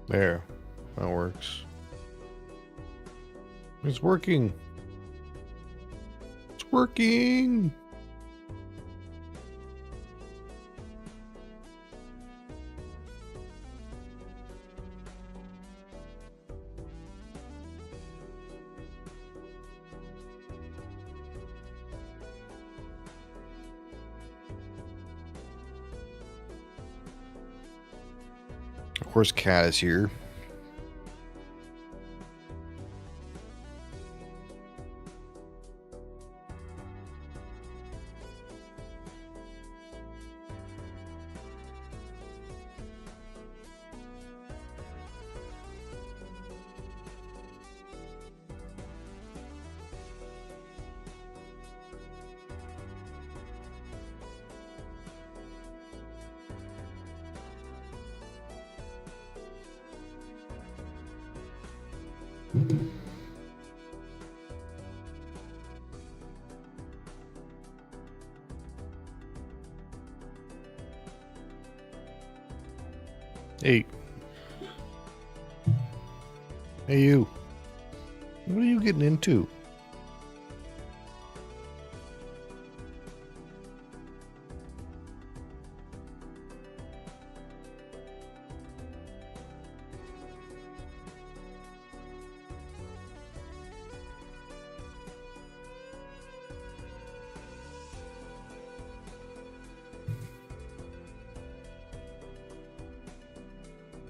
There. That works. It's working. It's working. Of course, Cat is here. Hey. Hey, you. What are you getting into?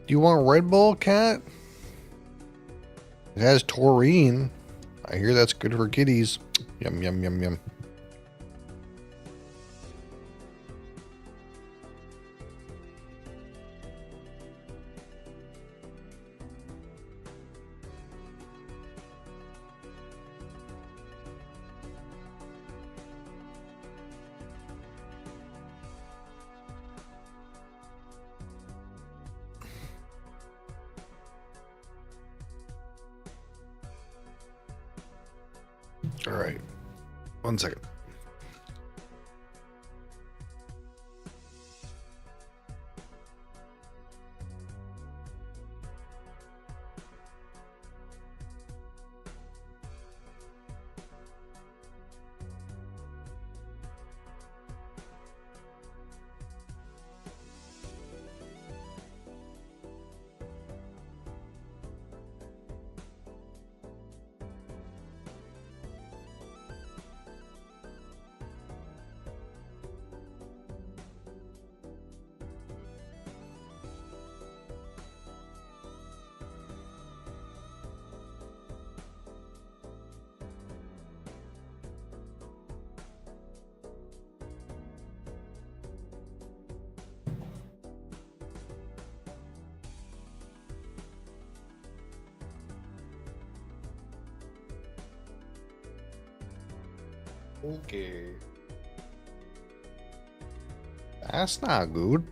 Do you want Red Bull, Cat? It has taurine. I hear that's good for kitties. Yum, yum, yum, yum. All right. 1 second. Okay. That's not good.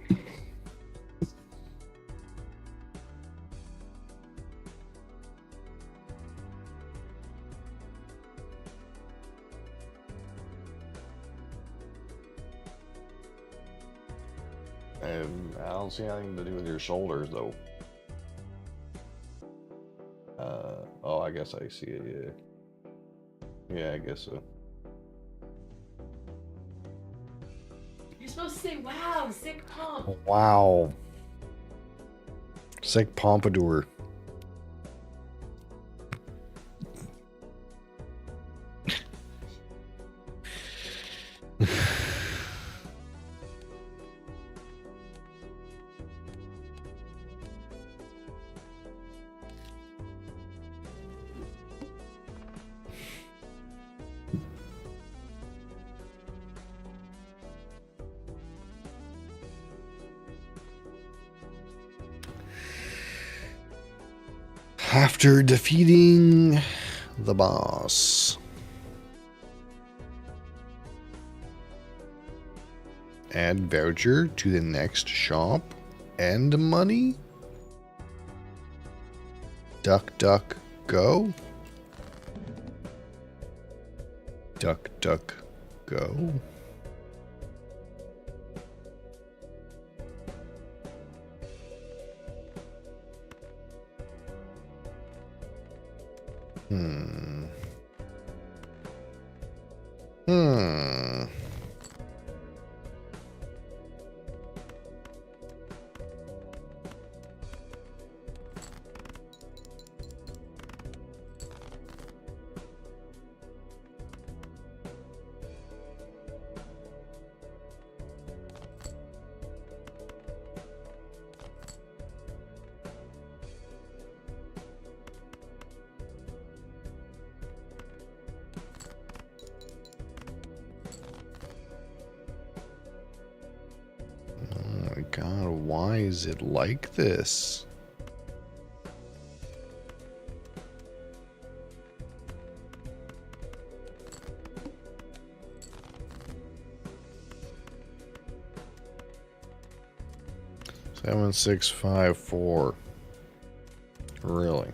And I don't see anything to do with your shoulders, though. Oh, I guess I see it, yeah. Yeah, I guess so. You're supposed to say, wow, sick pump. Wow. Sick pompadour. After defeating the boss. Add voucher to the next shop. And money. Duck, duck, go. Duck, duck, go. Hmm. Hmm. Oh my god, why is it like this? Seven, 6, 5, 4. Really?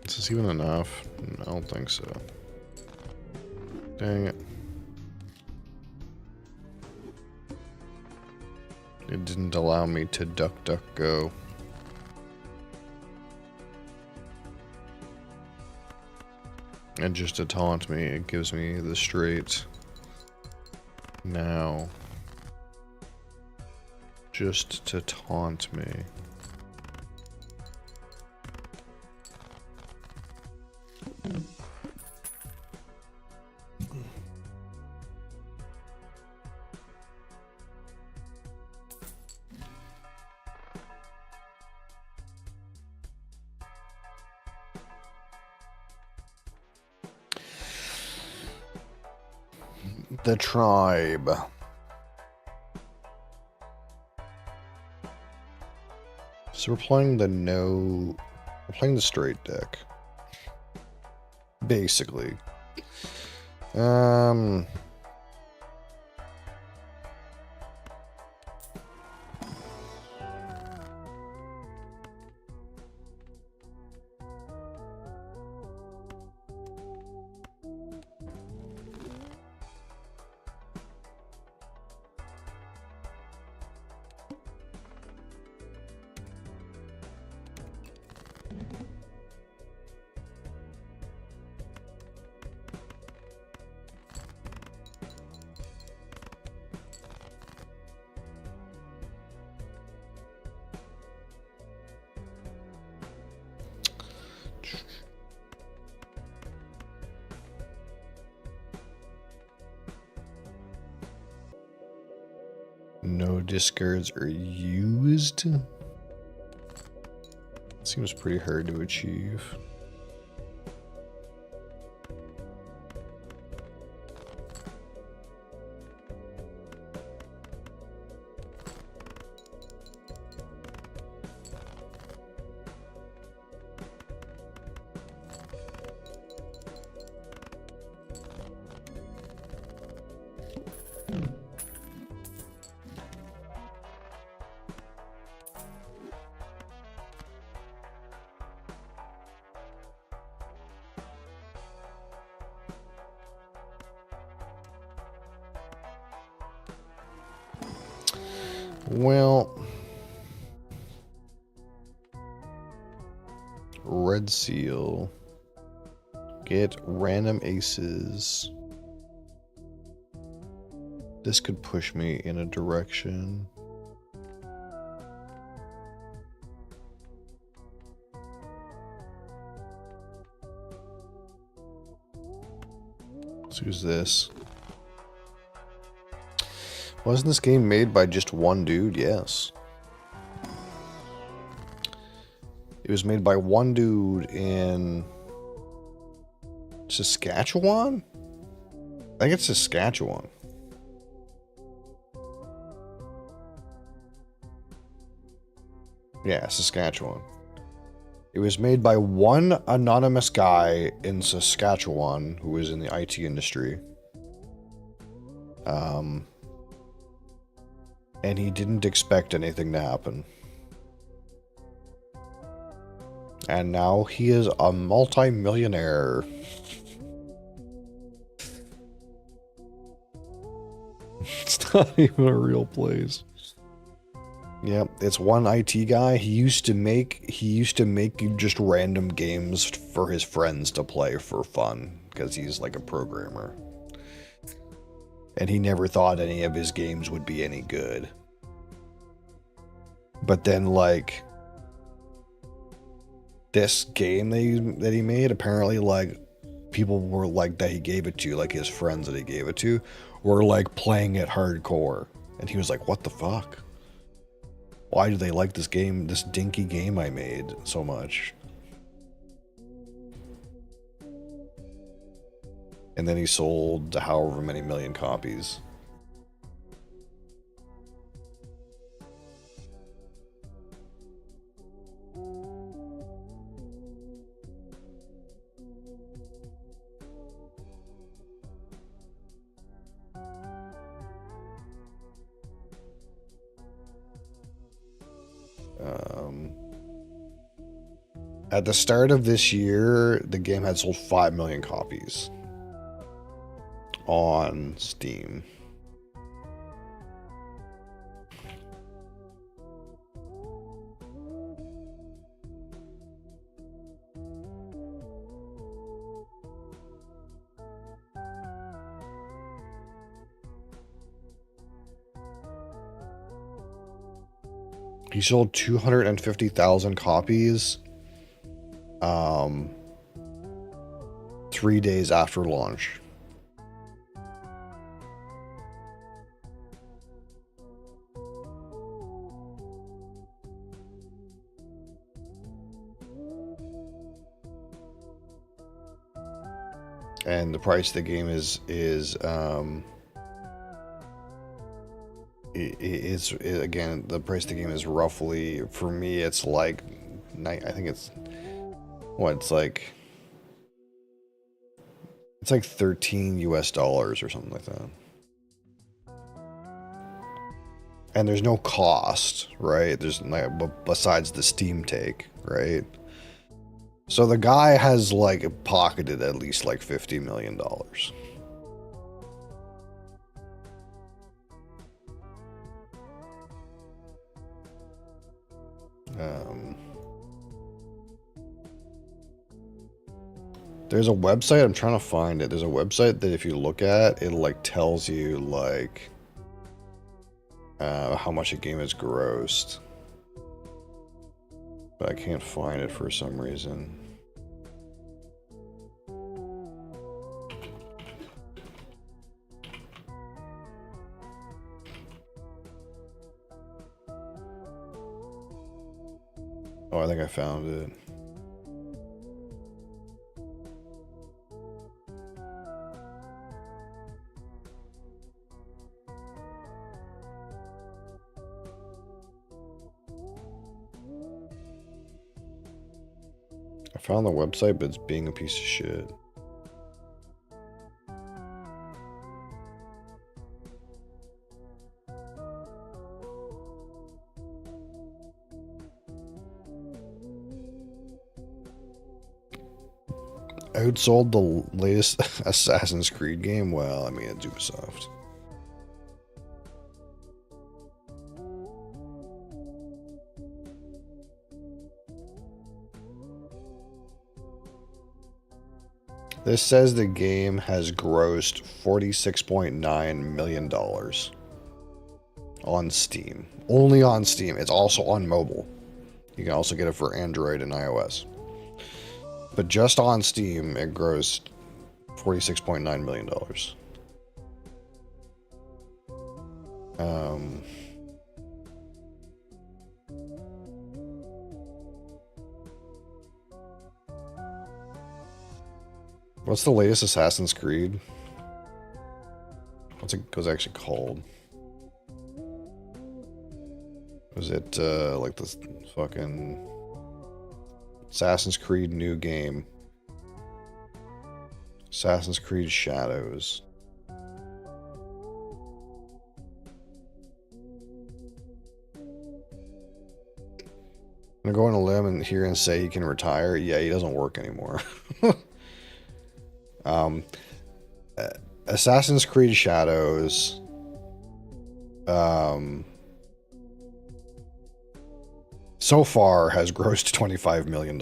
Is this even enough? I don't think so. Dang it. It didn't allow me to duck, duck, go. And just to taunt me, it gives me the straight. Now. Just to taunt me. The tribe. So we're playing we're playing the straight deck. Basically. No discards are used. Seems pretty hard to achieve. Well, red seal. Get random aces. This could push me in a direction. Let's use this. Wasn't this game made by just one dude? Yes. It was made by one dude in Saskatchewan? I think it's Saskatchewan. Yeah, Saskatchewan. It was made by one anonymous guy in Saskatchewan who was in the IT industry. And he didn't expect anything to happen. And now he is a multi-millionaire. It's not even a real place. Yep, it's one IT guy. He used to make just random games for his friends to play for fun because he's like a programmer. And he never thought any of his games would be any good. But then like this game that he made, apparently like people were like that he gave it to, like his friends that he gave it to, were like playing it hardcore. And he was like, what the fuck? Why do they like this game, this dinky game I made so much? And then he sold however many million copies. At the start of this year, the game had sold 5 million copies on Steam. He sold 250,000 copies 3 days after launch. And the price of the game is again, the price of the game is roughly, for me it's like, I think it's what, it's like 13 US dollars or something like that. And there's no cost, right? There's like, besides the Steam take, right? So the guy has like pocketed at least like $50 million. There's a website, I'm trying to find it. There's a website that if you look at, it like tells you like how much a game has grossed. But I can't find it for some reason. Oh, I think I found it. I found the website, but it's being a piece of shit. Outsold the latest Assassin's Creed game? Well, I mean, it's Ubisoft. This says the game has grossed $46.9 million on Steam. Only on Steam. It's also on mobile. You can also get it for Android and iOS. But just on Steam, it grossed $46.9 million. What's the latest Assassin's Creed? What's it was actually called? Was it like this fucking Assassin's Creed new game? Assassin's Creed Shadows. I'm gonna go on a limb and here and say he can retire. Yeah, he doesn't work anymore. Assassin's Creed Shadows so far has grossed $25 million.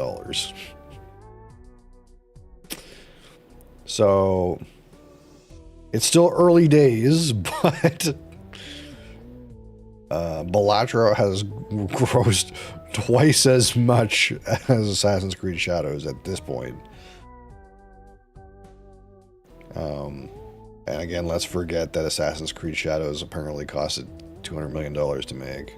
So it's still early days, but Balatro has grossed twice as much as Assassin's Creed Shadows at this point. And again, let's forget that Assassin's Creed Shadows apparently costed $200 million to make.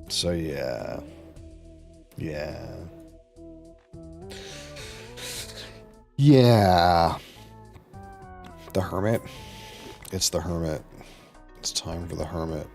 So yeah. Yeah. The Hermit. It's the Hermit. It's time for the Hermit.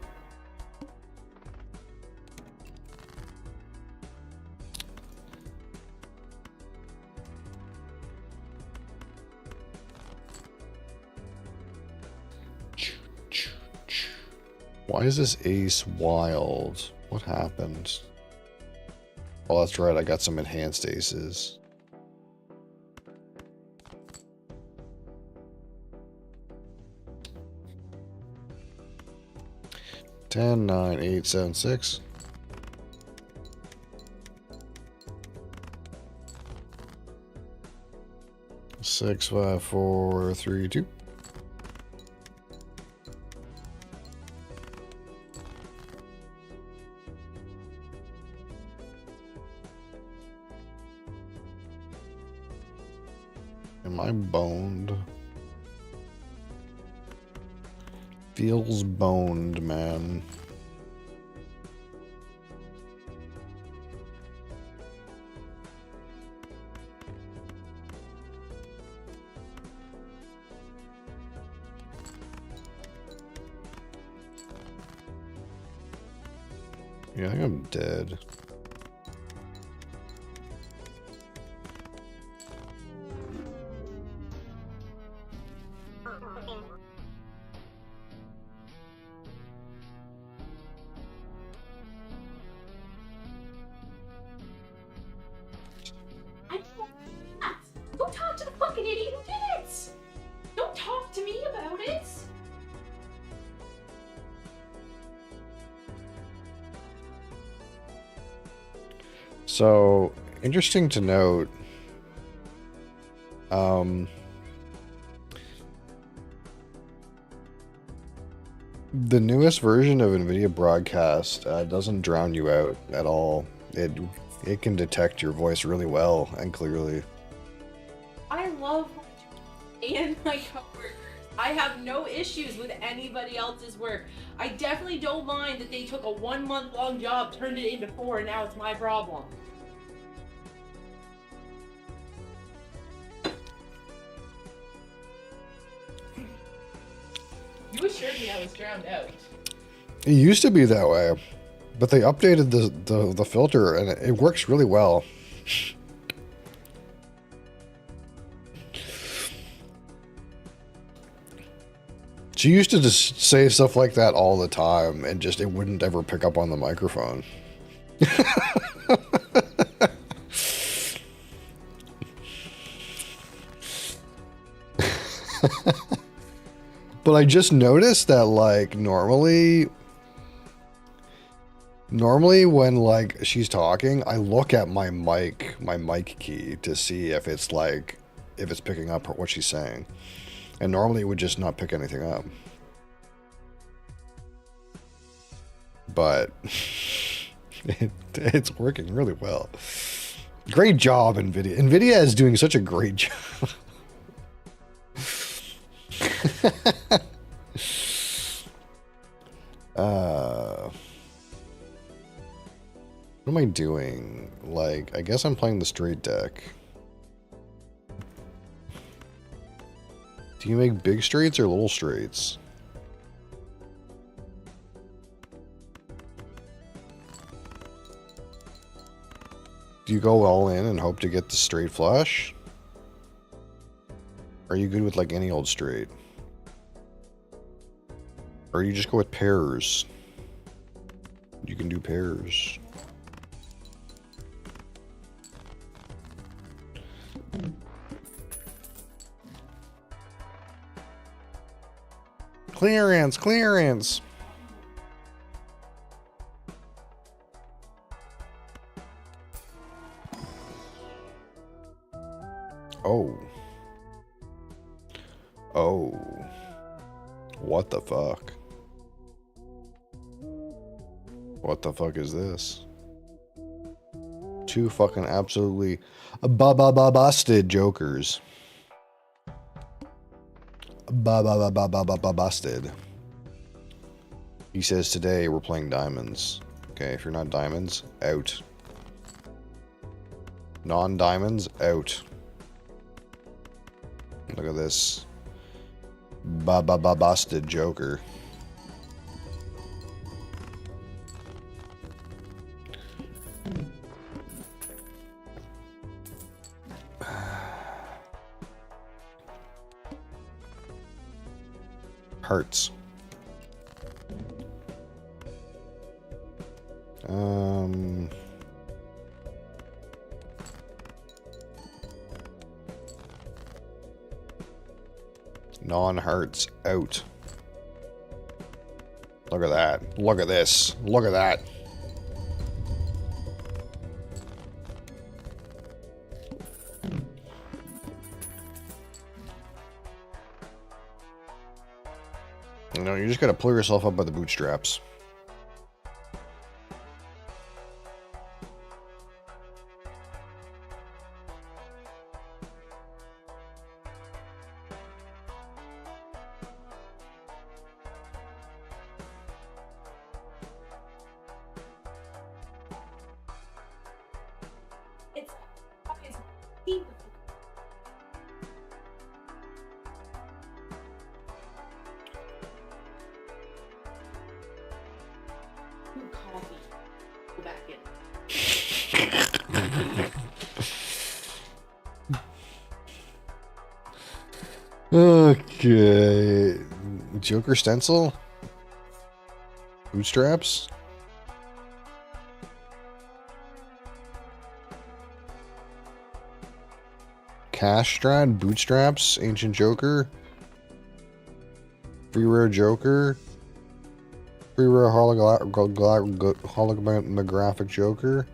Why is this ace wild? What happened? Oh, that's right. I got some enhanced aces. Ten, 9, 8, 7, 6. Six, 5, 4, 3, 2. Am I boned? Feels boned, man. Yeah, I think I'm dead. Go talk to the fucking idiot who did it! Don't talk to me about it! So, interesting to note, the newest version of NVIDIA Broadcast doesn't drown you out at all. It can detect your voice really well and clearly. I love and my coworkers. I have no issues with anybody else's work. I definitely don't mind that they took a 1 month long job, turned it into 4, and now it's my problem. You assured me I was drowned out. It used to be that way, but they updated the filter and it works really well. She used to just say stuff like that all the time and just it wouldn't ever pick up on the microphone. But I just noticed that like normally when like she's talking, I look at my mic key to see if it's like if it's picking up what she's saying. And normally it would just not pick anything up. But it's working really well. Great job, NVIDIA. NVIDIA is doing such a great job. What am I doing? Like, I guess I'm playing the straight deck. Do you make big straights or little straights? Do you go all in and hope to get the straight flush? Are you good with like any old straight? Or you just go with pairs? You can do pairs. Clearance, clearance. Oh. Oh. What the fuck? What the fuck is this? Two fucking absolutely busted jokers. Busted. He says today we're playing diamonds. Okay, if you're not diamonds, out. Non-diamonds, out. Look at this. Busted joker. Hearts. Non-hearts out. Look at that. Look at this. Look at that. You know, you just gotta pull yourself up by the bootstraps. Coffee. Go back in. Okay. Joker stencil? Bootstraps? Cash Strad? Bootstraps? Ancient Joker? Free Rare Joker? Free Rare Holographic Joker?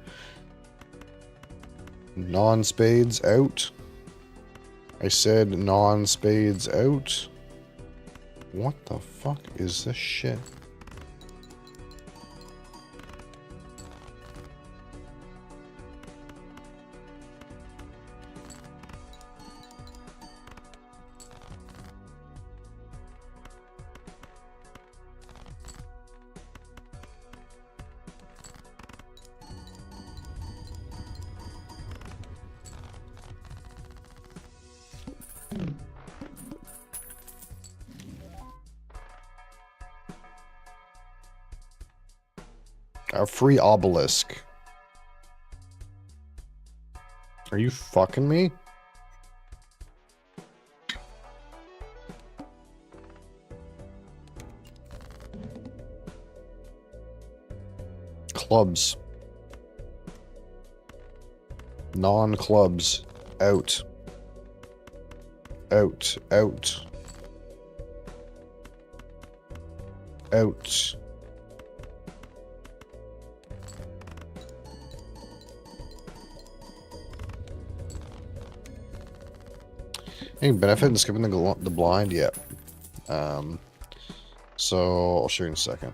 Non-spades out? I said non-spades out? What the fuck is this shit? A free obelisk. Are you fucking me? Clubs. Non-clubs. Out. Out. Out. Out. Any benefit in skipping the blind? Yeah. So I'll show you in a second.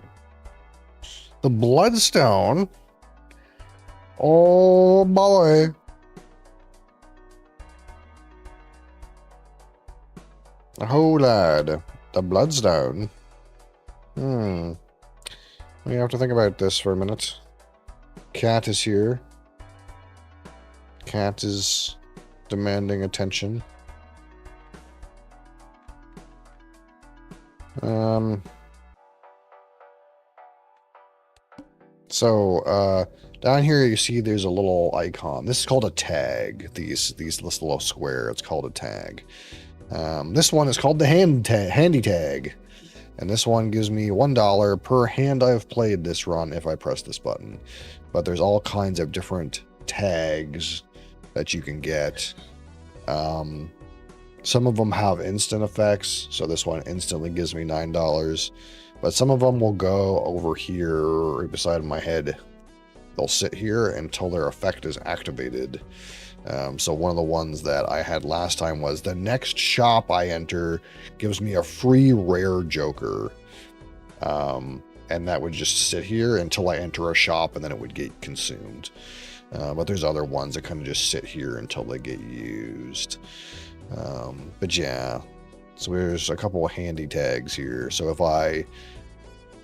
The bloodstone. Oh boy. Oh lad. The bloodstone. We have to think about this for a minute. Cat is here. Cat is demanding attention. So down here you see there's a little icon. This is called a tag. This little square, it's called a tag. This one is called the handy tag. And this one gives me $1 per hand I've played this run if I press this button. But there's all kinds of different tags that you can get. Some of them have instant effects, so this one instantly gives me $9. But some of them will go over here right beside my head. They'll sit here until their effect is activated. So one of the ones that I had last time was the next shop I enter gives me a free rare Joker. And that would just sit here until I enter a shop, and then it would get consumed. But there's other ones that kind of just sit here until they get used. But yeah, so there's a couple of handy tags here. So if I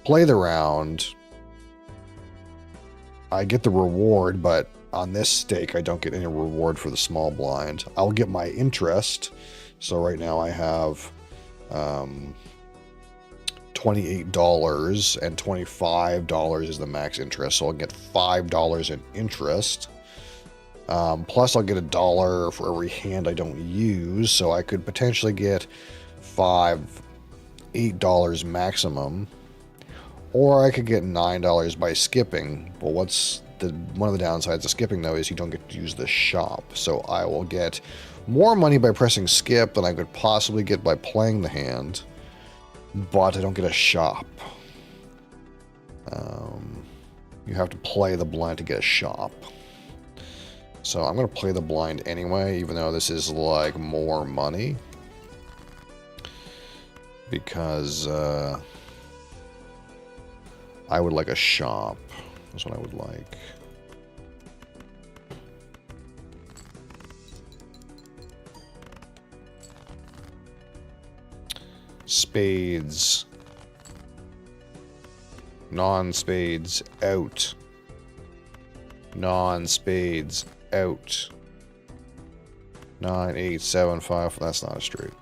play the round, I get the reward, but on this stake, I don't get any reward for the small blind. I'll get my interest. So right now I have $28 and $25 is the max interest. So I'll get $5 in interest. Plus I'll get $1 for every hand I don't use. So I could potentially get $8 maximum. Or I could get $9 by skipping. Well, one of the downsides of skipping, though, is you don't get to use the shop. So I will get more money by pressing skip than I could possibly get by playing the hand. But I don't get a shop. You have to play the blind to get a shop. So I'm going to play the blind anyway, even though this is like more money. Because I would like a shop. That's what I would like. Spades. Non-spades out. Non-spades out. 9, 8, 7, 5. That's not a straight.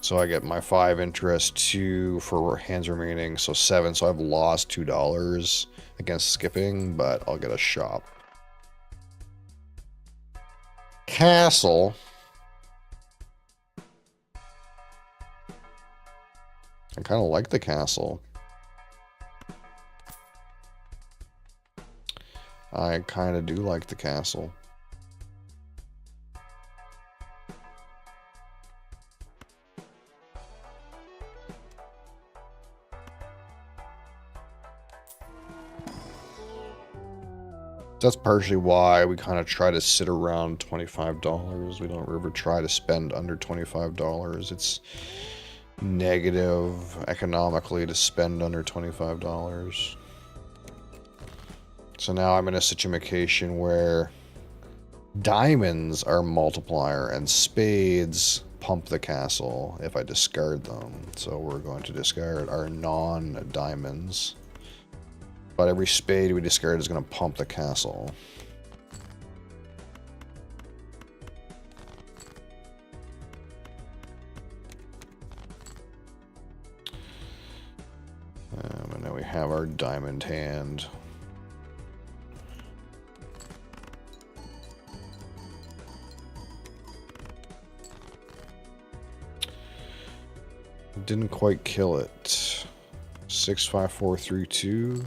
So I get my 5 interest, 2 for hands remaining, so 7. So I've lost $2 against skipping, but I'll get a shop. Castle. I kind of like the castle. I kind of do like the castle. That's partially why we kind of try to sit around $25. We don't ever try to spend under $25. It's negative economically to spend under $25. So now I'm in a situation where diamonds are multiplier and spades pump the castle if I discard them. So we're going to discard our non-diamonds. But every spade we discard is going to pump the castle. And now we have our diamond hand. Didn't quite kill it. 6, 5, 4, 3, 2.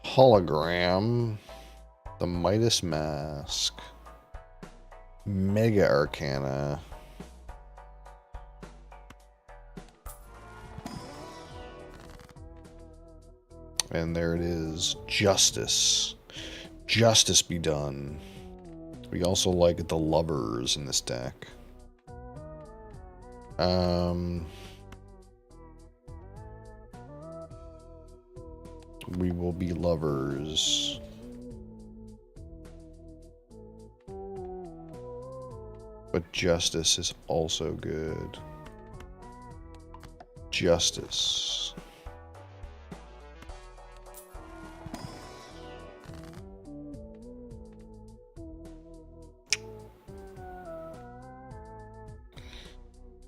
Hologram, the Midas Mask, Mega Arcana, and there it is, Justice. Justice be done. We also like the Lovers in this deck. We will be lovers. But Justice is also good. Justice.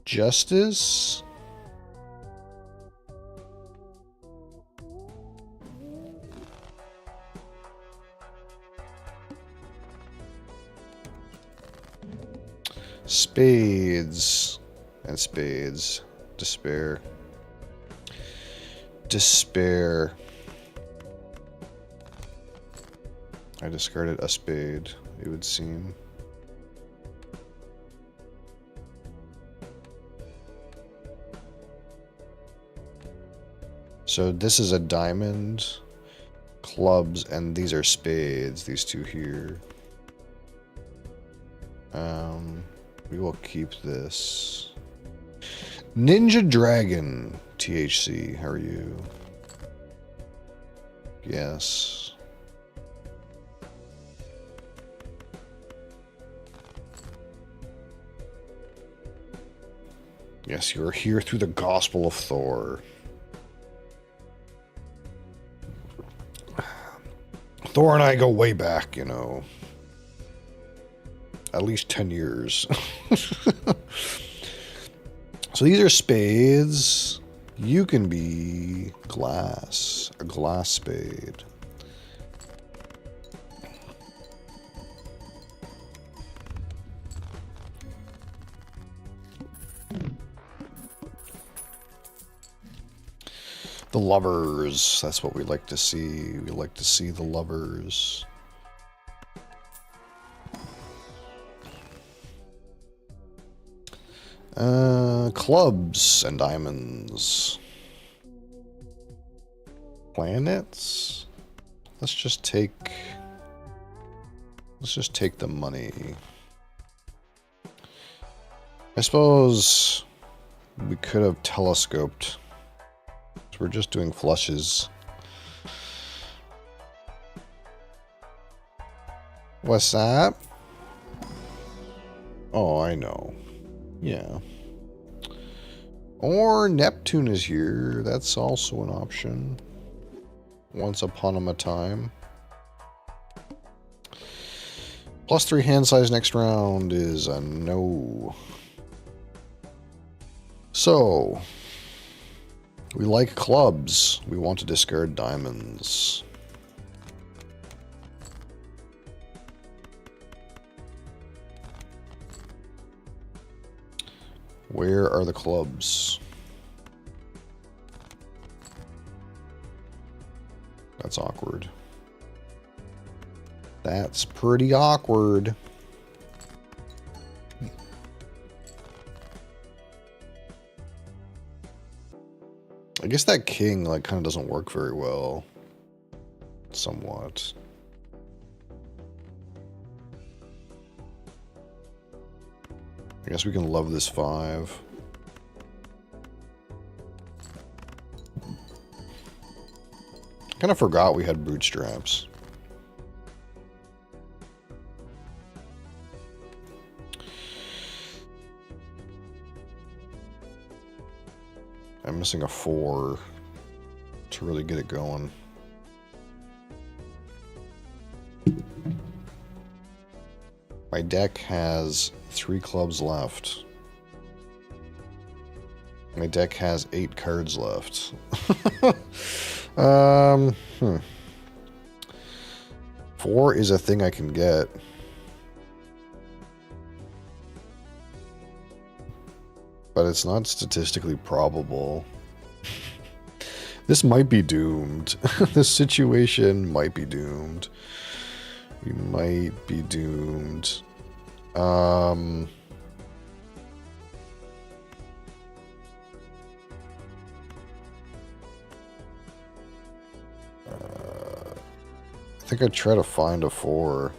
Justice. Spades. And spades. Despair. Despair. I discarded a spade, it would seem. So this is a diamond, clubs, and these are spades, these two here. We will keep this. Ninja Dragon, THC, how are you? Yes. Yes, you are here through the gospel of Thor. Thor and I go way back, you know. At least 10 years. So these are spades. You can be glass. A glass spade. The lovers. That's what we like to see. We like to see the lovers. Clubs and diamonds. Planets? Let's just take the money. I suppose we could have telescoped. So we're just doing flushes. What's that? Oh, I know. Yeah. Or Neptune is here. That's also an option. Once upon a time. +3 hand size next round is a no. So, we like clubs. We want to discard diamonds. Where are the clubs? That's awkward. That's pretty awkward. I guess that king, like, kind of doesn't work very well. Somewhat. I guess we can love this 5. Kind of forgot we had bootstraps. I'm missing a 4 to really get it going. My deck has 3 clubs left. My deck has 8 cards left. 4 is a thing I can get. But it's not statistically probable. This might be doomed. This situation might be doomed. We might be doomed. I think I'd try to find a 4.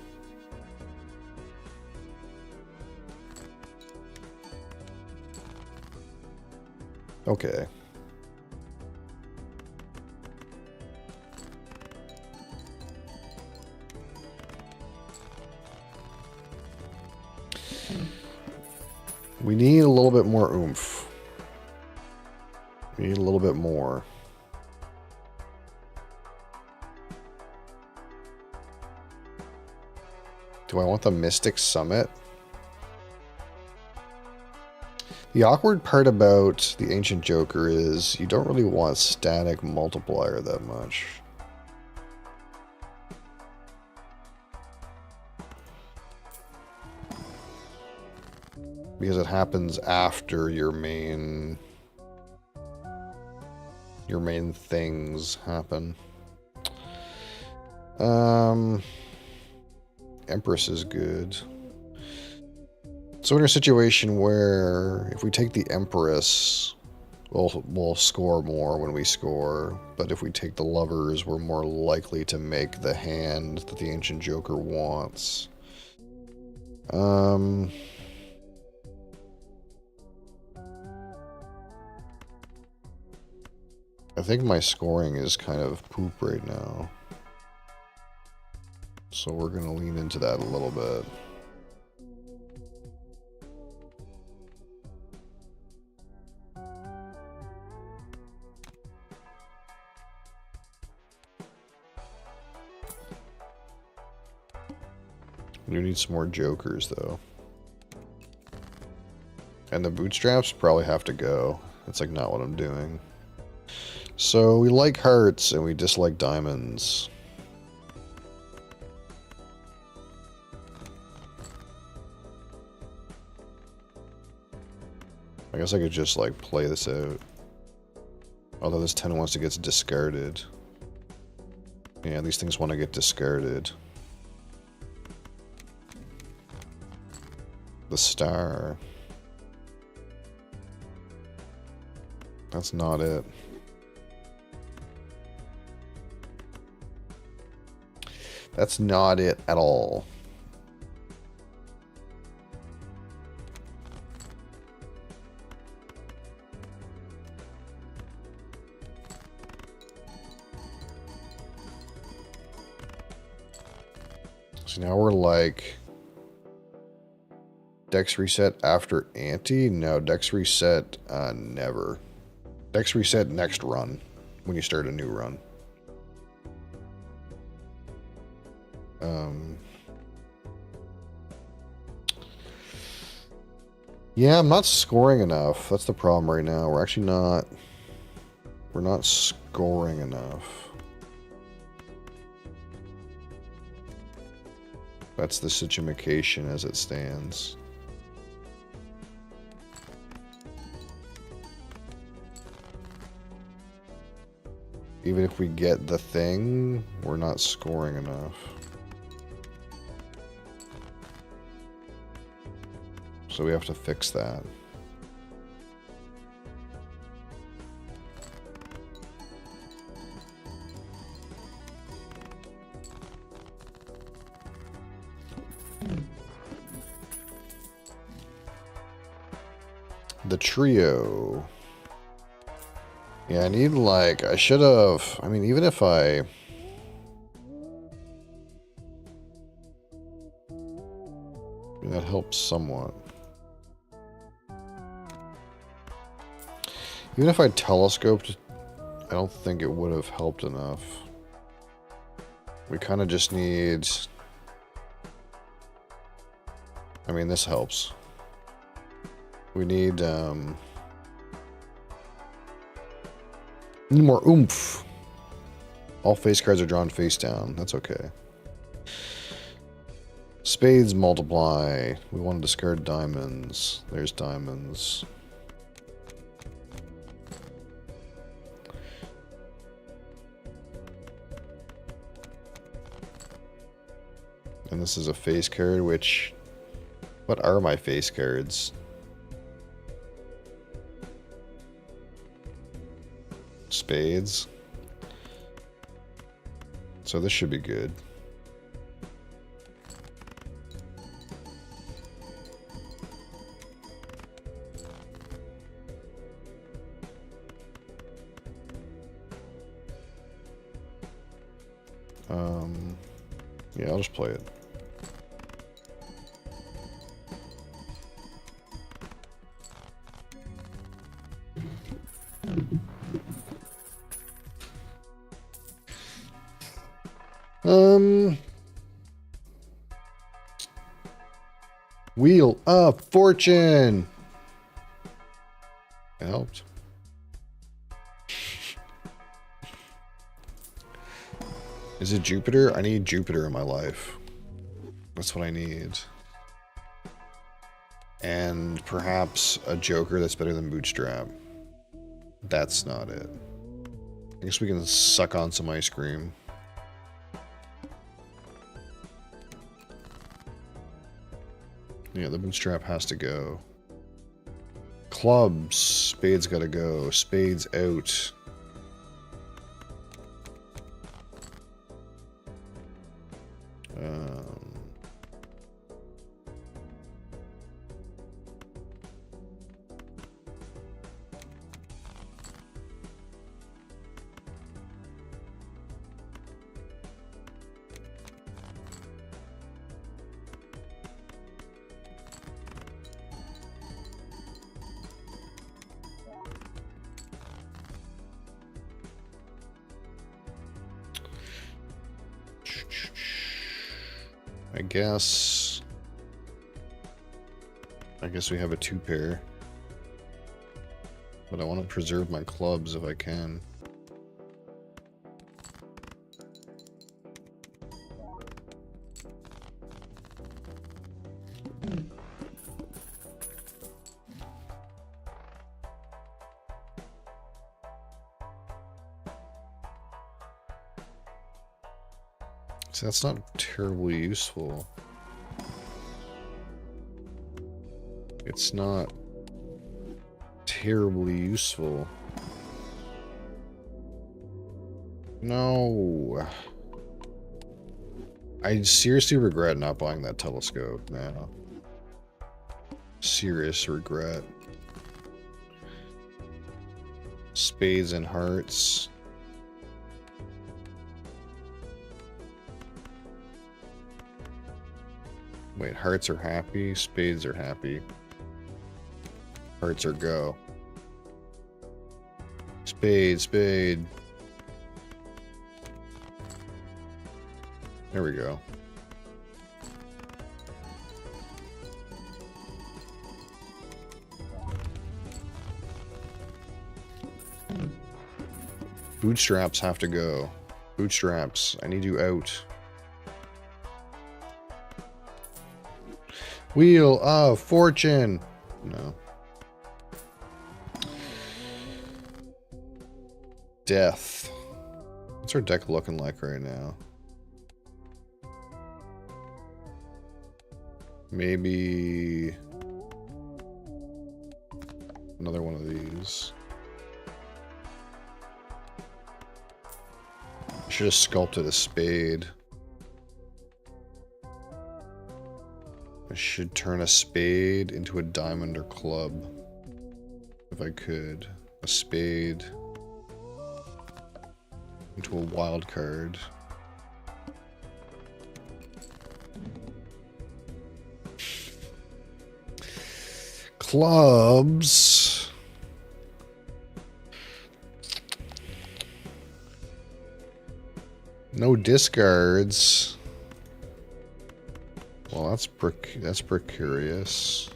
Okay. We need a little bit more oomph. We need a little bit more. Do I want the Mystic Summit? The awkward part about the Ancient Joker is you don't really want static multiplier that much. Because it happens after your main things happen. Empress is good. So in a situation where if we take the Empress, we'll score more when we score, but if we take the Lovers, we're more likely to make the hand that the Ancient Joker wants. I think my scoring is kind of poop right now. So we're going to lean into that a little bit. We need some more jokers, though. And the bootstraps probably have to go. It's like not what I'm doing. So we like hearts and we dislike diamonds. I guess I could just like play this out. Although this 10 wants to get discarded. Yeah, these things want to get discarded. The star. That's not it. That's not it at all. So now we're like... Dex reset after ante? No, Dex reset never. Dex reset next run, when you start a new run. Yeah, I'm not scoring enough. That's the problem right now. We're actually not... We're not scoring enough. That's the situation as it stands. Even if we get the thing, we're not scoring enough. So we have to fix that. The trio. Yeah, I need like, I should have, I mean, even if I... That helps somewhat. Even if I telescoped, I don't think it would have helped enough. We kind of just need... I mean, this helps. We need more oomph. All face cards are drawn face down. That's okay. Spades multiply. We want to discard diamonds. There's diamonds. And this is a face card, which... What are my face cards? Spades. So this should be good. Yeah, I'll just play it. Wheel of Fortune. It helped. Is it Jupiter? I need Jupiter in my life. That's what I need. And perhaps a joker that's better than Bootstrap. That's not it. I guess we can suck on some ice cream. Yeah, the Bootstrap has to go. Clubs. Spades gotta go. Spades out. I guess we have a 2-pair. But I want to preserve my clubs if I can. So that's not terribly useful. It's not terribly useful. No. I seriously regret not buying that telescope now. Serious regret. Spades and hearts. Wait, hearts are happy, spades are happy. Hearts are go. Spade, spade. There we go. Bootstraps have to go. Bootstraps, I need you out. Wheel of Fortune. No. Death. What's our deck looking like right now? Maybe another one of these. Should have sculpted a spade. I should turn a spade into a diamond or club. If I could. A spade into a wild card. Clubs. No discards. Well, that's precarious.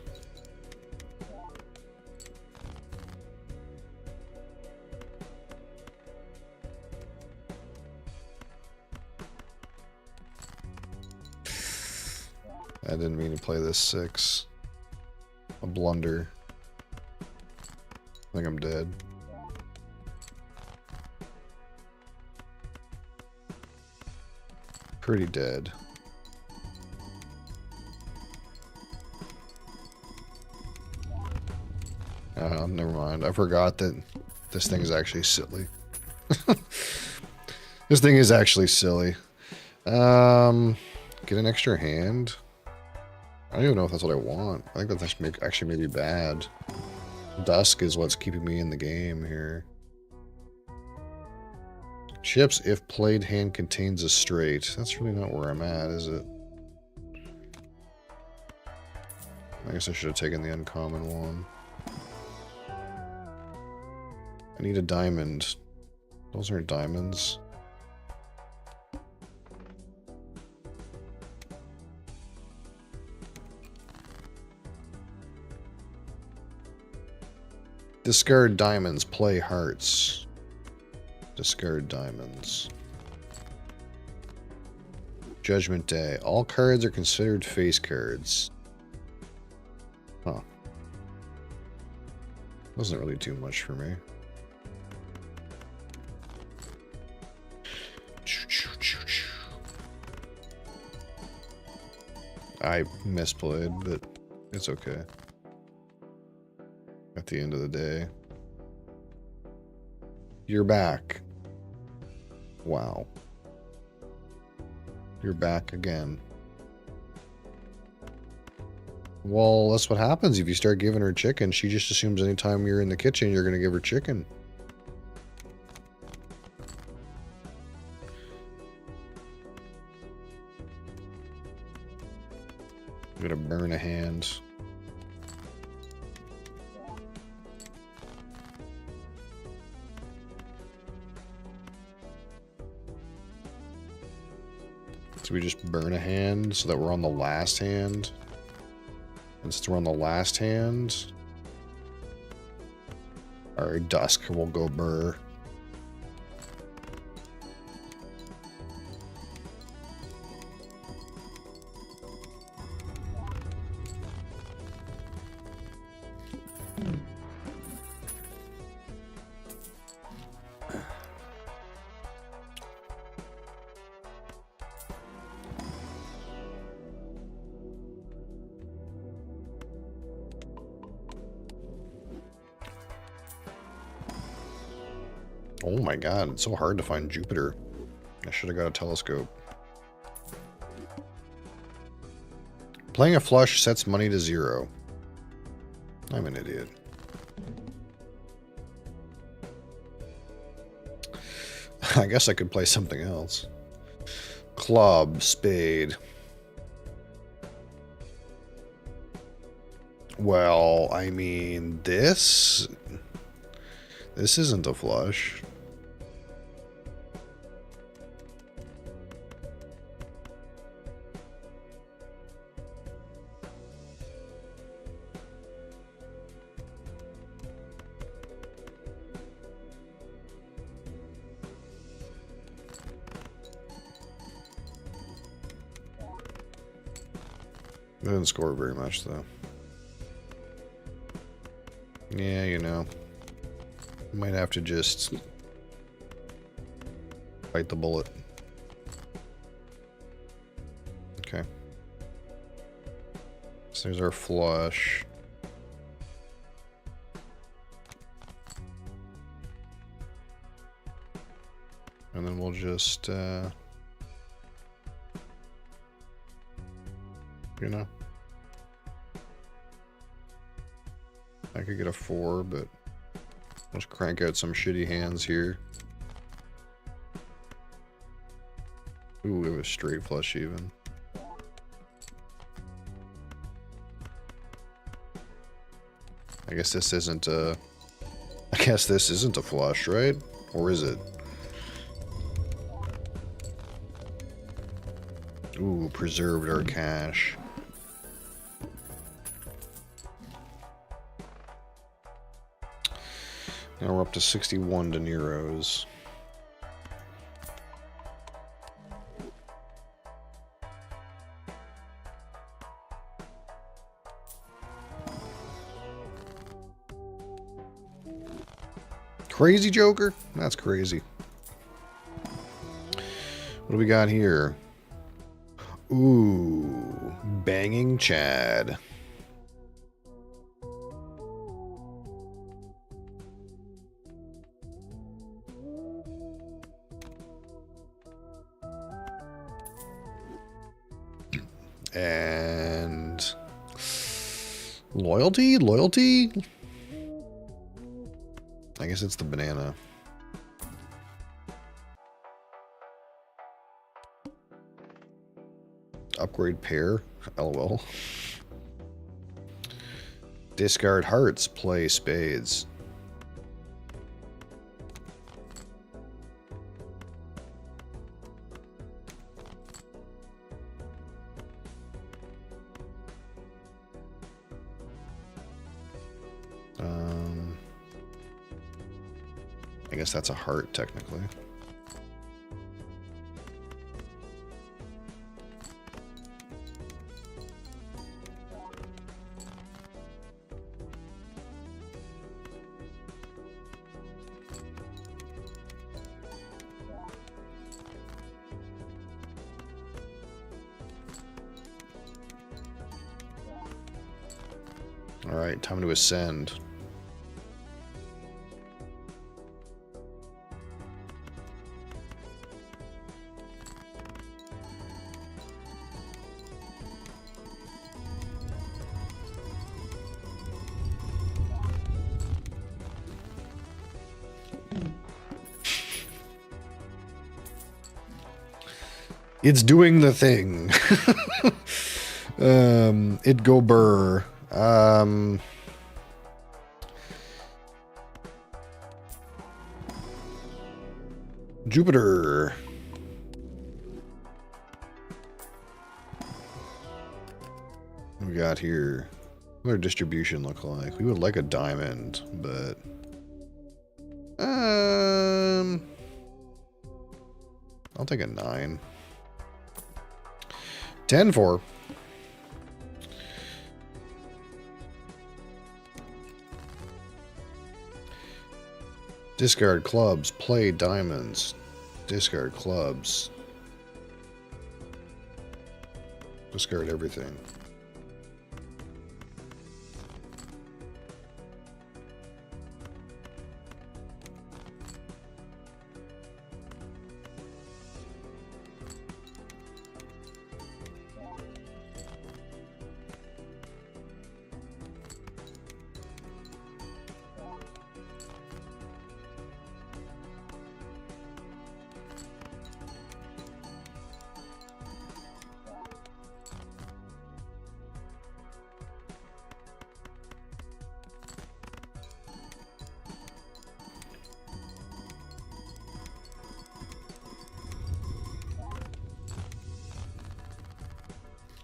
I didn't mean to play this 6. A blunder. I think I'm dead. Pretty dead. Never mind. I forgot that this thing is actually silly. This thing is actually silly. Get an extra hand. I don't even know if that's what I want. I think that's actually maybe bad. Dusk is what's keeping me in the game here. Chips, if played hand contains a straight. That's really not where I'm at, is it? I guess I should have taken the uncommon one. I need a diamond. Those aren't diamonds. Discard diamonds, play hearts. Discard diamonds. Judgment Day. All cards are considered face cards. Huh. Wasn't really too much for me. I misplayed, but it's okay. At the end of the day. You're back. Wow. You're back again. Well, that's what happens if you start giving her chicken. She just assumes anytime you're in the kitchen, you're going to give her chicken. I'm going to burn a hand. So we just burn a hand so that we're on the last hand. And since we're on the last hand, our dusk will go burr. Oh my god, it's so hard to find Jupiter. I should have got a telescope. Playing a flush sets money to 0. I'm an idiot. I guess I could play something else. Club, spade. Well, I mean, this isn't a flush. Didn't score very much, though. Yeah, you know. Might have to just bite the bullet. Okay. So there's our flush. And then we'll just, you know. I could get a 4, but let's crank out some shitty hands here. Ooh, it was straight flush even. I guess this isn't a... I guess this isn't a flush, right? Or is it? Ooh, preserved our cash. Now we're up to 61 De Niro's. Crazy Joker? That's crazy. What do we got here? Ooh, banging Chad. And loyalty? Loyalty? I guess it's the banana. Upgrade pair? LOL. Discard hearts, play spades. I guess that's a heart, technically. Alright, time to ascend. It's doing the thing. It go burr. Jupiter. What we got here? What our distribution look like? We would like a diamond, but I'll take a 9. 10-4. Discard clubs, play diamonds. Discard clubs. Discard everything.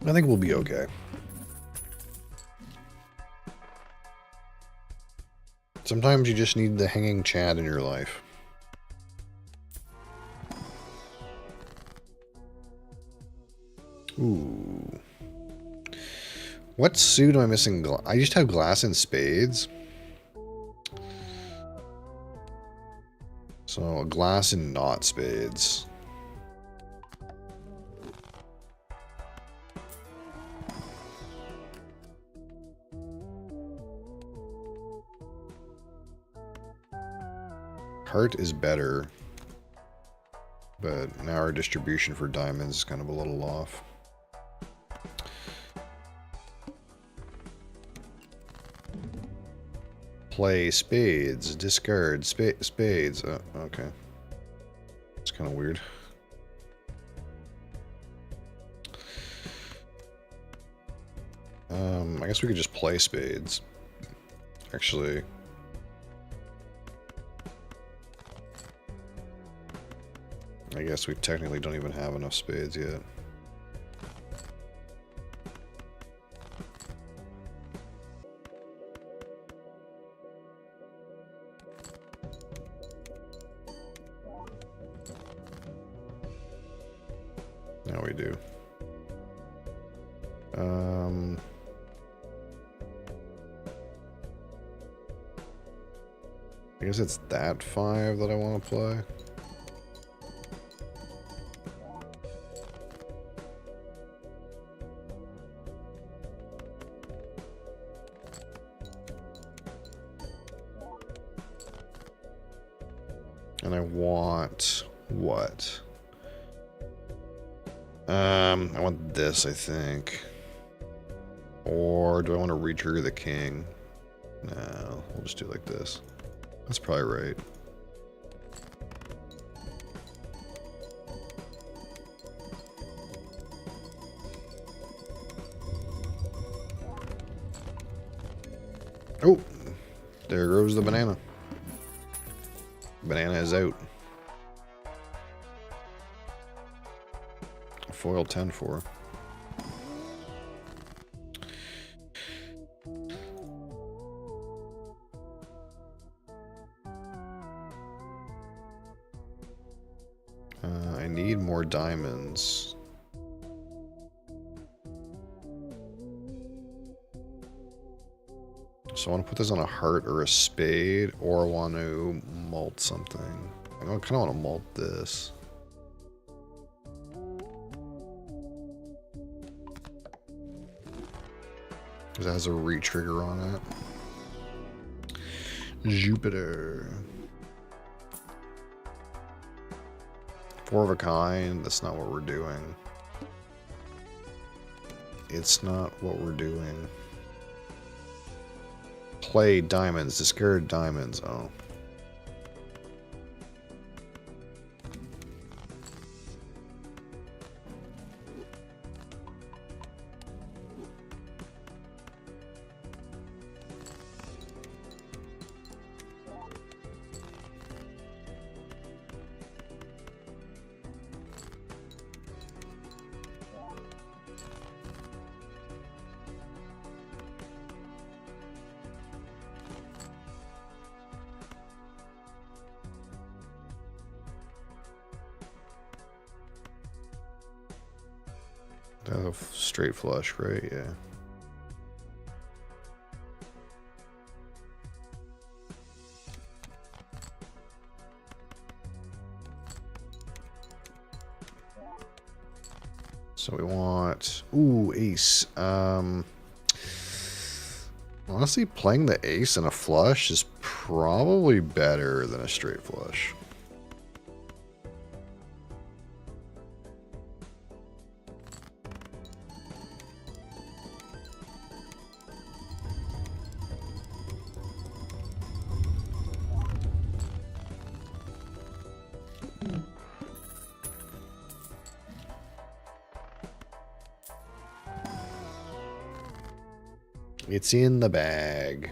I think we'll be okay. Sometimes you just need the hanging Chad in your life. Ooh. What suit am I missing? I just have glass and spades. So glass and not spades. Heart is better, but now our distribution for diamonds is kind of a little off. Play spades, discard spades. Oh, okay. It's kind of weird. I guess we could just play spades. Actually. I guess we technically don't even have enough spades yet. Now we do. I guess it's that 5 that I want to play. And I want what? I want this, I think. Or do I want to re-trigger the king? No, we'll just do it like this. That's probably right. Oh, there goes the banana. Banana is out. Foil 10-4. I need more diamonds. So I want to put this on a heart or a spade, or I want to malt something. I kind of want to malt this. Because it has a re-trigger on it. Jupiter. 4 of a kind. That's not what we're doing. It's not what we're doing. Play diamonds. Discard diamonds. Oh. A straight flush, right? Yeah. So we want ace. Honestly, playing the ace and a flush is probably better than a straight flush. It's in the bag.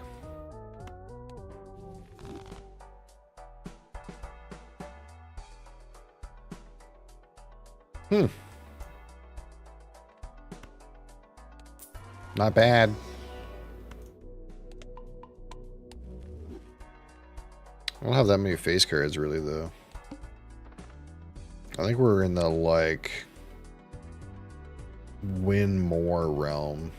Not bad. I don't have that many face cards, really, though. I think we're in the, like, win more realm.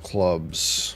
Clubs.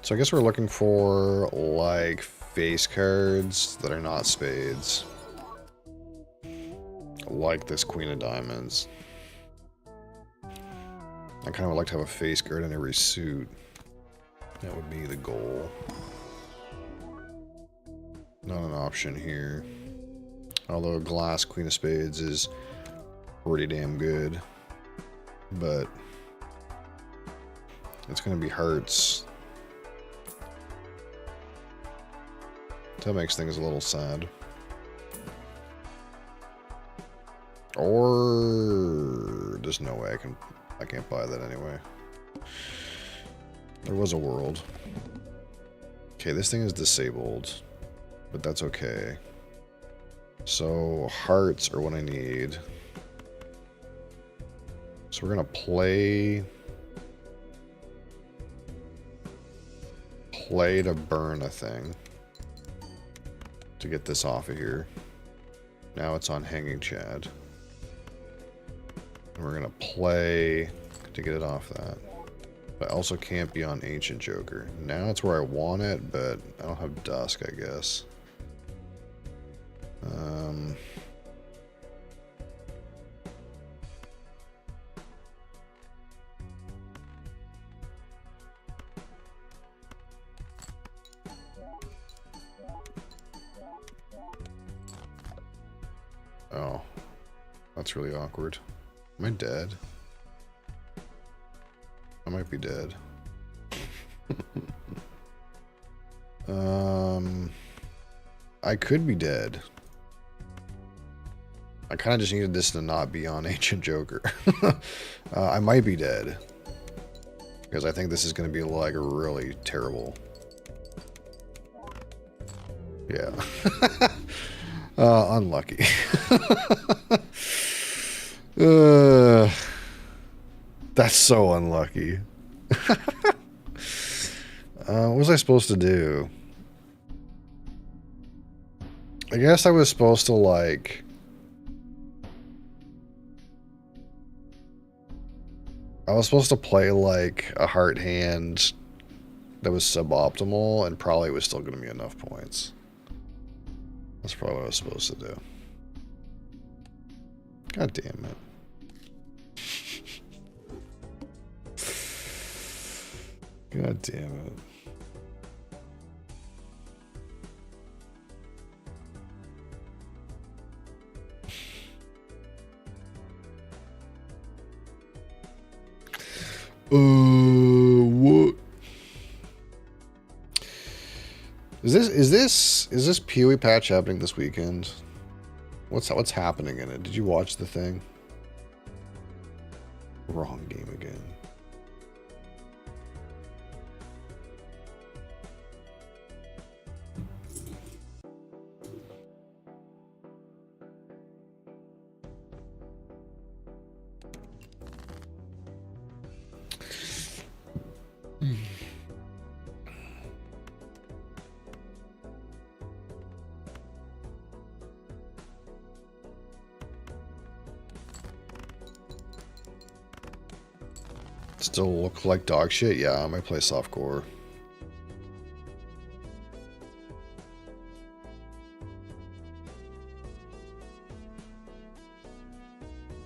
So I guess we're looking for, like, face cards that are not spades. Like this Queen of Diamonds. I kind of would like to have a face card in every suit. That would be the goal. Not an option here. Although glass Queen of Spades is pretty damn good. But it's going to be hearts. That makes things a little sad. Or there's no way I can't buy that anyway. There was a world. Okay, this thing is disabled, but that's okay. So hearts are what I need. So we're gonna play to burn a thing to get this off of here. Now it's on Hanging Chad. And we're gonna play to get it off that. But I also can't be on Ancient Joker. Now it's where I want it, but I don't have Dusk, I guess. that's really awkward. Am I dead? I might be dead. I could be dead. I kind of just needed this to not be on Ancient Joker. I might be dead. Because I think this is going to be like really terrible. Yeah. Unlucky. That's so unlucky. What was I supposed to do? I guess I was supposed to like... I was supposed to play like a heart hand that was suboptimal and probably was still going to be enough points. That's probably what I was supposed to do. God damn it. God damn it. What? Is this PoE patch happening this weekend? What's happening in it? Did you watch the thing? Wrong game again. Still look like dog shit? Yeah, I might play softcore.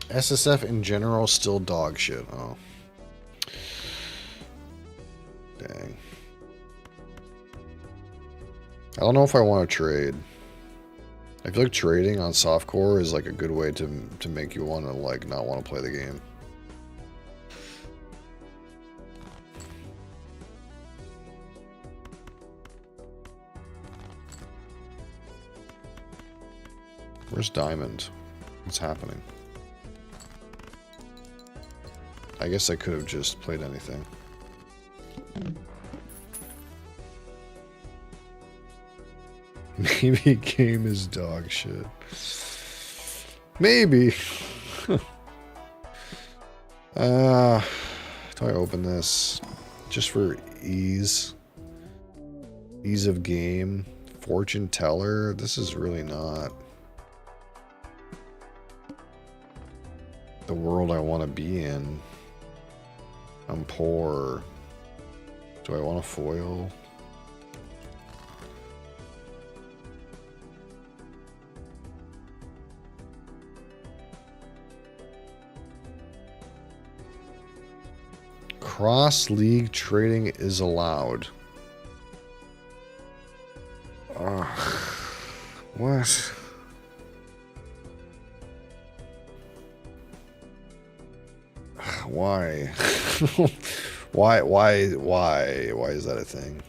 SSF in general still dog shit. Oh. Dang. I don't know if I want to trade. I feel like trading on softcore is like a good way to make you want to like not want to play the game. Where's Diamond? What's happening? I guess I could have just played anything. Maybe game is dog shit. Maybe. Do I open this just for ease? Ease of game? Fortune teller? This is really not the world I want to be in. I'm poor. Do I want a foil? Cross-league trading is allowed. What? Why? Why is that a thing?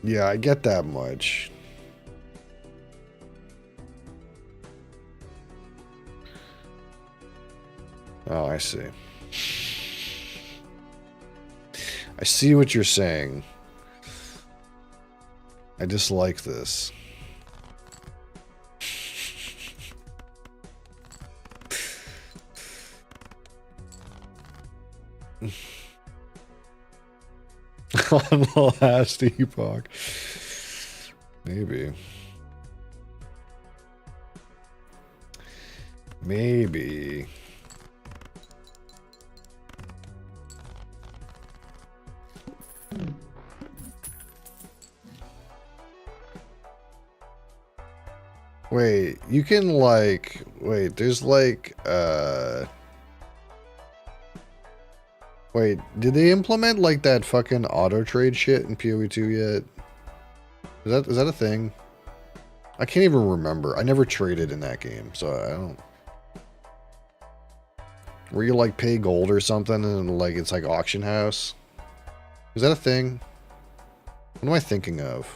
Yeah, I get that much. Oh, I see. I see what you're saying. I dislike this. On the last epoch. Maybe. Maybe. Wait, you can like, wait, there's like, wait, did they implement like that fucking auto trade shit in PoE 2 yet? Is that a thing? I can't even remember. I never traded in that game, so I don't. Where you like pay gold or something and like it's like auction house? Is that a thing? What am I thinking of?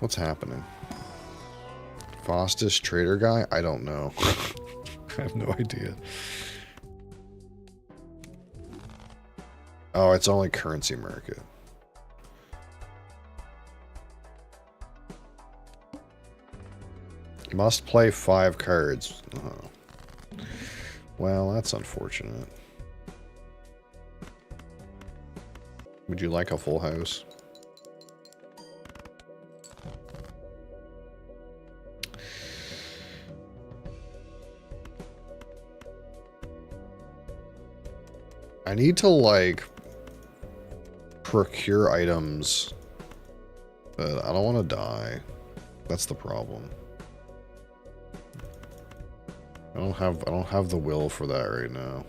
What's happening? Fastest trader guy? I don't know. I have no idea. Oh, it's only currency market. Must play 5 cards. Oh. Well, that's unfortunate. Would you like a full house? I need to, like, procure items, but I don't want to die. That's the problem. I don't have the will for that right now.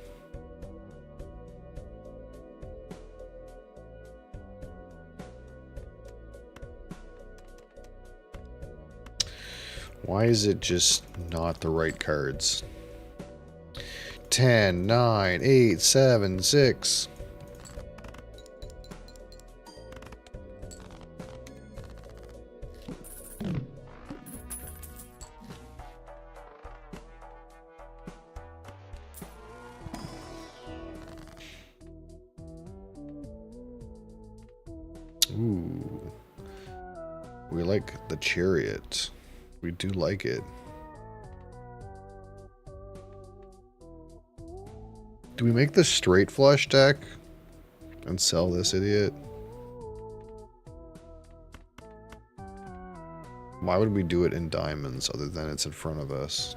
Why is it just not the right cards? 10, 9, 8, 7, 6. Ooh. We like the chariot. We do like it. Do we make the straight flush deck and sell this idiot? Why would we do it in diamonds other than it's in front of us?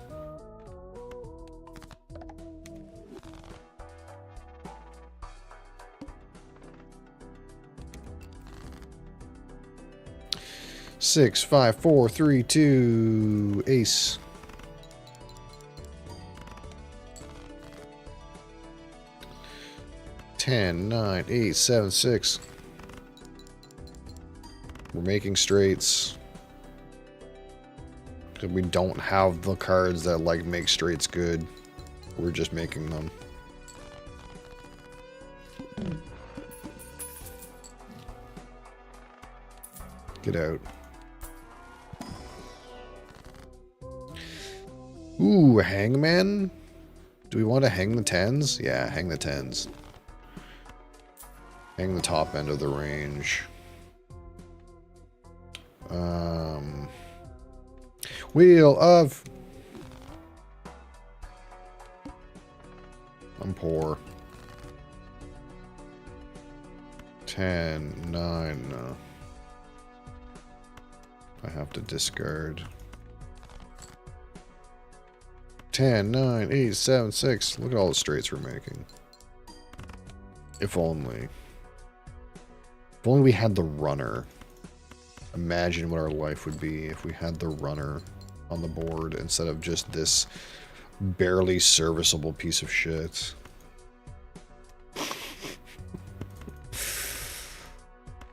Six, five, four, three, two, ace. 10, 9, 8, 7, 6. We're making straights. Because we don't have the cards that, like, make straights good. We're just making them. Get out. Ooh, hangman? Do we want to hang the 10s? Yeah, hang the 10s. Hang the top end of the range. Wheel of... I'm poor. 10, 9, no. I have to discard. 10, 9, 8, 7, 6. Look at all the straights we're making. If only. If only we had the runner. Imagine what our life would be if we had the runner on the board instead of just this barely serviceable piece of shit.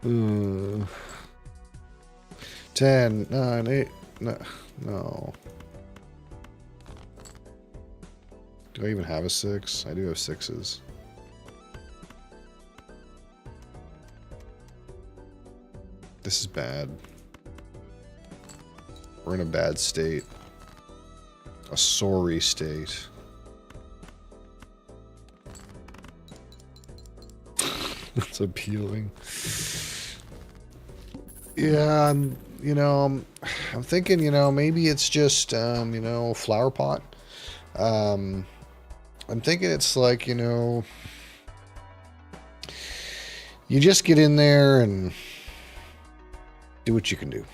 uh, 10, 9, 8. No. Do I even have a 6? I do have 6s. This is bad. We're in a bad state. A sorry state. That's appealing. Yeah, you know, I'm thinking, you know, maybe it's just, you know, flower pot. I'm thinking it's like, you know, you just get in there and do what you can do.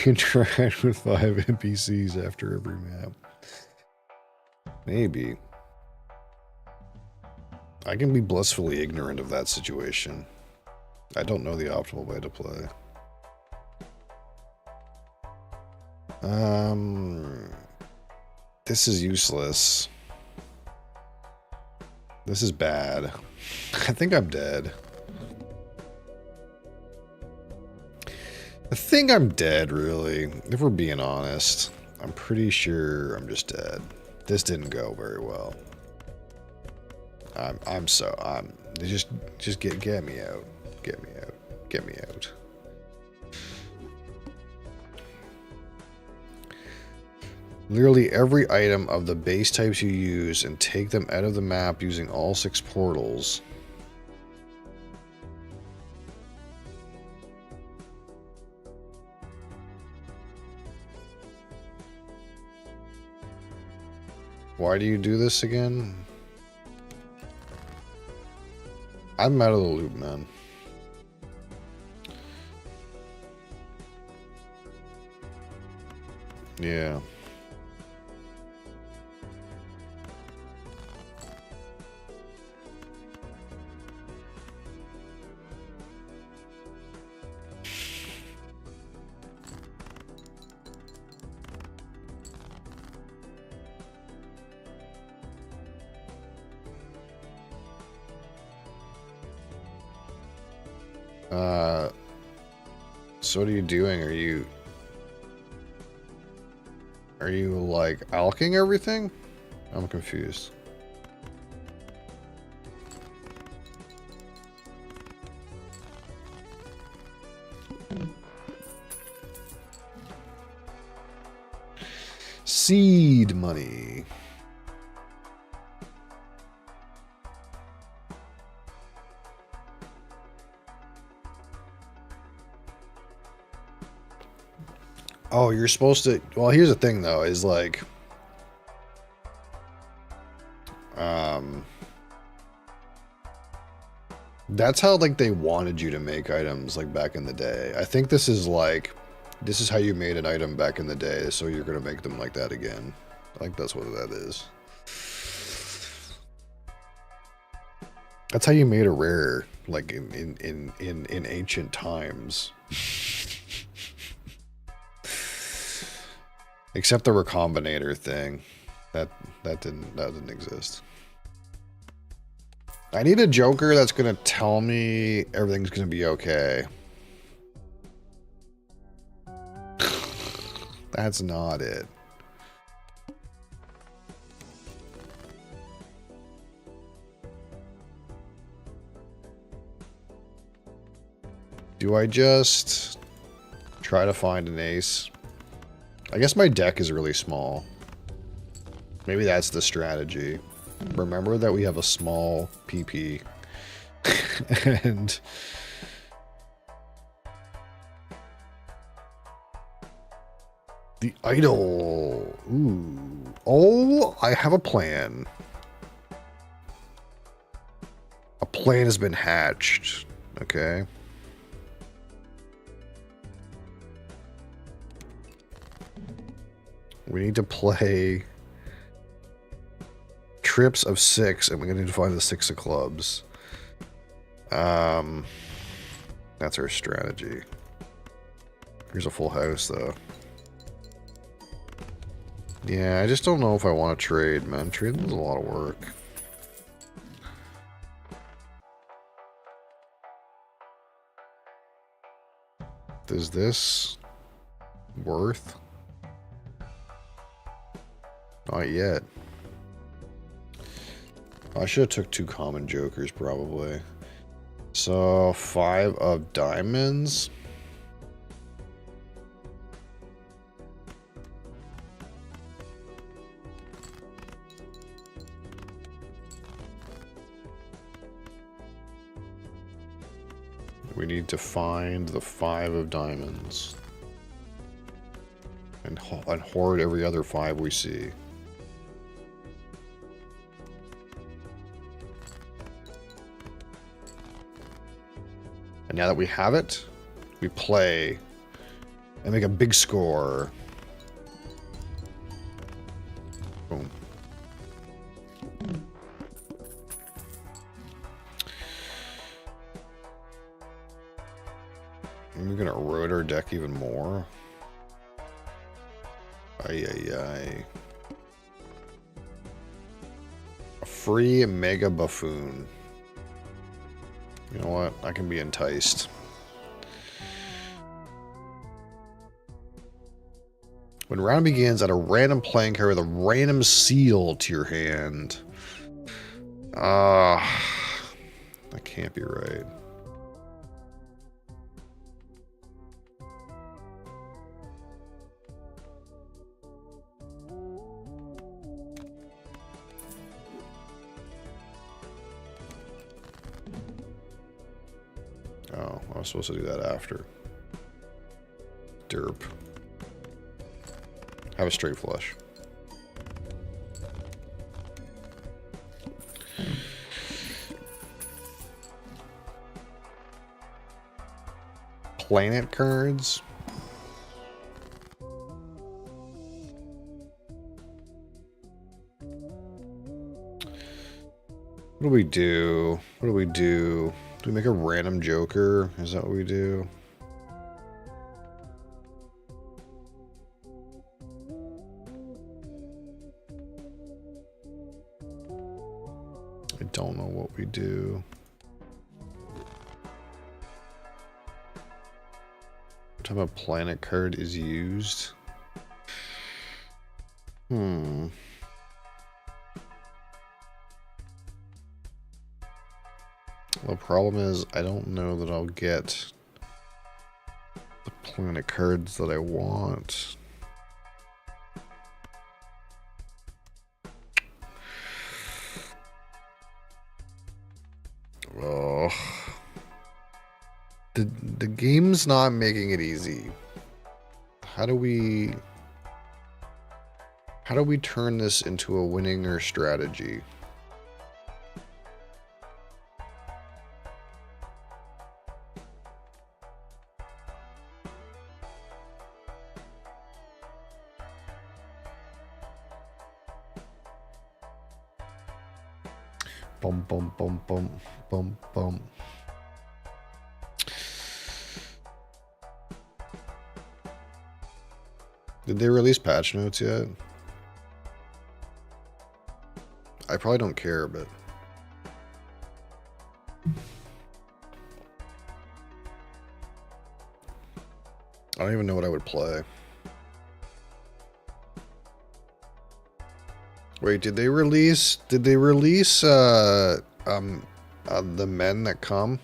Interact with 5 NPCs after every map. Maybe. I can be blissfully ignorant of that situation. I don't know the optimal way to play. This is useless. This is bad. I think I'm dead. I think I'm dead, really. If we're being honest. I'm pretty sure I'm just dead. This didn't go very well. Just get me out. Get me out. Get me out. Literally every item of the base types you use and take them out of the map using all 6 portals. Why do you do this again? I'm out of the loop, man. Yeah. So what are you doing? Are you like alking everything? I'm confused. Seed money. Oh, you're supposed to... Well, here's the thing, though, is like... That's how, like, they wanted you to make items, like, back in the day. I think this is, like... This is how you made an item back in the day, so you're gonna make them like that again. I think that's what that is. That's how you made a rare, like, in ancient times. Except the recombinator thing. That didn't exist. I need a Joker that's gonna tell me everything's gonna be okay. That's not it. Do I just try to find an ace? I guess my deck is really small. Maybe that's the strategy. Remember that we have a small PP. And... the idol. Ooh. Oh, I have a plan. A plan has been hatched. Okay. We need to play trips of 6, and we're going to find the 6 of clubs. That's our strategy. Here's a full house, though. Yeah, I just don't know if I want to trade, man. Trading is a lot of work. Is this worth? Not yet. I should have took 2 common jokers, probably. So, 5 of diamonds. We need to find the 5 of diamonds. And hoard every other 5 we see. And now that we have it, we play and make a big score. Boom. We're gonna erode our deck even more. Ay, ay, ay. A free Mega Buffoon. You know what? I can be enticed. When round begins, add a random playing card with a random seal to your hand. That can't be right. Oh, I was supposed to do that after. Derp. Have a straight flush. Planet cards. What do we do? What do we do? Do we make a random joker? Is that what we do? I don't know what we do. What type of planet card is used? The problem is, I don't know that I'll get the planet cards that I want. Oh. The game's not making it easy. How do we turn this into a winning or strategy? Bum bum bum bum bum bum. Did they release patch notes yet? I probably don't care, but I don't even know what I would play. Wait, did they release the men that come?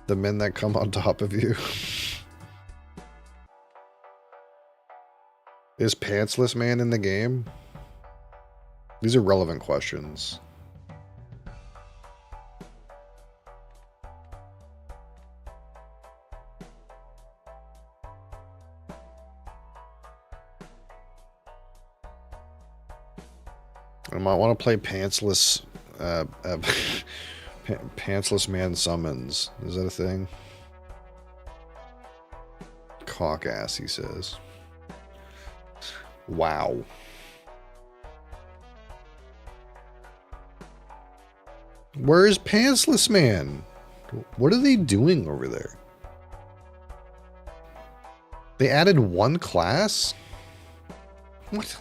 The men that come on top of you? Is Pantsless Man in the game? These are relevant questions. I might want to play Pantsless Pantsless Man Summons. Is that a thing? Cock ass, he says. Wow. Where is Pantsless Man? What are they doing over there? They added one class? What?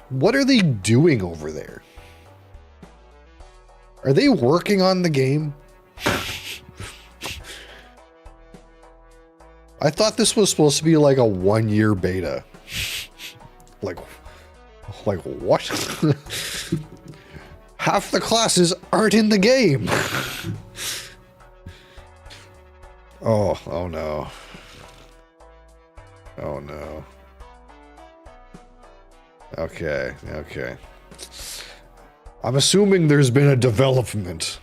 What are they doing over there? Are they working on the game? I thought this was supposed to be like a 1-year beta. Like what? Half the classes aren't in the game. Oh no. Oh no. Okay. I'm assuming there's been a development.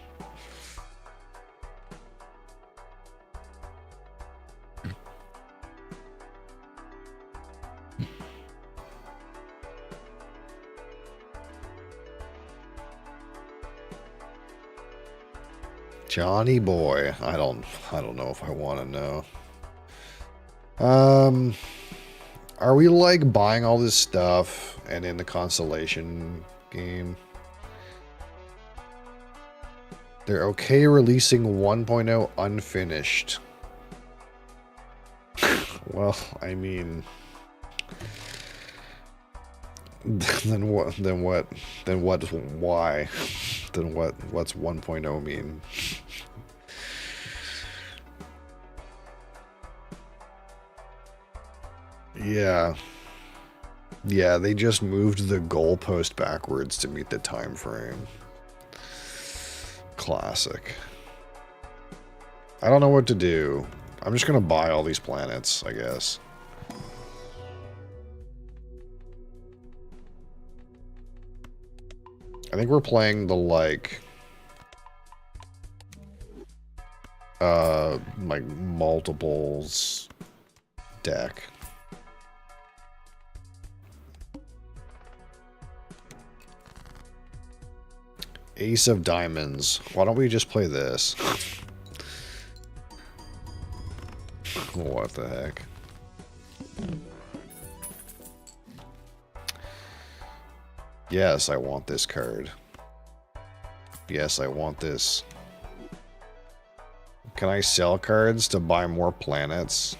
Johnny boy, I don't know if I want to know. Are we like buying all this stuff and in the constellation game? They're okay releasing 1.0 unfinished. Well, I mean, then what? Then what? Then what? Why? Then what? What's 1.0 mean? Yeah. Yeah, they just moved the goalpost backwards to meet the time frame. Classic. I don't know what to do. I'm just gonna buy all these planets, I guess. I think we're playing the, like multiples deck. Ace of Diamonds. Why don't we just play this? What the heck? Yes, I want this card. Yes, I want this. Can I sell cards to buy more planets?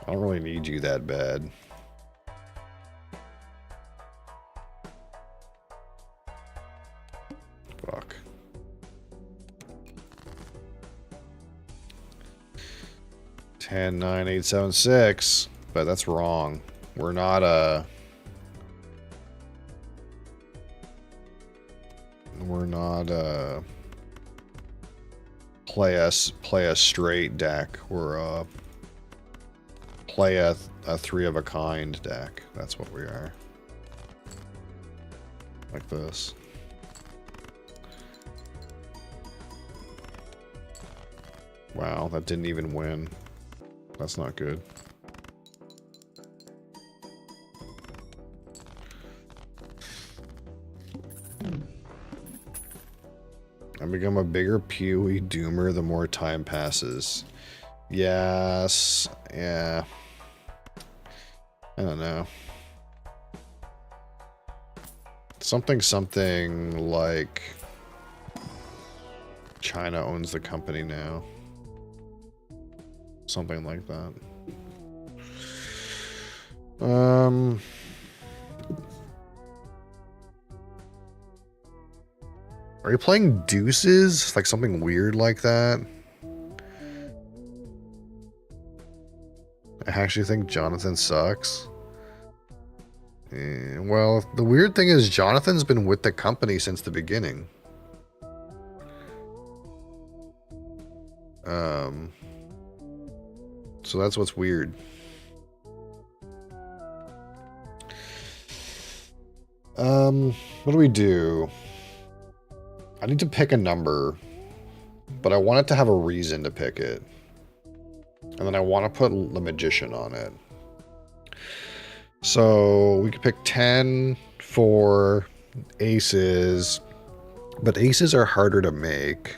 I don't really need you that bad. Fuck. Ten, 9, 8, 7, 6. But that's wrong. We're not play a straight deck. We're play a three of a kind deck. That's what we are. Like this. Wow, that didn't even win. That's not good. I become a bigger PoE doomer the more time passes. Yes. Yeah. I don't know. Something like China owns the company now. Something like that. Are you playing deuces? Like something weird like that? I actually think Jonathan sucks. Well, the weird thing is Jonathan's been with the company since the beginning. So that's what's weird. What do we do? I need to pick a number, but I want it to have a reason to pick it. And then I want to put the magician on it. So we could pick 10 for aces, but aces are harder to make.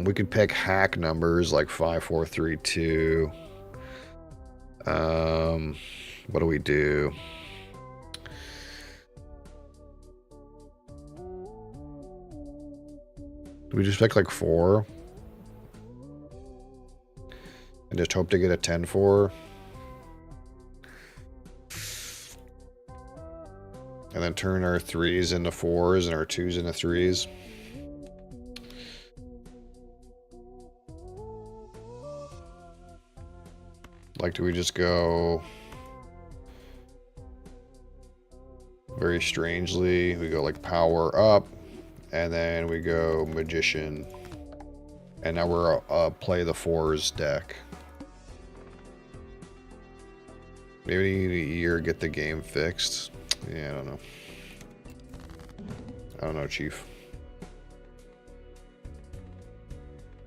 We could pick hack numbers like 5, 4, 3, 2. What do we do? Do we just pick like 4? And just hope to get a 10-4? And then turn our 3s into 4s and our 2s into 3s. Like, do we just go very strangely? We go like power up, and then we go magician. And now we're play the 4s deck. Maybe we need a year to get the game fixed. Yeah, I don't know. I don't know, Chief.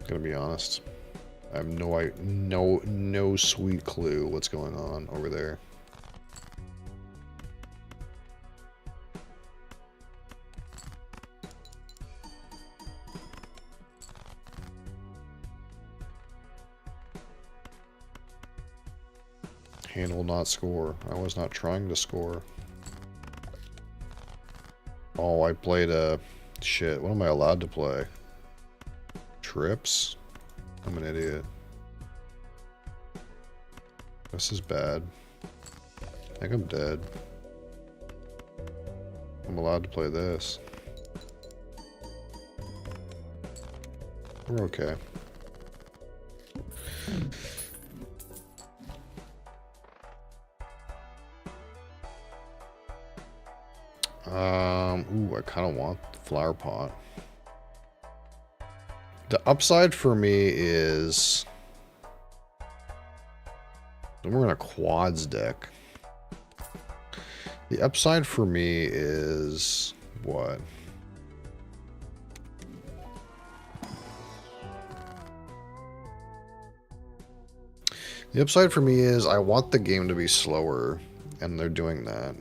Gonna be honest. I have no sweet clue what's going on over there. Hand will not score. I was not trying to score. Oh, I played a... Shit, what am I allowed to play? Trips? I'm an idiot. This is bad. I think I'm dead. I'm allowed to play this. We're okay. Ooh, I kind of want the flower pot. The upside for me is... We're in a quads deck. The upside for me is... What? The upside for me is I want the game to be slower, and they're doing that.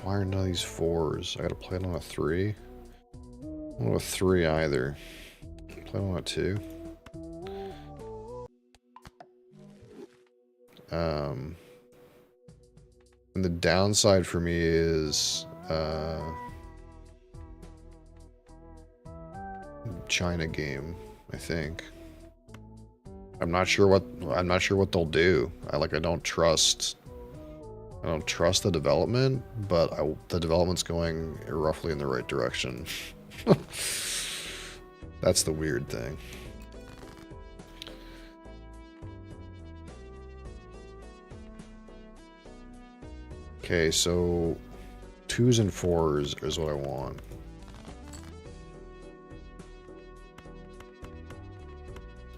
Why are none of these 4s? I gotta play it on a 3? I don't know a 3 either. Play it on a 2. And the downside for me is China game, I think. I'm not sure what they'll do. I don't trust the development, but the development's going roughly in the right direction. That's the weird thing. Okay, so 2s and 4s is what I want.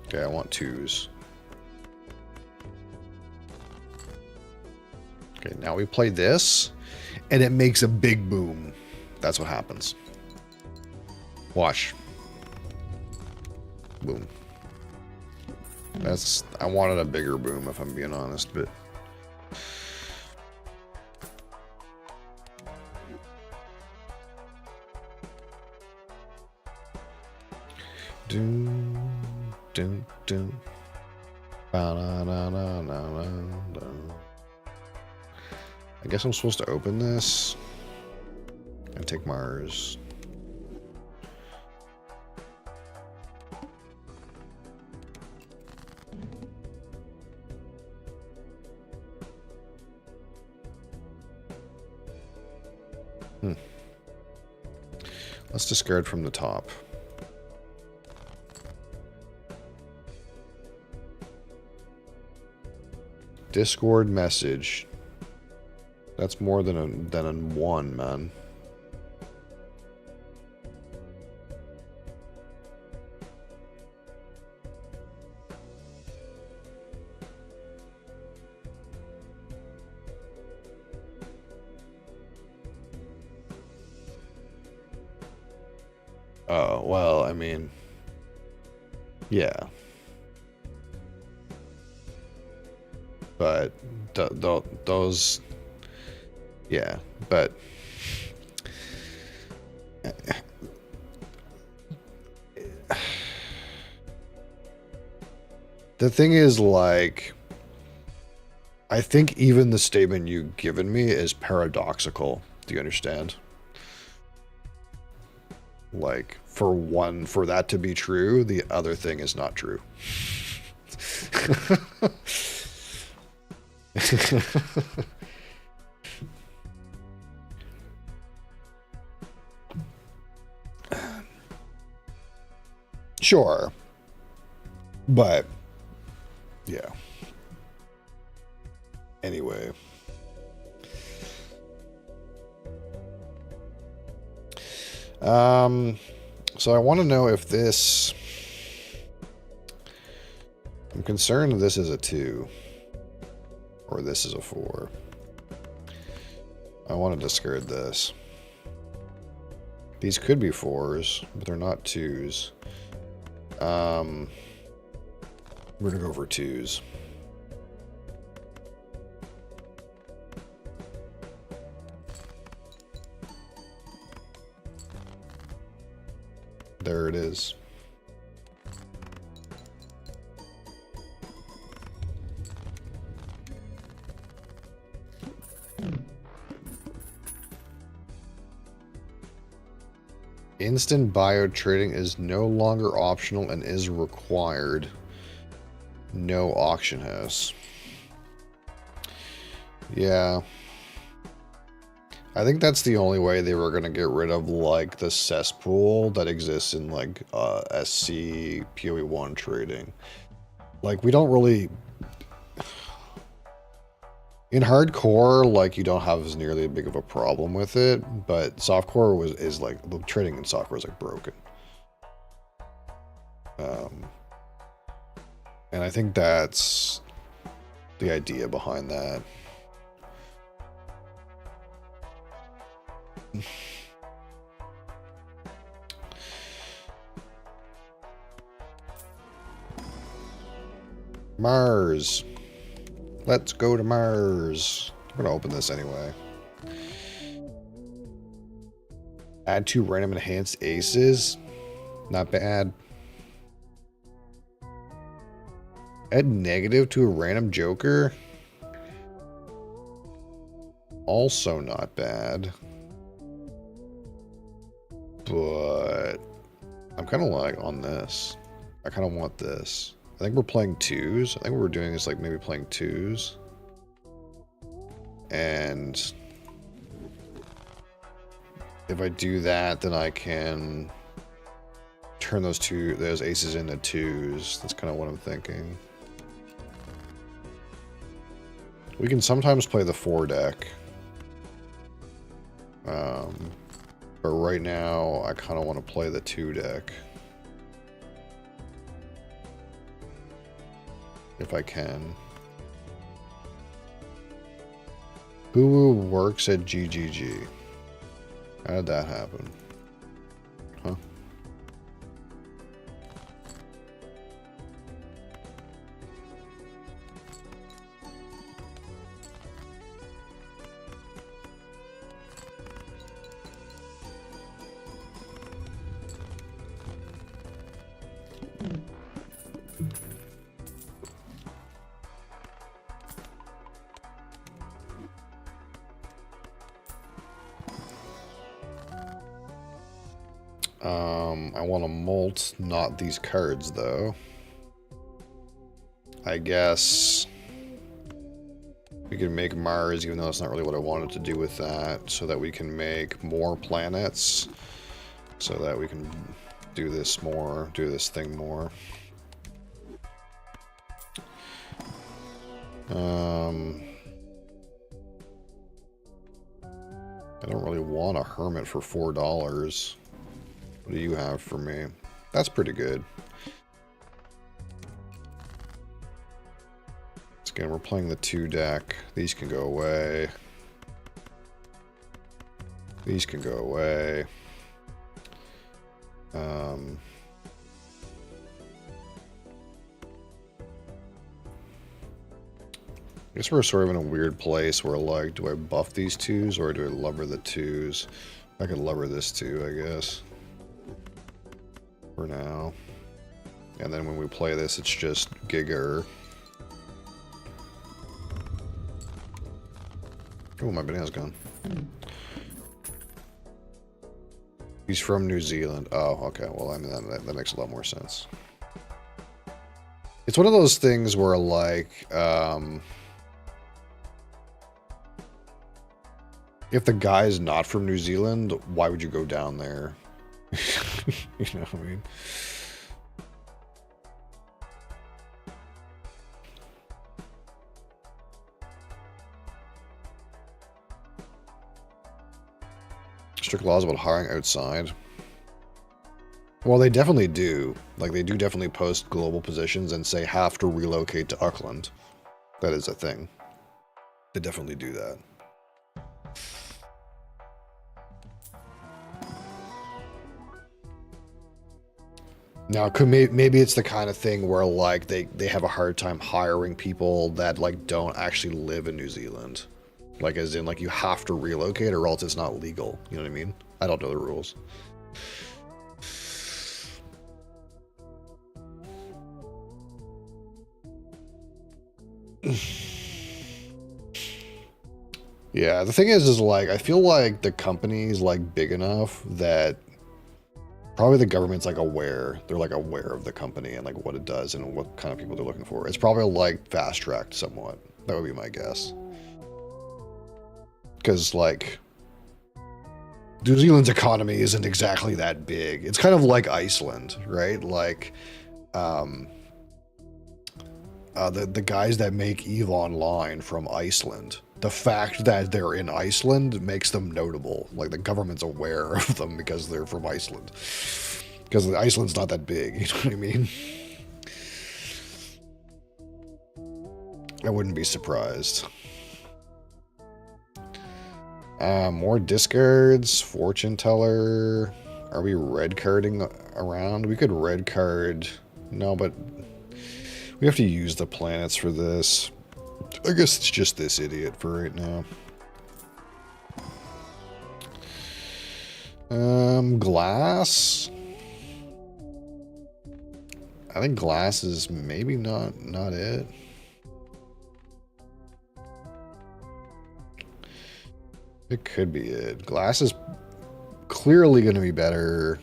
Okay, I want 2s. Okay, now we play this, and it makes a big boom. That's what happens. Watch. Boom. I wanted a bigger boom, if I'm being honest, but... Doom, doom, doom. I guess I'm supposed to open this and take Mars. Let's discard from the top. Discord message. That's more than a 1, man. Oh, well, I mean, yeah. But those, yeah, but the thing is, like, I think even the statement you've given me is paradoxical. Do you understand? Like, for that to be true, the other thing is not true. Sure. But, yeah. Anyway. So I want to know if this... I'm concerned this is a 2. Or this is a 4. I want to discard this. These could be 4s, but they're not 2s. We're gonna go for 2s. there it is. Instant bio trading is no longer optional and is required. No auction house. Yeah. I think that's the only way they were going to get rid of, like, the cesspool that exists in, like, SC PoE1 trading. Like, we don't really... In hardcore, like, you don't have as nearly big of a problem with it, but softcore is like, the trading in softcore is, like, broken. And I think that's the idea behind that. Mars. Let's go to Mars. I'm gonna open this anyway. Add 2 random enhanced aces. Not bad. Add negative to a random joker. Also not bad. But I'm kind of like on this. I kind of want this. I think we're playing 2s. I think what we're doing is like maybe playing 2s. And if I do that, then I can turn those aces into 2s. That's kind of what I'm thinking. We can sometimes play the 4 deck. But right now, I kind of want to play the 2 deck. If I can. Who works at GGG? How did that happen? Huh? I want to molt, not these cards, though. I guess we can make Mars, even though that's not really what I wanted to do with that, so that we can make more planets, so that we can do this more, do this thing more. I don't really want a Hermit for $4. What do you have for me? That's pretty good. So again, we're playing the 2 deck. These can go away. These can go away. I guess we're sort of in a weird place where, like, do I buff these 2s or do I lever the 2s? I could lever this 2, I guess. For now. And then when we play this, it's just Giger. Oh, my banana's gone. He's from New Zealand. Oh, okay. Well, I mean, that makes a lot more sense. It's one of those things where, like, if the guy's not from New Zealand, why would you go down there? You know what I mean? Strict laws about hiring outside. Well, they definitely do. Like, they do definitely post global positions and say have to relocate to Auckland. That is a thing. They definitely do that. Now, maybe it's the kind of thing where, like, they have a hard time hiring people that, like, don't actually live in New Zealand. Like, as in, like, you have to relocate or else it's not legal. You know what I mean? I don't know the rules. Yeah, the thing is like, I feel like the company's like big enough that probably the government's like aware. They're like aware of the company and like what it does and what kind of people they're looking for. It's probably like fast tracked somewhat. That would be my guess. Because like New Zealand's economy isn't exactly that big. It's kind of like Iceland, right? Like the guys that make EVE Online from Iceland. The fact that they're in Iceland makes them notable. Like the government's aware of them because they're from Iceland. Because Iceland's not that big, you know what I mean? I wouldn't be surprised. More discards, fortune teller. Are we red carding around? We could red card. No, but we have to use the planets for this. I guess it's just this idiot for right now. Glass. I think glass is maybe not it. It could be it. Glass is clearly going to be better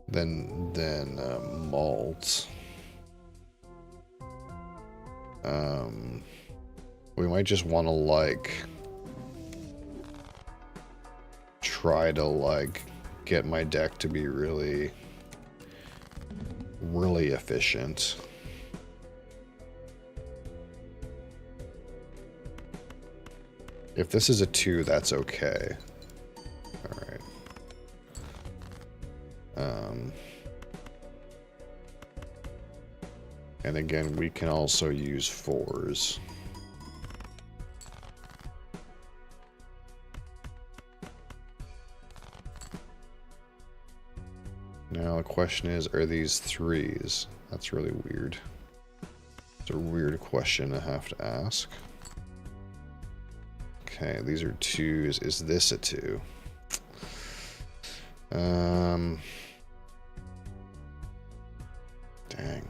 than malt. We might just want to like try to like get my deck to be really efficient. If this is a 2, that's okay. Alright. And again, we can also use 4s. Now the question is, are these 3s? That's really weird. It's a weird question to have to ask. Okay, these are 2s. Is this a 2? Dang.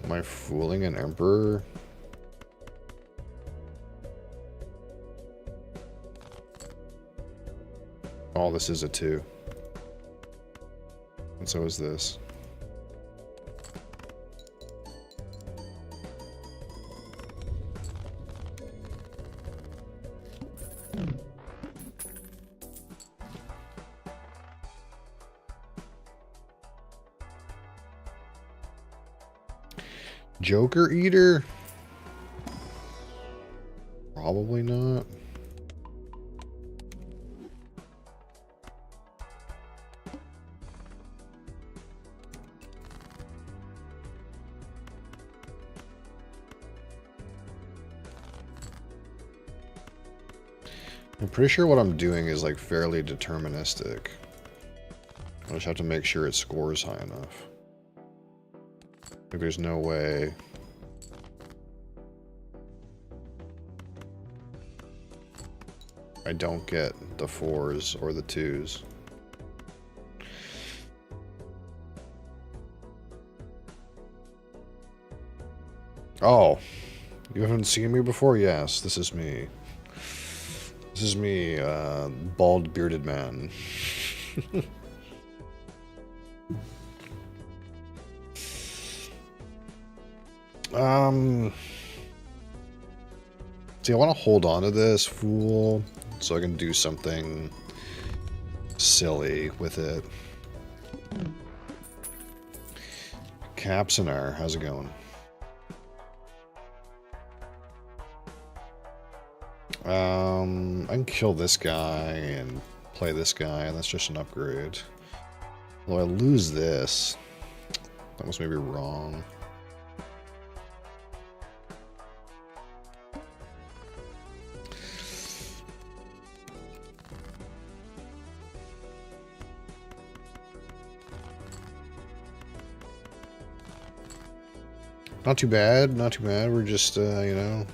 Am I fooling an emperor? Oh, this is a 2. And so is this. Joker Eater? Probably not. I'm pretty sure what I'm doing is like fairly deterministic. I just have to make sure it scores high enough. Like there's no way. I don't get the 4s or the 2s. Oh, you haven't seen me before? Yes, this is me. This is me, bald bearded man. See, I want to hold on to this fool so I can do something silly with it. Capsonar, how's it going? I can kill this guy and play this guy, and that's just an upgrade. Although I lose this. That was maybe wrong. Not too bad, not too bad. We're just, you know,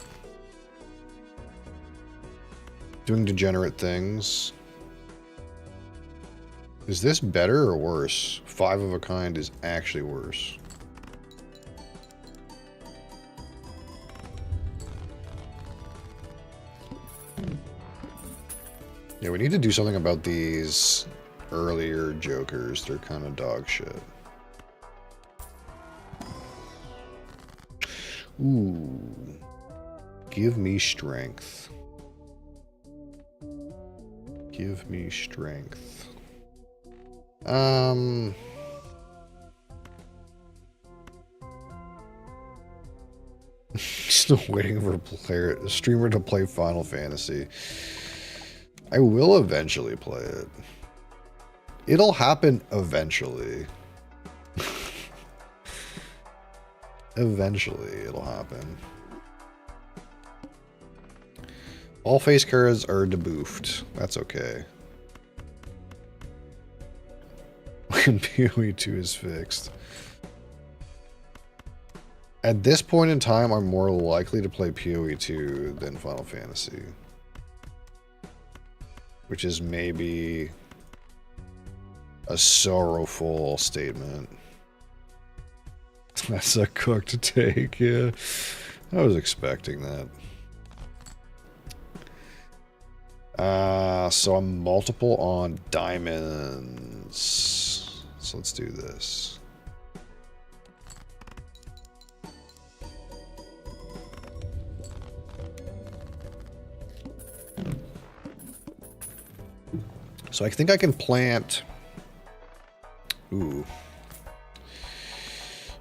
Doing degenerate things. Is this better or worse? 5 of a kind is actually worse. Yeah, we need to do something about these earlier jokers. They're kind of dog shit. Ooh. Give me strength. Give me strength. Still waiting for a streamer to play Final Fantasy. I will eventually play it. It'll happen eventually. Eventually, it'll happen. All face cards are debuffed. That's okay. When PoE 2 is fixed. At this point in time, I'm more likely to play PoE 2 than Final Fantasy. Which is maybe a sorrowful statement. That's a cooked take, yeah. I was expecting that. So I'm multiple on diamonds. So let's do this. So I think I can plant... Ooh.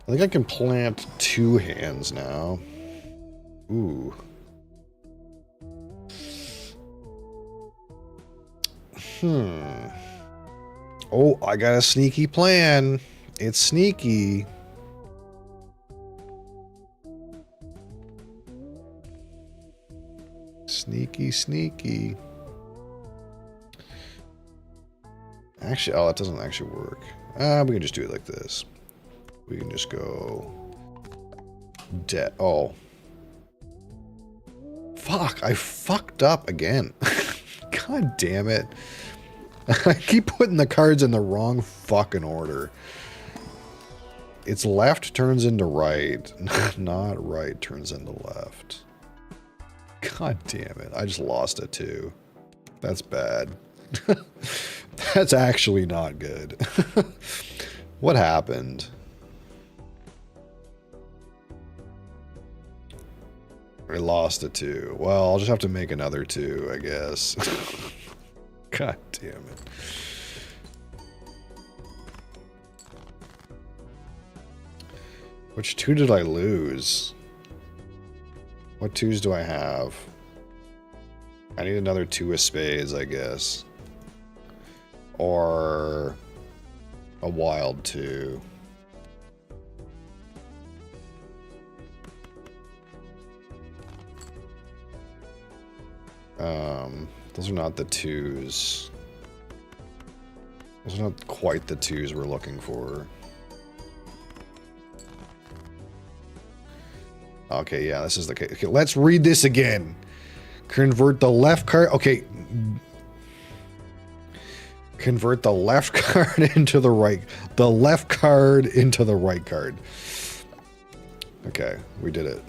I think I can plant 2 hands now. Ooh. Oh, I got a sneaky plan. It's sneaky. Sneaky, sneaky. Actually, oh, it doesn't actually work. We can just do it like this. We can just go... Oh. Fuck, I fucked up again. God damn it. I keep putting the cards in the wrong fucking order. It's left turns into right, not right turns into left. God damn it, I just lost it too. That's bad. That's actually not good. What happened? I lost a 2. Well, I'll just have to make another 2, I guess. God damn it. Which 2 did I lose? What 2s do I have? I need another 2 of spades, I guess. Or a wild 2. Those are not the 2s. Those are not quite the 2s we're looking for. Okay, yeah, this is the case. Okay, let's read this again. Convert the left card. Okay. Convert the left card into the right. The left card into the right card. Okay, we did it.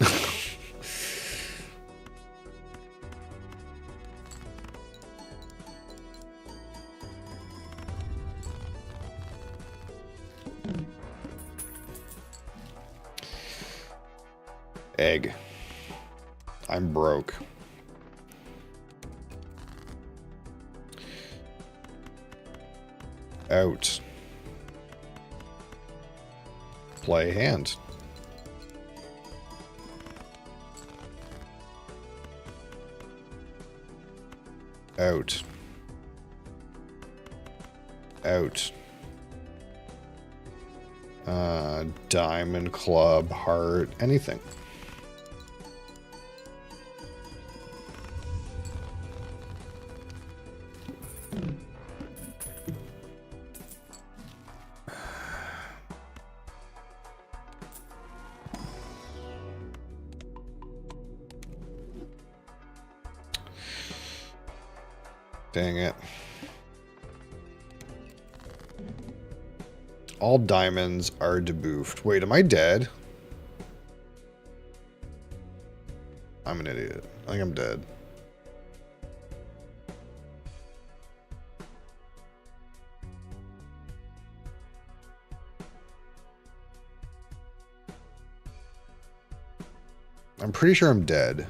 Egg. I'm broke. Out. Play hand. Out. Out. Diamond, club, heart, anything. Dang it. All diamonds are debuffed. Wait, am I dead? I'm an idiot. I think I'm dead. I'm pretty sure I'm dead.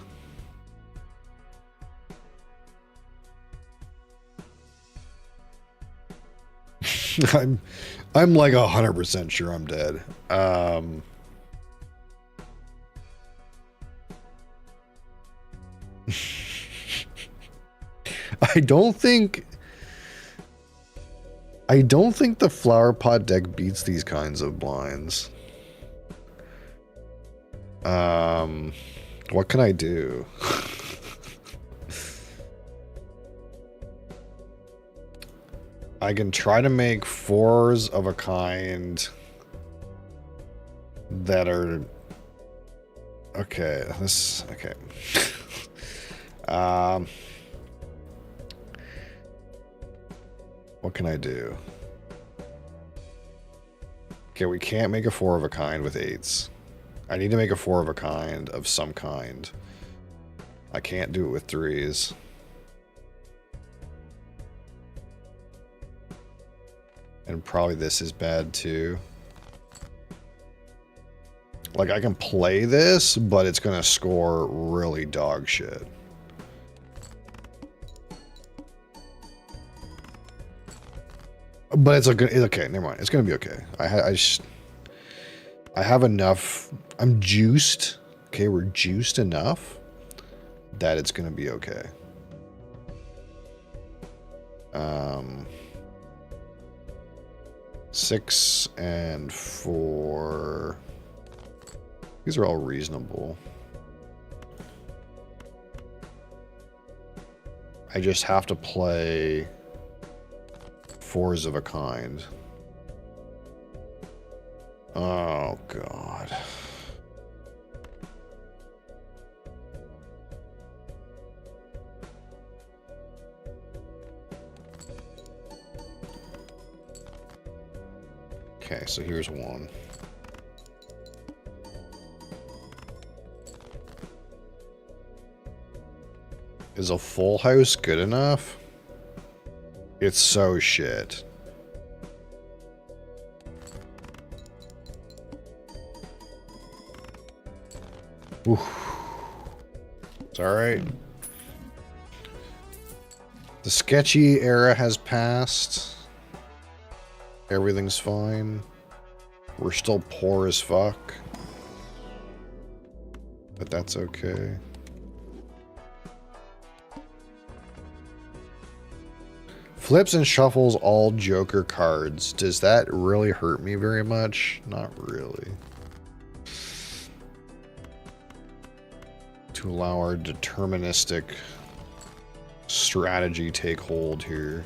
I'm like 100% sure I'm dead. I don't think the flower pot deck beats these kinds of blinds. What can I do? I can try to make 4s of a kind that are okay. Okay. What can I do? Okay, we can't make a 4 of a kind with 8s. I need to make a 4 of a kind of some kind. I can't do it with 3s. And probably this is bad too. Like, I can play this, but it's gonna score really dog shit. But it's okay, never mind. It's gonna be okay. I have enough. I'm juiced. Okay, we're juiced enough that it's gonna be okay. 6 and 4. These are all reasonable. I just have to play 4s of a kind. Oh, God. Okay, so here's one. Is a full house good enough? It's so shit. Oof. It's alright. The sketchy era has passed. Everything's fine. We're still poor as fuck. But that's okay. Flips and shuffles all Joker cards. Does that really hurt me very much? Not really. To allow our deterministic strategy take hold here.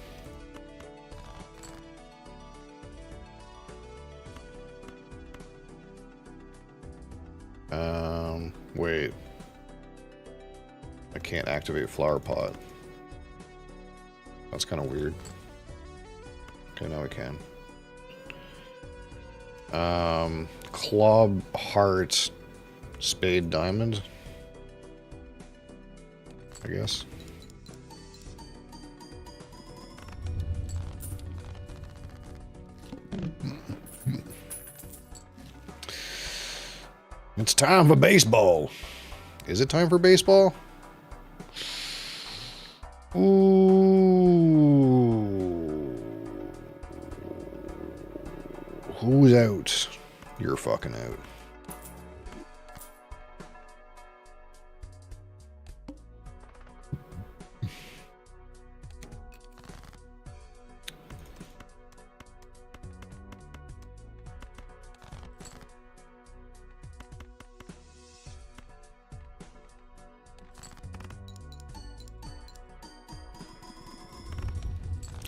Wait. I can't activate flower pot. That's kind of weird. Okay, now we can. Club, heart, spade, diamond. I guess. It's time for baseball. Is it time for baseball? Ooh. Who's out? You're fucking out.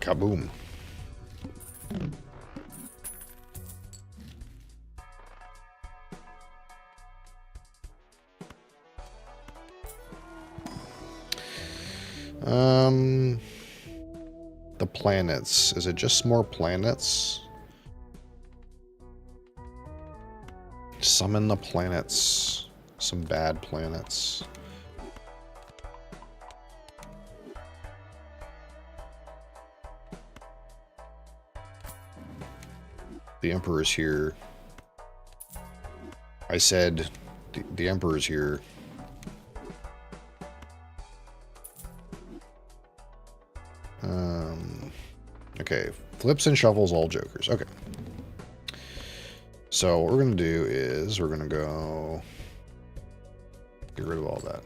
Kaboom. planets. Is it just more planets? Summon the planets. Some bad planets. The Emperor's here. I said the Emperor's here. Okay, flips and shuffles all jokers. Okay. So what we're going to do is we're going to go get rid of all that.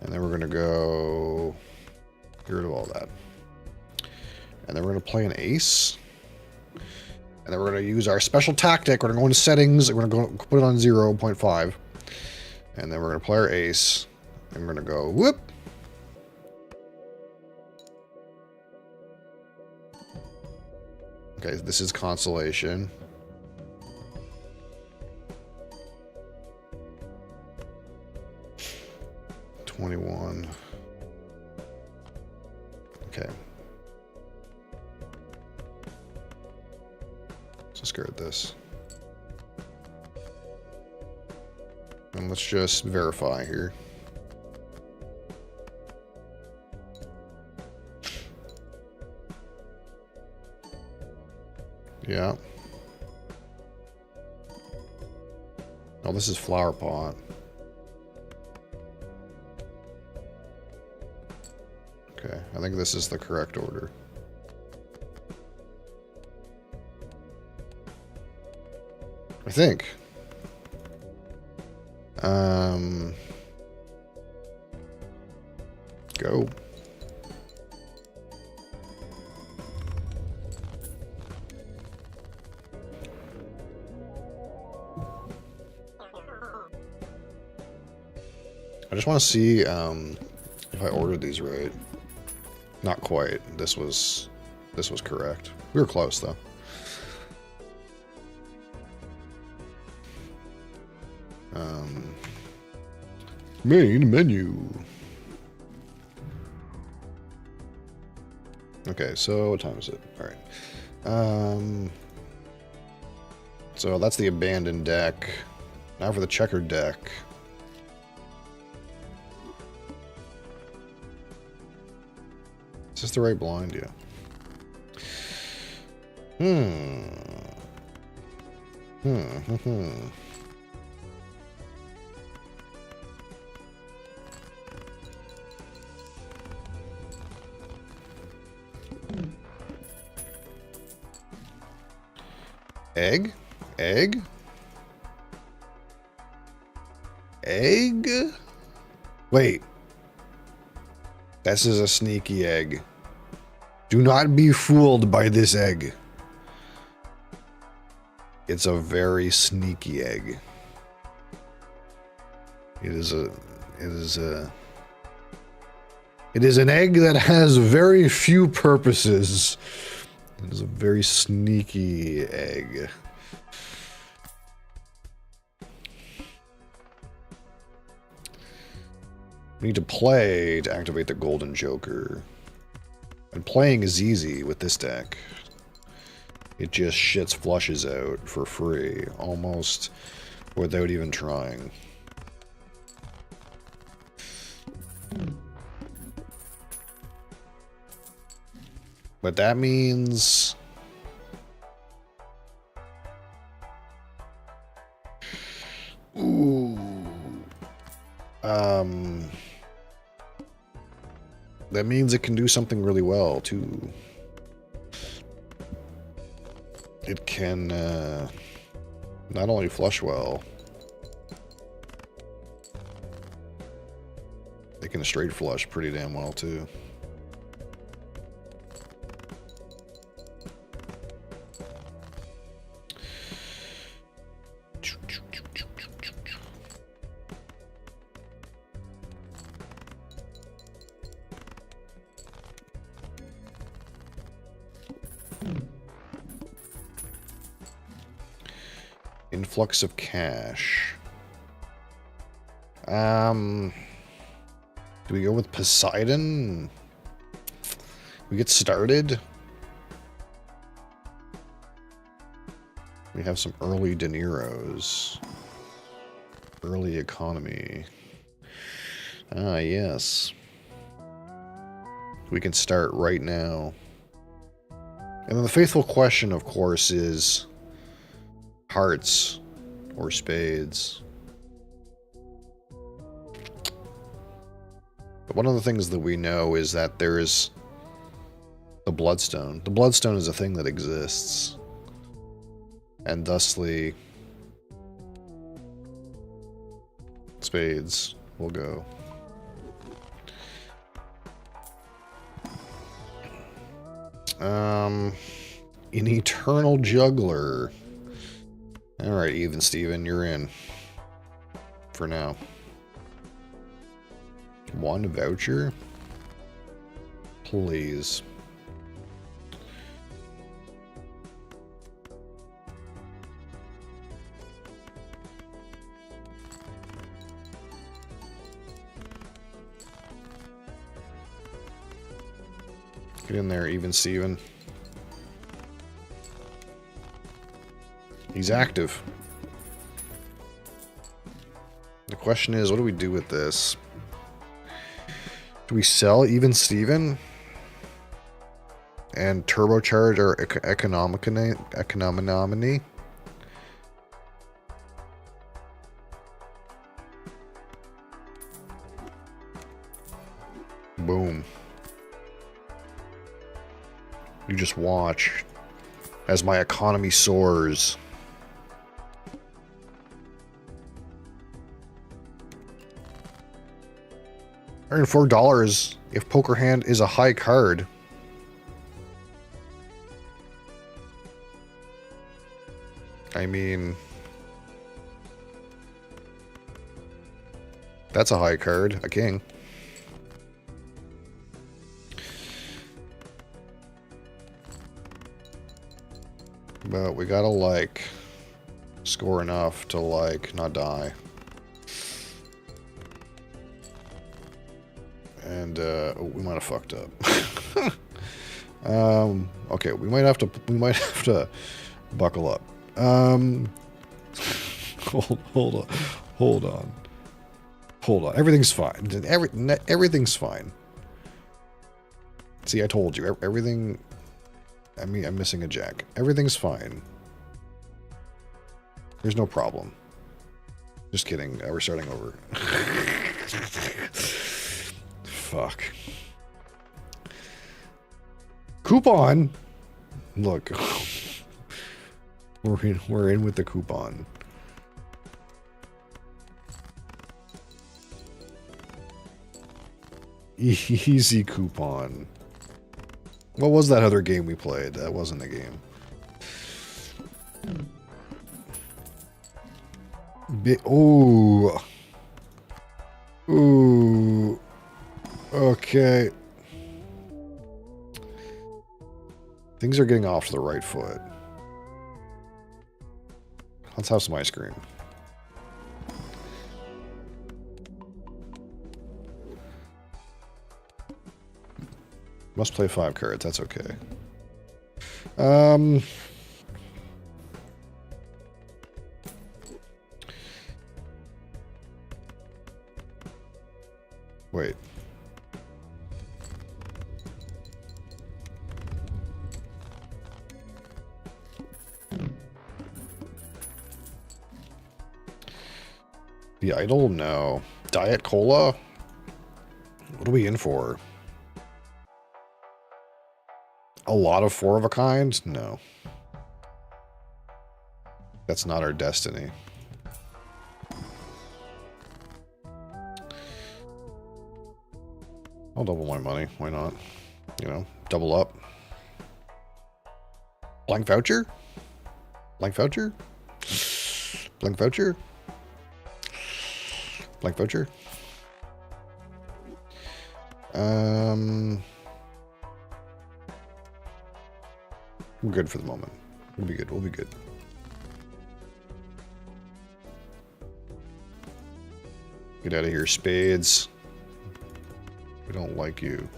And then we're going to go get rid of all that. And then we're going to play an ace. And then we're going to use our special tactic. We're going to go into settings. We're going to go put it on 0.5. And then we're going to play our ace. And we're going to go whoop. Okay, this is consolation. $21. Okay. Let's discard this. And let's just verify here. Yeah. Oh, this is flower pot. Okay, I think this is the correct order. I think. Go. I just want to see if I ordered these right. Not quite. This was correct. We were close though. Main menu. Okay, so what time is it? All right. So that's the abandoned deck. Now for the checkered deck. Is this the right blind? Yeah. Egg? Egg? Egg? Wait. This is a sneaky egg. Do not be fooled by this egg. It's a very sneaky egg. It is an egg that has very few purposes. It is a very sneaky egg. We need to play to activate the Golden Joker. And playing is easy with this deck. It just shits flushes out for free, almost without even trying. But that means... Ooh. That means it can do something really well, too. It can, not only flush well, it can straight flush pretty damn well, too. Influx of cash. Do we go with Poseidon? We get started. We have some early De Niro's. Early economy. Ah, yes. We can start right now. And then the faithful question, of course, is hearts or spades. But one of the things that we know is that there is the bloodstone. The bloodstone is a thing that exists. And thusly, spades will go. An eternal juggler. Alright, Even Steven, you're in. For now. One voucher? Please. Get in there, Even Steven. He's active. The question is, what do we do with this? Do we sell Even Steven? And turbocharge our economy? Boom. You just watch as my economy soars. Earn $4 if Poker Hand is a high card. I mean, that's a high card, a king. But we gotta, like, score enough to, like, not die. And, we might have fucked up. Okay, we might have to buckle up. Hold on. Everything's fine. Everything's fine. See, I told you. Everything... I mean, I'm missing a jack. Everything's fine. There's no problem. Just kidding. We're starting over. Fuck. Coupon? Look. We're in with the coupon. Easy coupon. What was that other game we played? That wasn't a game. Ooh. Ooh. Okay. Things are getting off to the right foot. Let's have some ice cream. Must play 5 cards, that's okay. Wait. The Idol? No. Diet Cola? What are we in for? A lot of 4 of a kind? No. That's not our destiny. I'll double my money. Why not? You know, double up. Blank voucher? Blank voucher? Blank voucher? Blank voucher? We're good for the moment. We'll be good. We'll be good. Get out of here, spades. We don't like you.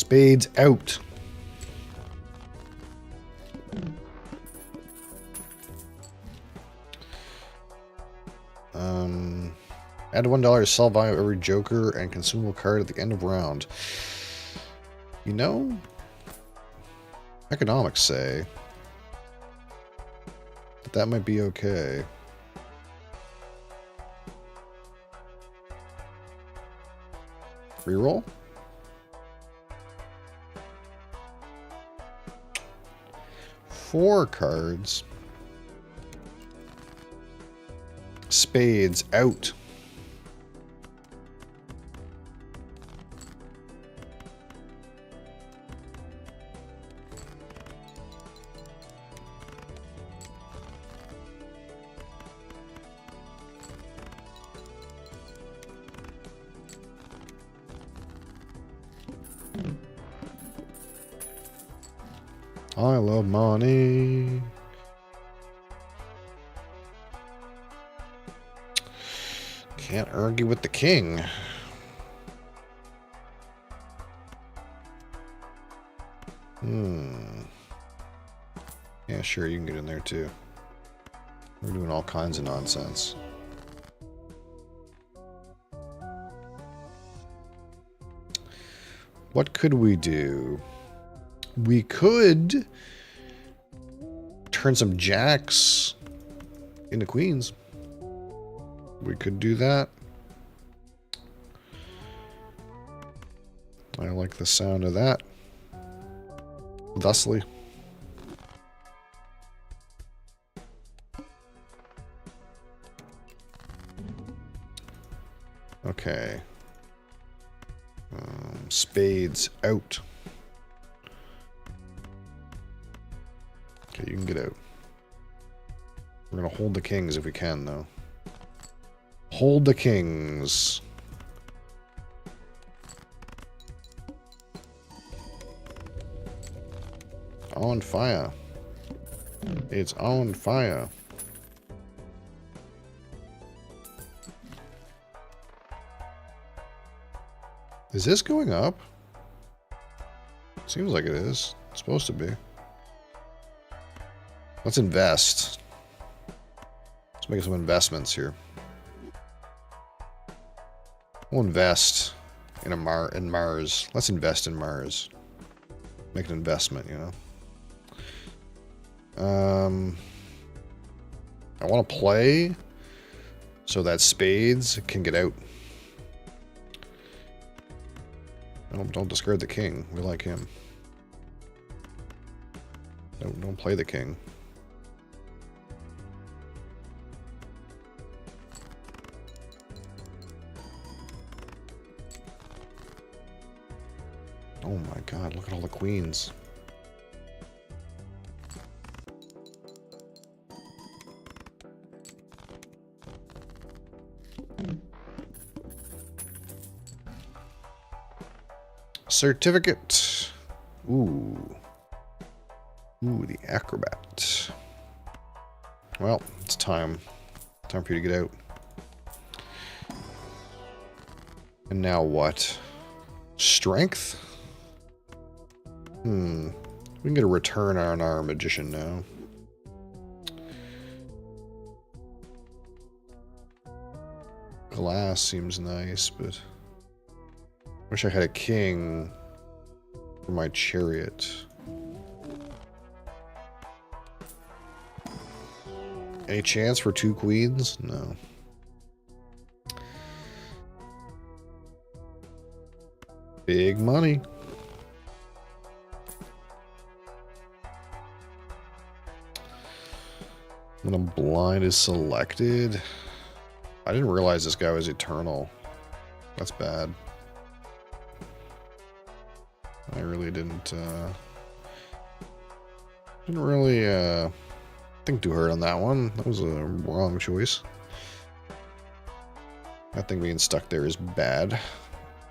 Spades out. Add $1 to sell value of every joker and consumable card at the end of round. You know, economics say that might be okay. Reroll? Four cards. Spades out. I love money. Can't argue with the king. Yeah, sure, you can get in there too. We're doing all kinds of nonsense. What could we do? We could turn some jacks into queens. We could do that. I like the sound of that. Thusly. Okay. Spades out. Okay, you can get out. We're gonna hold the kings if we can, though. Hold the kings. On fire. It's on fire. Is this going up? Seems like it is. It's supposed to be. Let's invest. Let's make some investments here. We'll invest in Mars. Let's invest in Mars. Make an investment, you know. I want to play so that spades can get out. Don't discard the king. We like him. Don't play the king. Oh my god, look at all the queens. Certificate. Ooh. Ooh, the acrobat. Well, it's time. Time for you to get out. And now what? Strength? We can get a return on our magician now. Glass seems nice, but wish I had a king for my chariot. Any chance for two queens? No. Big money. When a blind is selected. I didn't realize this guy was eternal. That's bad. I really didn't really think too hard on that one. That was a wrong choice. That thing being stuck there is bad.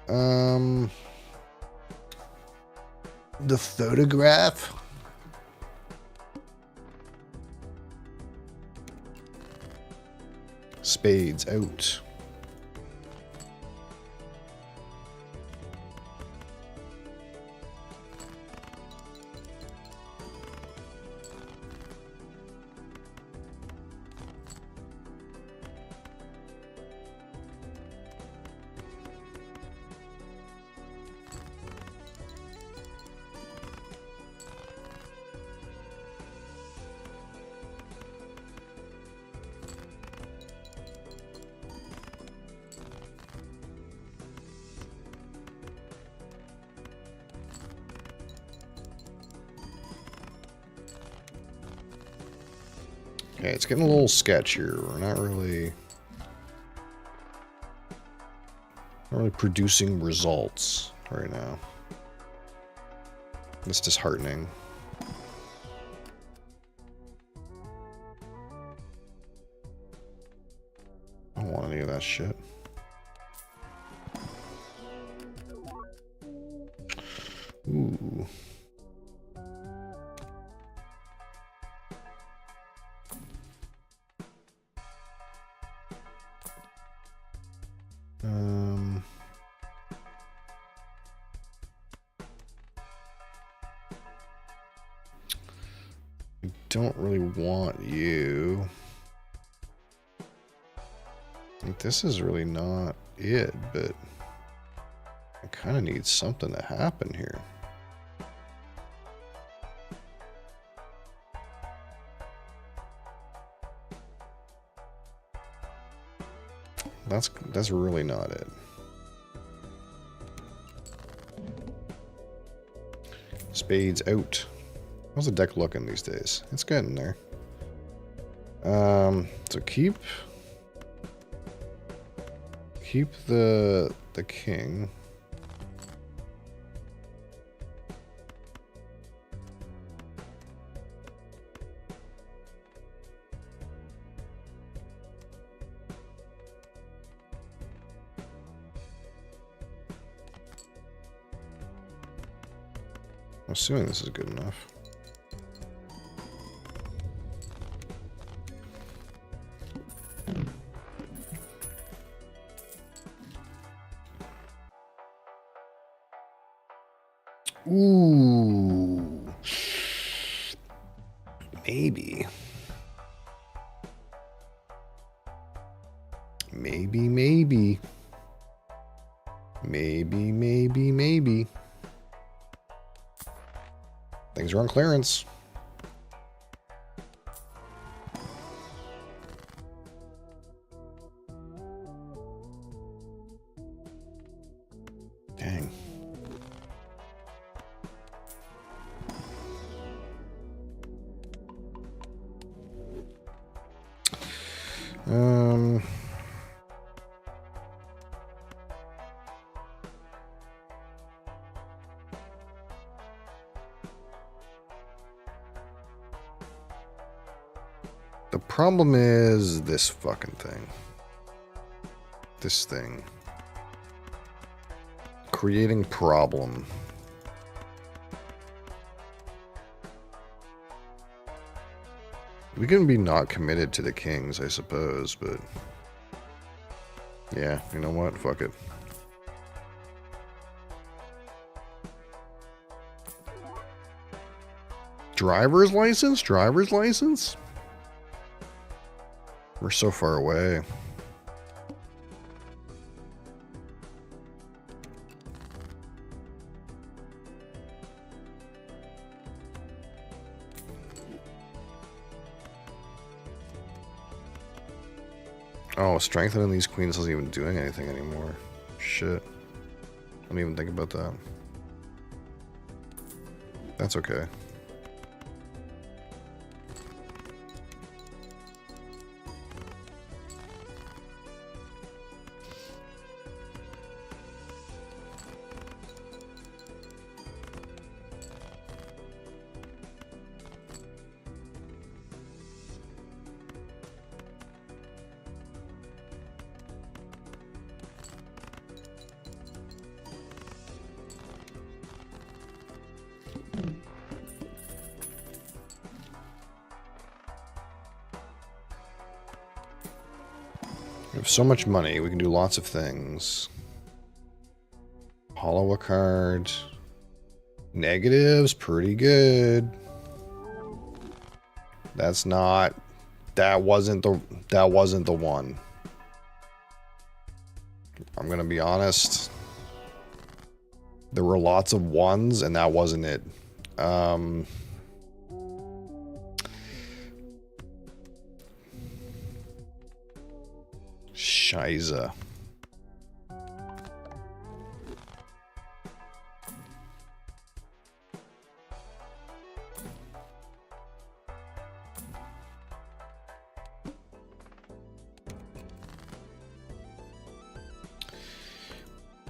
The photograph. Spades out. Okay, it's getting a little sketchier. We're not really producing results right now. It's disheartening. I don't want any of that shit. Ooh. I don't really want you. Like, this is really not it, but I kind of need something to happen here. That's really not it. Spades out. How's the deck looking these days? It's getting there. So keep the king. I'm assuming this is good enough. Ooh. Maybe. Maybe. Things are on clearance. Dang. The problem is this fucking thing. This thing. Creating problem. We can be not committed to the kings, I suppose, but... yeah, you know what? Fuck it. Driver's license? Driver's license? We're so far away. Oh, strengthening these queens isn't even doing anything anymore. Shit. I didn't even think about that. That's okay. We have so much money, we can do lots of things. Hollow a card. Negatives, pretty good. That's not... that wasn't the one. I'm gonna be honest. There were lots of ones, and that wasn't it. Shiza.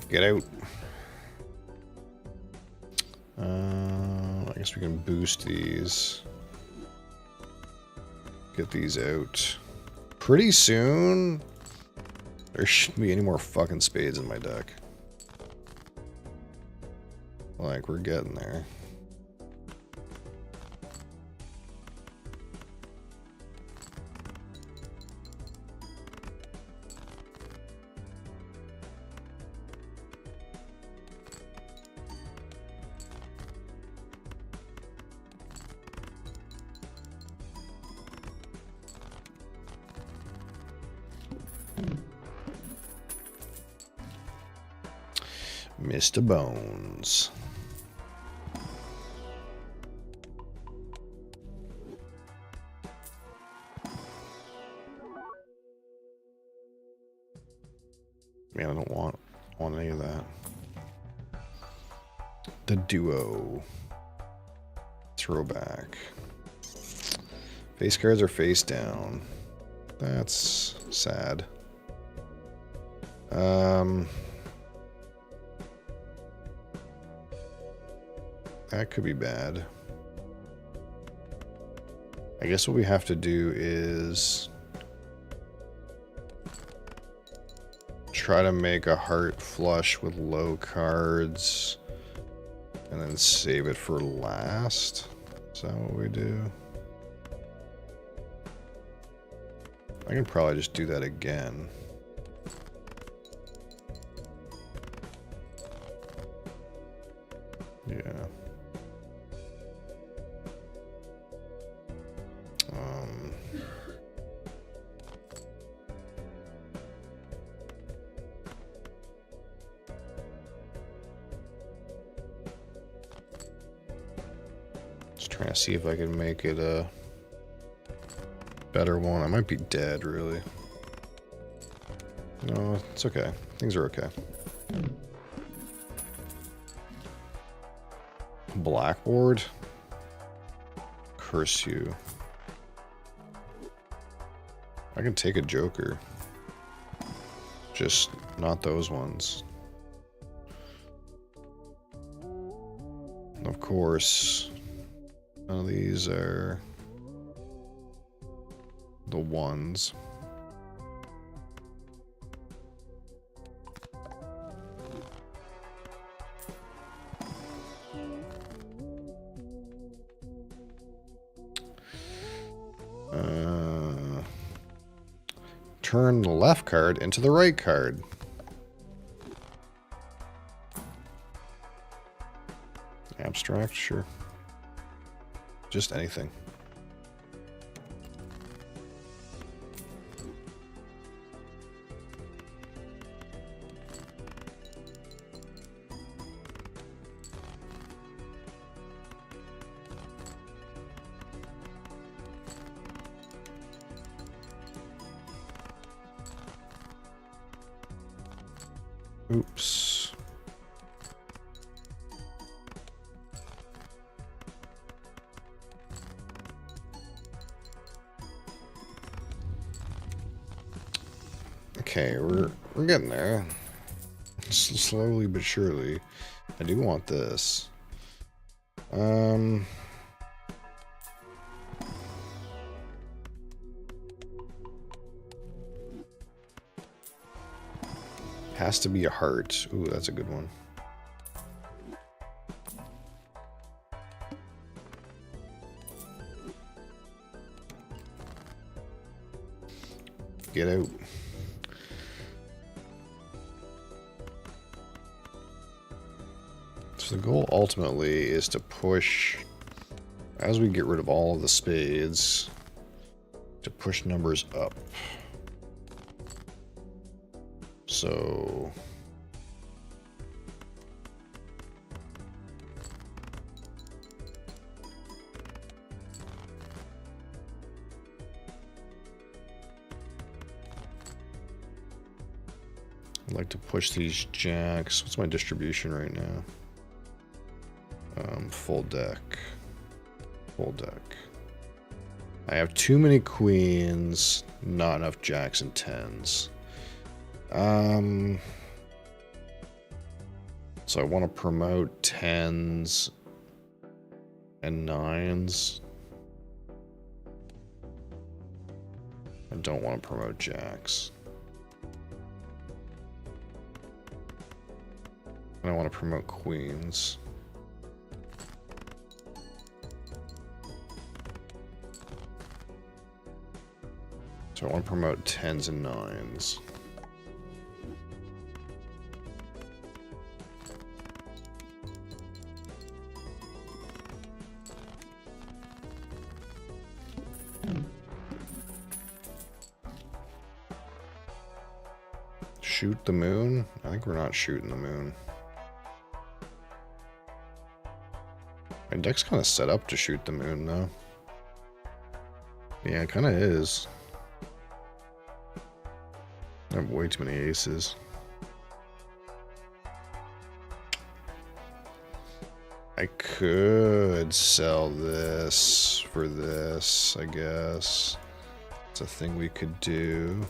Get out. I guess we can boost these. Get these out. Pretty soon, there shouldn't be any more fucking spades in my deck. Like, we're getting there. Mr. Bones. Man, I don't want any of that. The duo. Throwback. Face cards are face down. That's sad. That could be bad. I guess what we have to do is try to make a heart flush with low cards and then save it for last. Is that what we do? I can probably just do that again. Yeah. Just trying to see if I can make it a better one. I might be dead, really. No, it's okay. Things are okay. Blackboard. Curse you. I can take a joker. Just not those ones. Of course, none of these are the ones. Turn the left card into the right card. Abstract, sure. Just anything. Oops. Okay, we're getting there. Slowly but surely. I do want this. Has to be a heart. Ooh, that's a good one. Get out. So the goal ultimately is to push, as we get rid of all of the spades, to push numbers up. So I'd like to push these jacks. What's my distribution right now? Full deck. Full deck. I have too many queens, not enough jacks and tens. So I want to promote 10s and 9s. I don't want to promote jacks. And I want to promote queens. So I want to promote 10s and 9s. Shoot the moon? I think we're not shooting the moon. My deck's kind of set up to shoot the moon, though. Yeah, it kind of is. I have way too many aces. I could sell this for this, I guess. It's a thing we could do.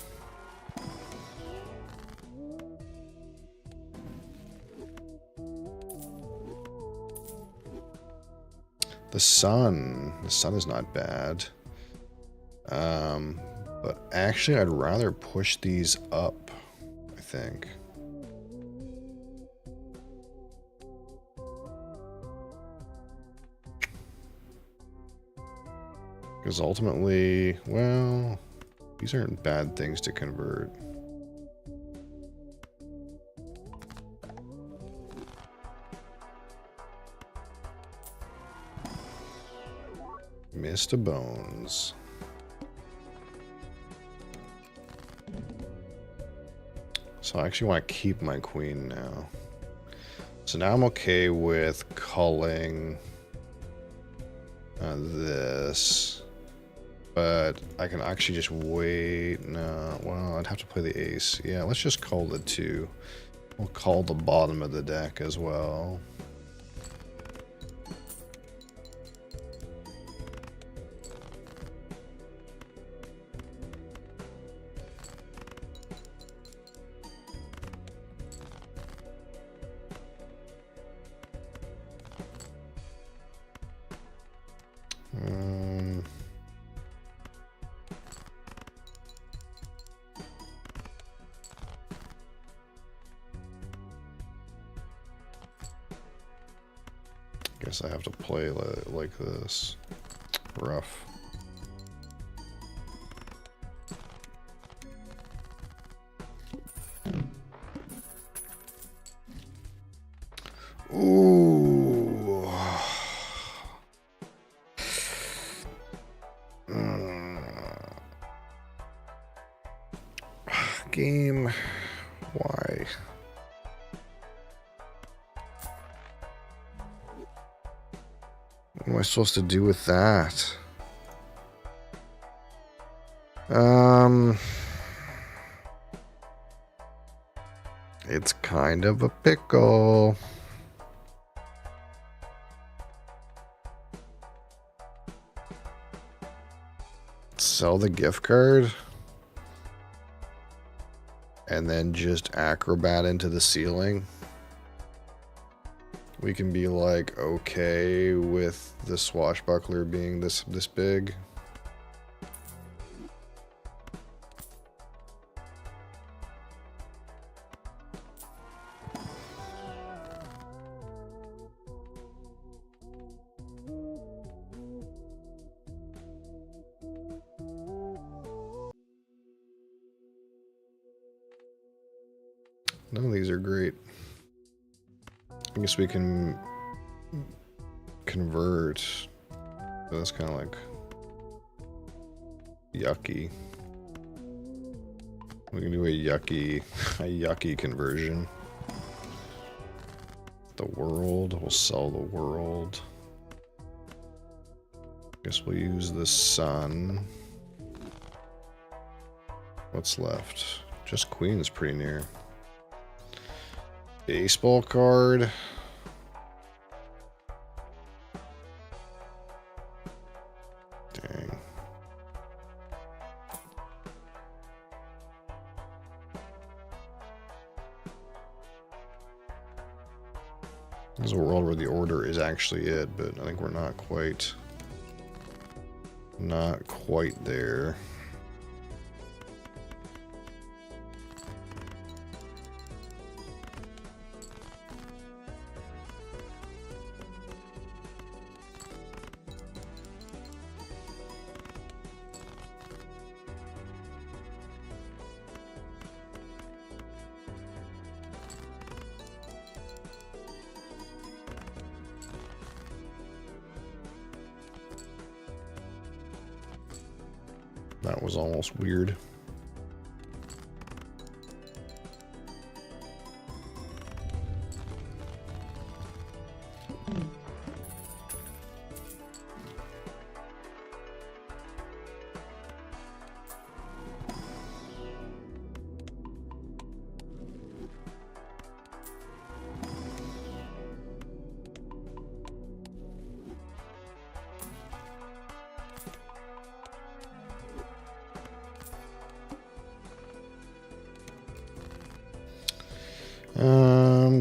The sun is not bad. But actually I'd rather push these up, I think. Because ultimately, well, these aren't bad things to convert. Mr. Bones. So I actually want to keep my queen now. So now I'm okay with culling this. But I can actually just wait. No, well, I'd have to play the ace. Yeah, let's just call the 2. We'll call the bottom of the deck as well. Guess I have to play like this. Rough. Ooh. Game. Why? What am I supposed to do with that? It's kind of a pickle. Sell the gift card and then just acrobat into the ceiling. We can be like okay with the swashbuckler being this big. None of these are great. I guess we can convert. But that's kind of like yucky. We can do a yucky conversion. The world, we'll sell the world. Guess we'll use the sun. What's left? Just queen's pretty near. Baseball card. Dang. There's a world where the order is actually it, but I think we're not quite there. That was almost weird.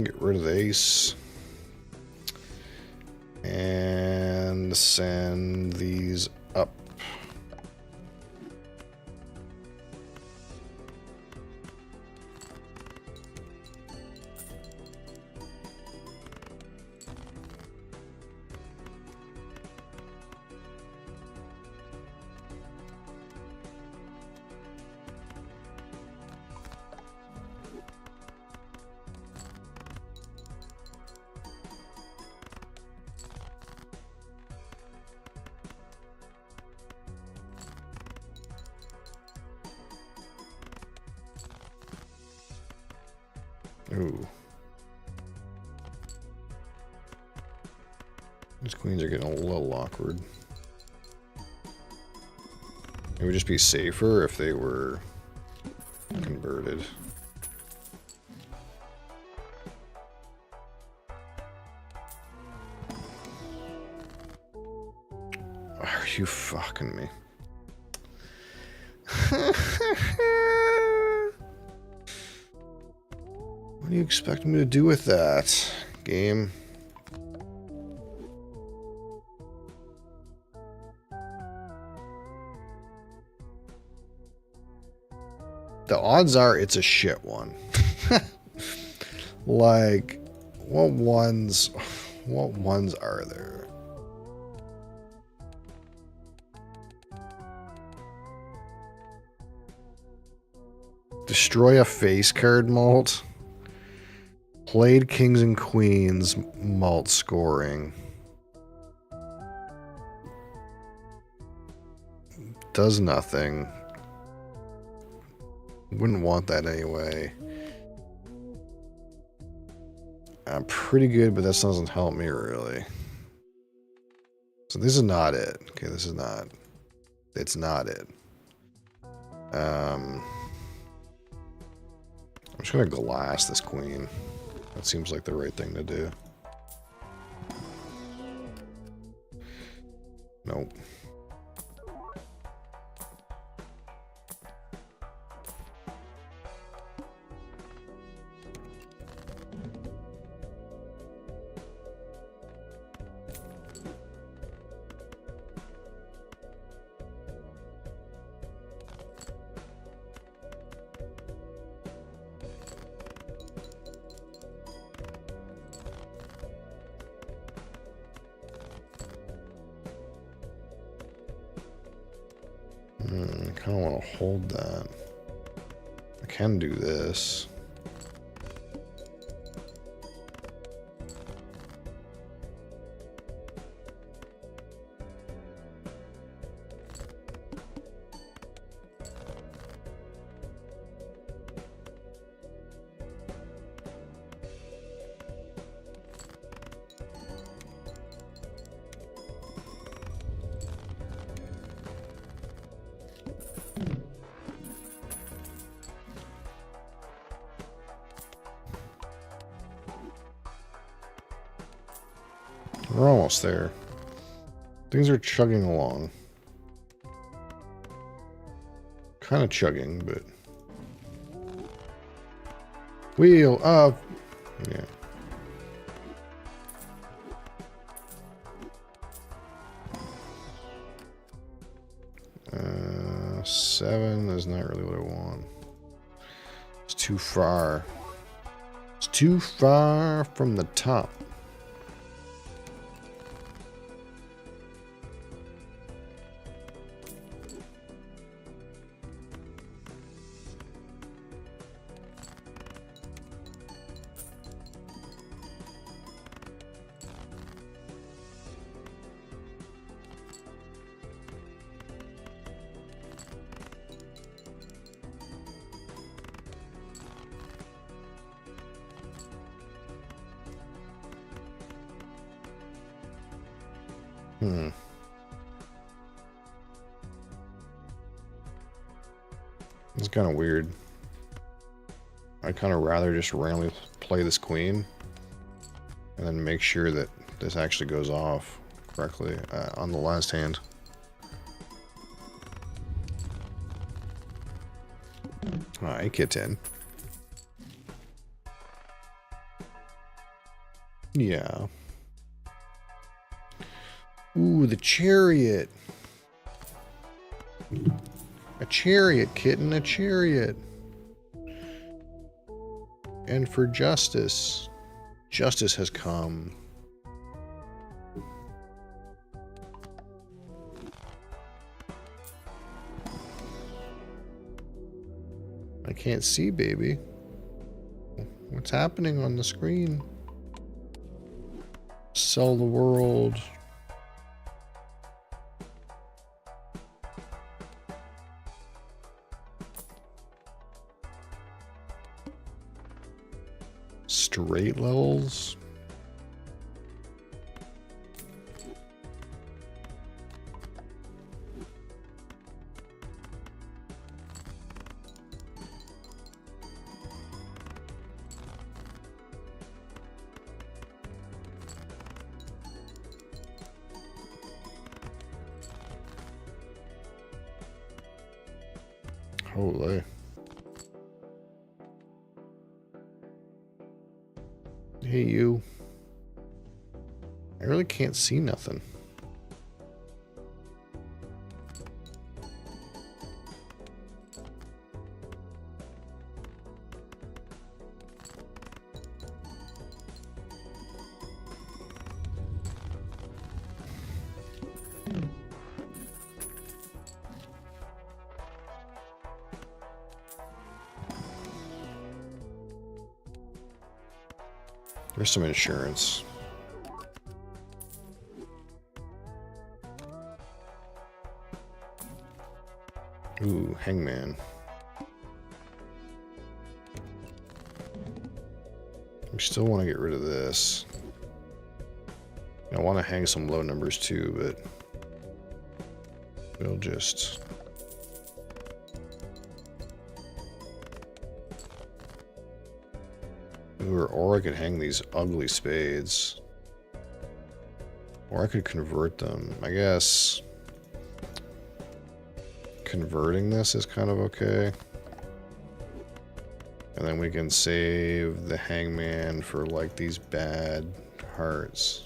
Get rid of the ace. And send these up. Ooh. These queens are getting a little awkward. It would just be safer if they were converted. Are you fucking me? What do you expect me to do with that, game? The odds are it's a shit one. Like, what ones are there? Destroy a face card malt. Played kings and queens malt scoring. Does nothing. Wouldn't want that anyway. I'm pretty good, but that doesn't help me really. So this is not it. Okay, this is not. It's not it. I'm just gonna glass this queen. That seems like the right thing to do. Nope. I kind of want to hold that. I can do this. We're almost there. Things are chugging along. Kind of chugging, but... Wheel up! Yeah. 7 is not really what I want. It's too far. It's too far from the top. It's kind of weird. I'd kind of rather just randomly play this queen and then make sure that this actually goes off correctly on the last hand. Hi, kitten. Yeah. Ooh, the chariot. A chariot, kitten, a chariot. And for justice. Justice has come. I can't see, baby. What's happening on the screen? Sell the world. Straight levels. Holy. Hey, you. I really can't see nothing. There's some insurance. Ooh, hangman. We still want to get rid of this. I want to hang some low numbers too, but we'll just... Or I could hang these ugly spades. Or I could convert them. I guess converting this is kind of okay. And then we can save the hangman for like these bad hearts.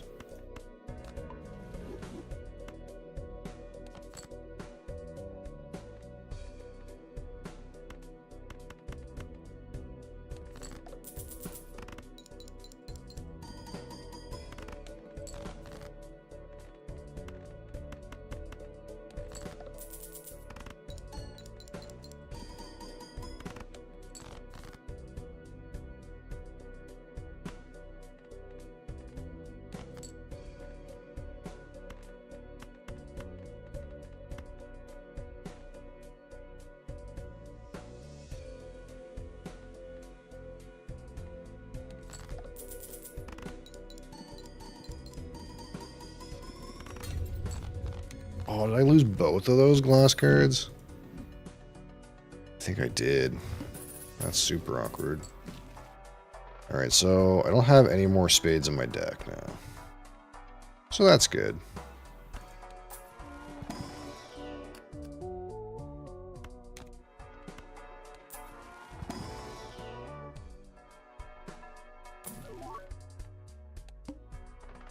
Oh, did I lose both of those glass cards? I think I did. That's super awkward. Alright, so I don't have any more spades in my deck now. So that's good.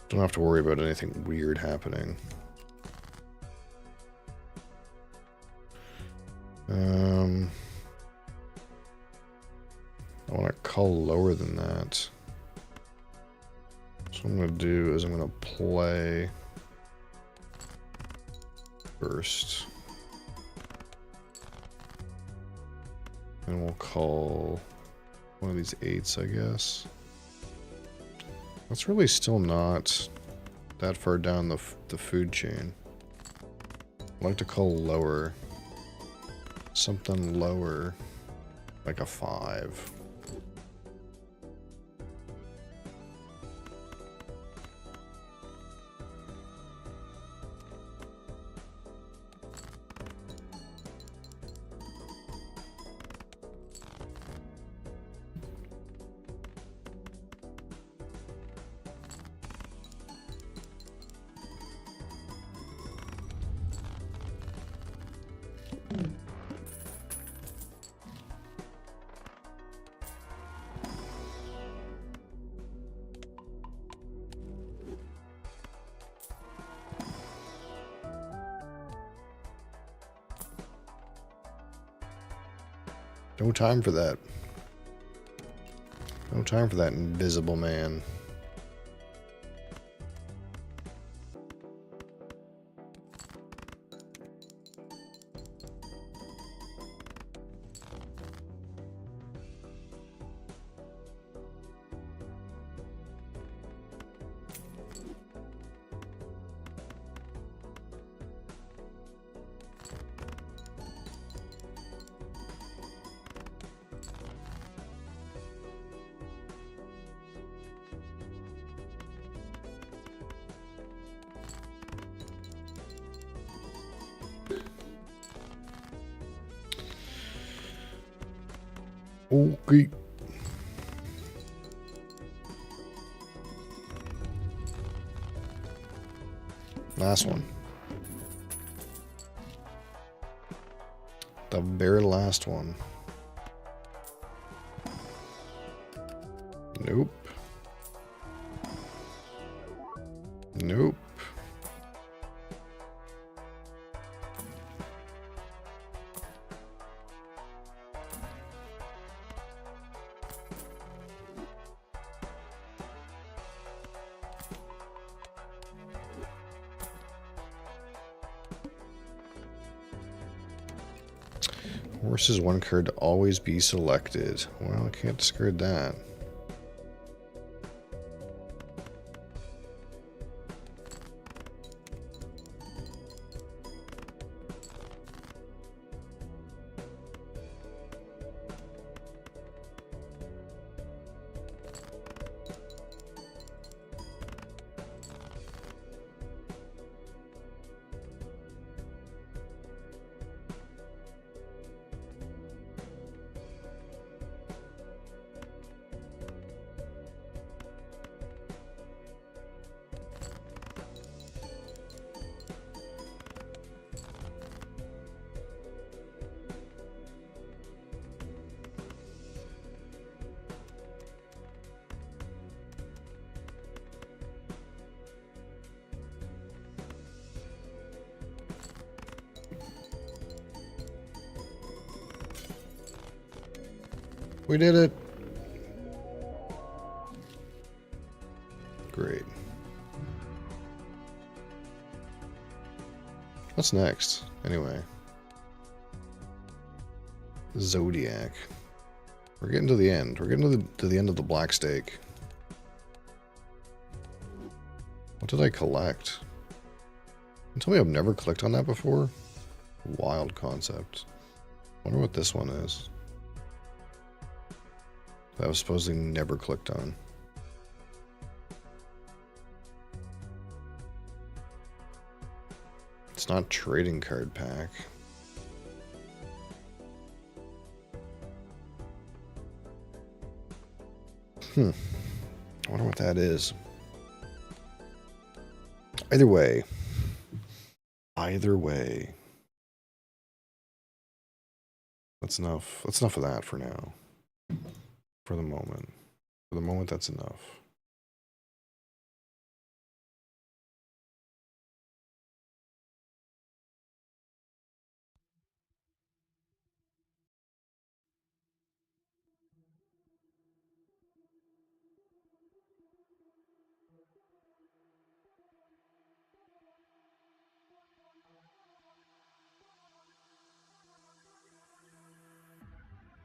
Don't have to worry about anything weird happening. I want to call lower than that. So what I'm going to do is I'm going to play first. And we'll call one of these 8s, I guess. That's really still not that far down the food chain. I'd like to call lower. Something lower. Like a 5. No time for that. No time for that invisible man. Okay. Last one. The very last one. Nope. Nope. Horses one card to always be selected. Well, I can't discard that. We did it. Great. What's next, anyway? Zodiac. We're getting to the end. We're getting to the end of the black stake. What did I collect? You tell me I've never clicked on that before? Wild concept. Wonder what this one is. That was supposedly never clicked on. It's not trading card pack. I wonder what that is. Either way. Either way. That's enough. That's enough of that for now. For the moment. For the moment, that's enough.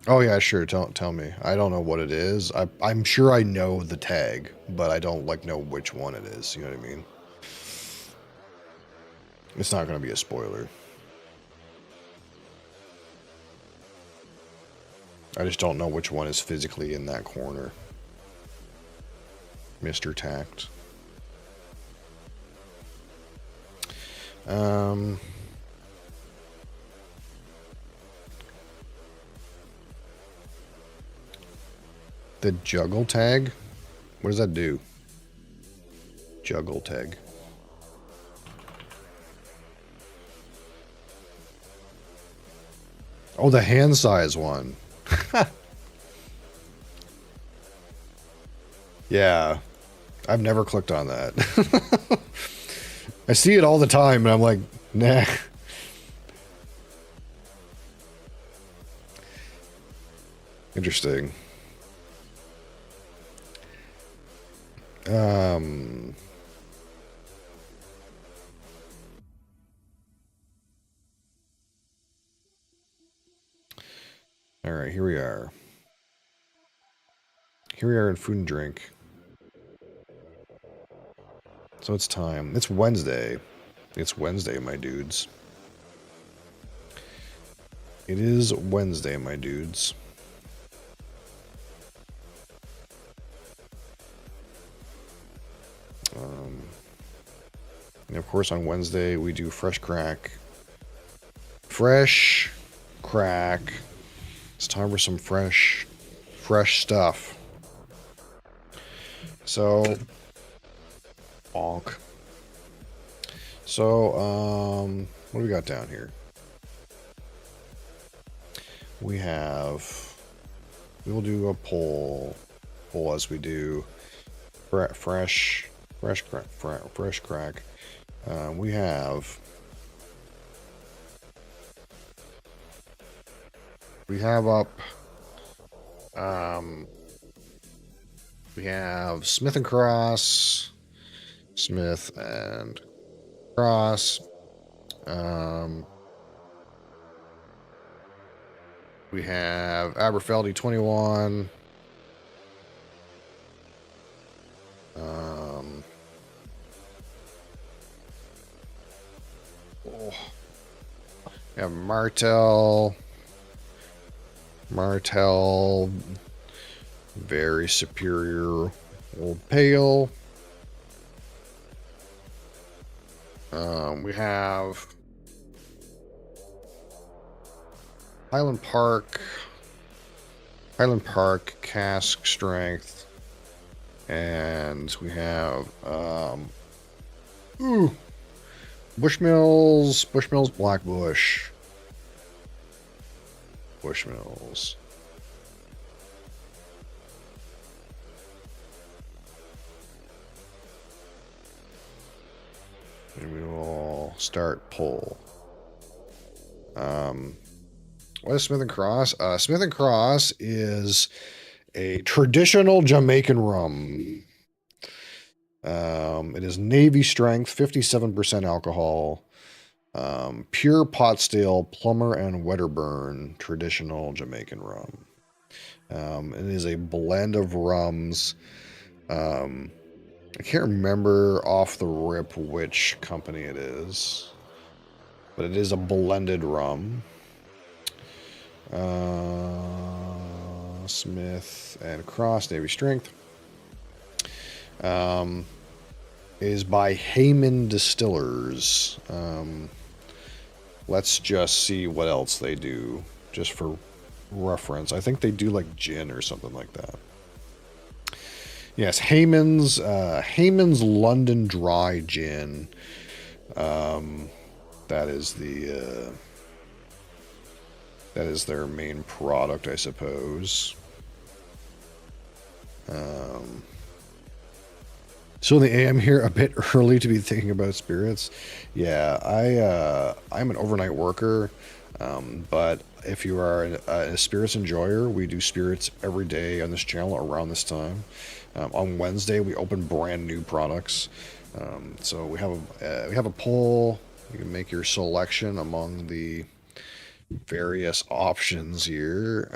Oh yeah, sure. Tell me. I don't know what it is. I'm sure I know the tag, but I don't like know which one it is. You know what I mean? It's not going to be a spoiler. I just don't know which one is physically in that corner. Mr. Tact. The juggle tag? What does that do? Juggle tag. Oh, the hand size one. Yeah. I've never clicked on that. I see it all the time and I'm like, nah. Interesting. All right, here we are. Here we are in food and drink. So it's time. It's Wednesday. It's Wednesday, my dudes. It is Wednesday, my dudes. And of course, on Wednesday, we do fresh crack. Fresh crack. It's time for some fresh stuff. So, bonk. So, what do we got down here? We will do a poll as we do fresh crack. We have up, we have Smith and Cross, we have Aberfeldy 21. We have Martell, very superior old pale. We have Highland Park cask strength, and we have Bushmills Black Bush. Bushmills. And we will start pull. What is Smith and Cross? Smith and Cross is a traditional Jamaican rum. It is Navy strength, 57% alcohol, pure pot still, plumber and Wedderburn, traditional Jamaican rum. It is a blend of rums. I can't remember off the rip which company it is, but it is a blended rum. Smith and Cross, Navy strength. Is by Heyman Distillers. Let's just see what else they do, just for reference. I think they do like gin or something like that. Yes, Heyman's London Dry Gin. That is their main product, I suppose. So in the AM here, a bit early to be thinking about spirits. Yeah, I'm an overnight worker, but if you are a spirits enjoyer, we do spirits every day on this channel around this time. On Wednesday, we open brand new products. So we have a poll. You can make your selection among the various options here.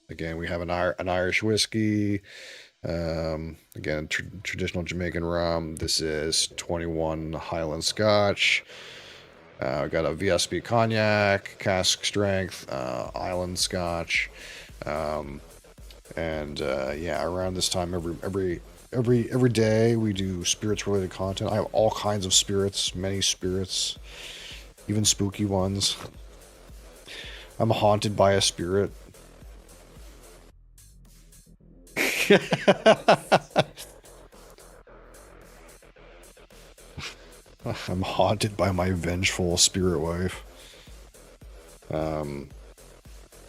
Again, we have an Irish whiskey. Again, traditional Jamaican rum. This is 21 Highland Scotch. We got a VSB cognac, cask strength, island Scotch. Um, and yeah, around this time every day we do spirits related content. I have all kinds of spirits, many spirits, even spooky ones. I'm haunted by a spirit. I'm haunted by my vengeful spirit wife. Um,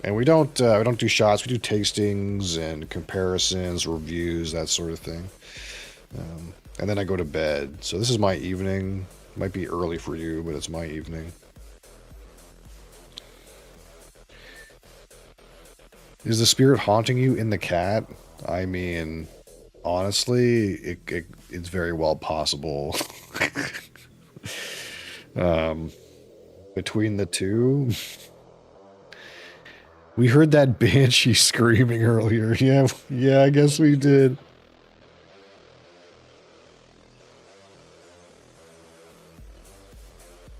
and we don't do shots. We do tastings and comparisons, reviews, that sort of thing. And then I go to bed. So this is my evening. Might be early for you, but it's my evening. Is the spirit haunting you in the cat? I mean, honestly, it's very well possible. um, Between the two, we heard that banshee screaming earlier. Yeah, yeah, I guess we did.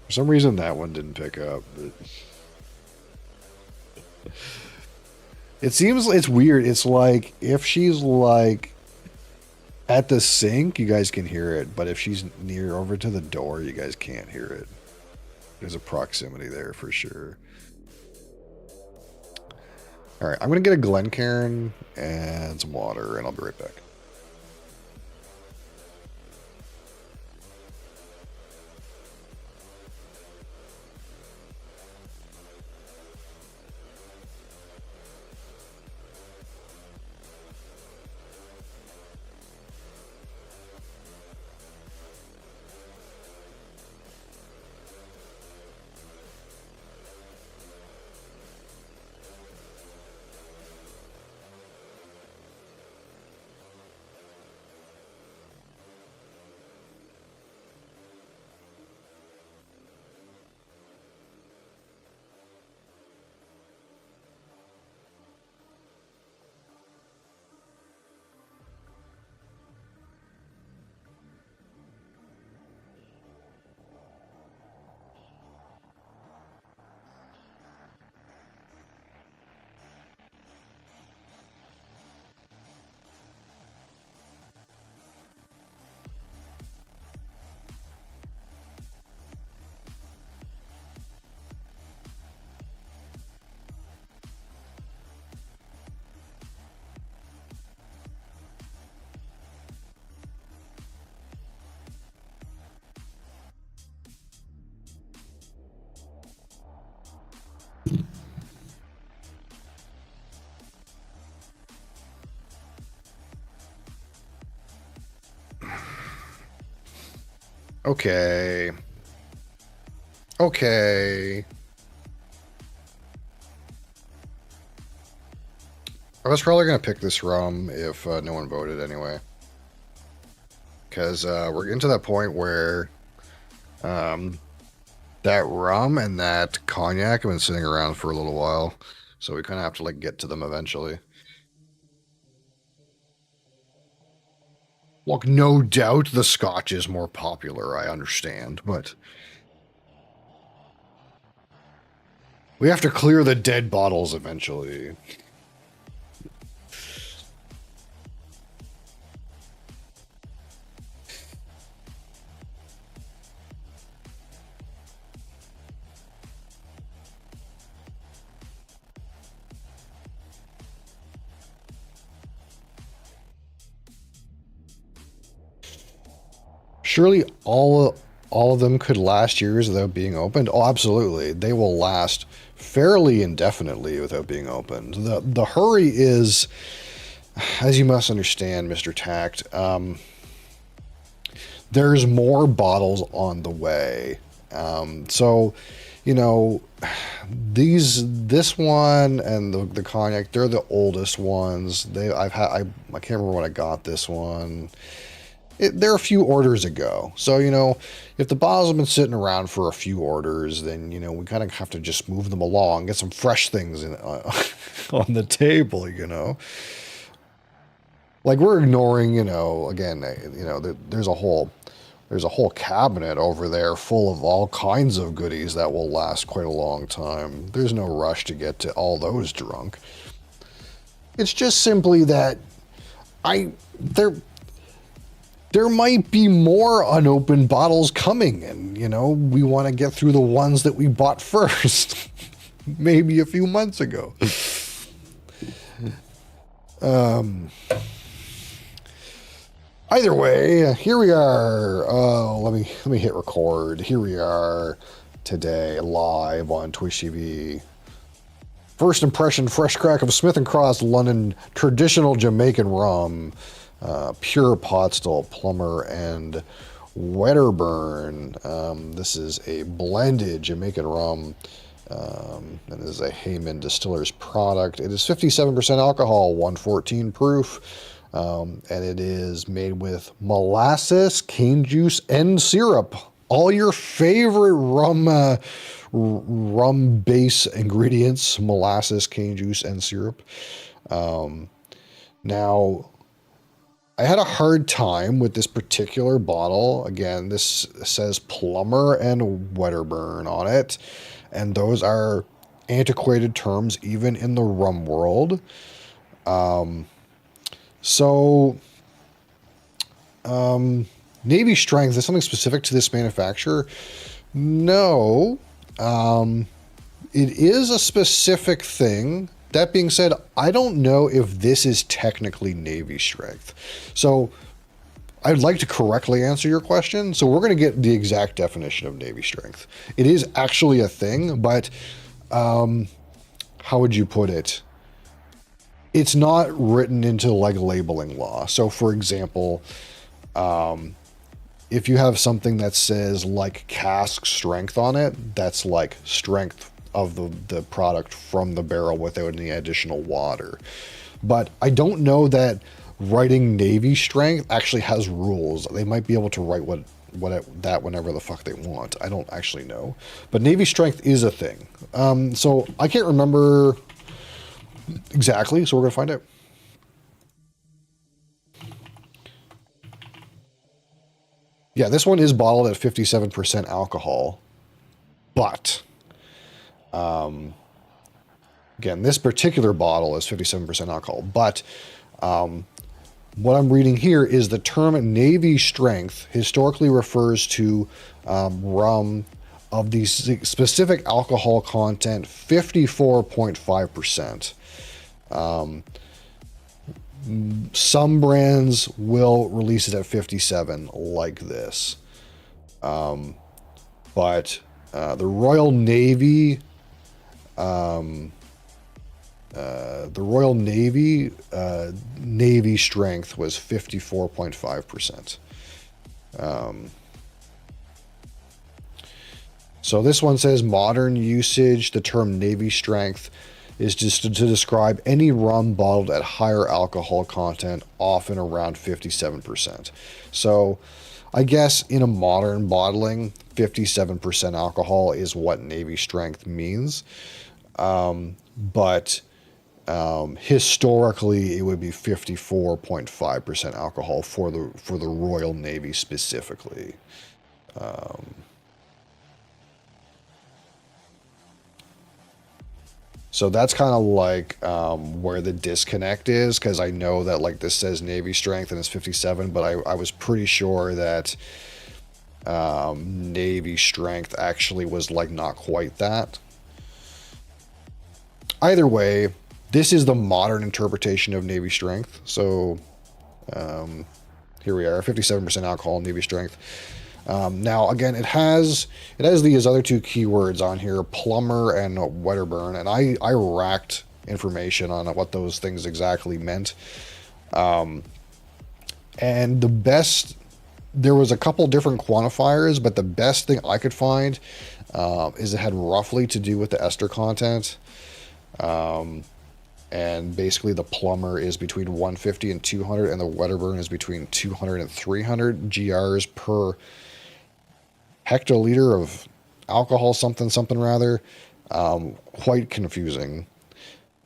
For some reason, that one didn't pick up. But it seems it's weird. It's like if she's like at the sink, you guys can hear it, but if she's near over to the door, you guys can't hear it. There's a proximity there for sure. All right, I'm gonna get a Glencairn and some water, and I'll be right back. Okay. Okay. I was probably going to pick this rum if no one voted anyway. Because we're getting to that point where that rum and that cognac have been sitting around for a little while. So we kind of have to like get to them eventually. Look, no doubt the Scotch is more popular, I understand, but we have to clear the dead bottles eventually. Surely all of them could last years without being opened. Oh, absolutely. They will last fairly indefinitely without being opened. The hurry is, as you must understand, Mr. Tact, there's more bottles on the way. So, you know, this one and the cognac, they're the oldest ones. I can't remember when I got this one. they're a few orders ago. So, you know, if the bottles have been sitting around for a few orders, then, you know, we kind of have to just move them along, get some fresh things on the table, you know. Like we're ignoring, you know, again, you know, there's a whole cabinet over there full of all kinds of goodies that will last quite a long time. There's no rush to get to all those drunk. It's just simply that there might be more unopened bottles coming, and, you know, we want to get through the ones that we bought first, maybe a few months ago. Either way, here we are. Oh, let me hit record. Here we are today, live on Twitch TV. First impression, fresh crack of Smith & Cross London traditional Jamaican rum. Pure pot still, plumber, and Wedderburn. This is a blended Jamaican rum. And this is a Hayman Distillers product. It is 57% alcohol, 114 proof. And it is made with molasses, cane juice, and syrup. All your favorite rum base ingredients: molasses, cane juice, and syrup. Now, I had a hard time with this particular bottle. Again, this says Plumber and Wedderburn on it, and those are antiquated terms even in the rum world. Navy strength is something specific to this manufacturer? No. It is a specific thing. That being said, I don't know if this is technically Navy strength. So I'd like to correctly answer your question. So we're going to get the exact definition of Navy strength. It is actually a thing, but how would you put it? It's not written into like labeling law. So for example, if you have something that says like cask strength on it, that's like strength of the product from the barrel without any additional water. But I don't know that writing Navy strength actually has rules. They might be able to write that whenever the fuck they want. I don't actually know. But Navy strength is a thing. So I can't remember exactly, so we're going to find out. Yeah, this one is bottled at 57% alcohol, but again, this particular bottle is 57% alcohol, but what I'm reading here is the term Navy strength historically refers to rum of the specific alcohol content 54.5%. Some brands will release it at 57 like this. But the Royal Navy Navy strength was 54.5%. So this one says modern usage, the term Navy strength is just to describe any rum bottled at higher alcohol content, often around 57%. So I guess in a modern bottling, 57% alcohol is what Navy strength means. But historically, it would be 54.5% alcohol for the Royal Navy specifically. So that's kind of like where the disconnect is, because I know that like this says Navy strength and it's 57, but I was pretty sure that Navy strength actually was like not quite that. Either way, this is the modern interpretation of Navy strength. So here we are, 57% alcohol, Navy strength. Now, again, it has these other two keywords on here, plumber and Wedderburn, and I racked information on what those things exactly meant. And there was a couple different quantifiers, but the best thing I could find is it had roughly to do with the ester content. And basically the plumber is between 150 and 200, and the Wedderburn is between 200 and 300 GRs per hectoliter of alcohol, something, something rather. Quite confusing.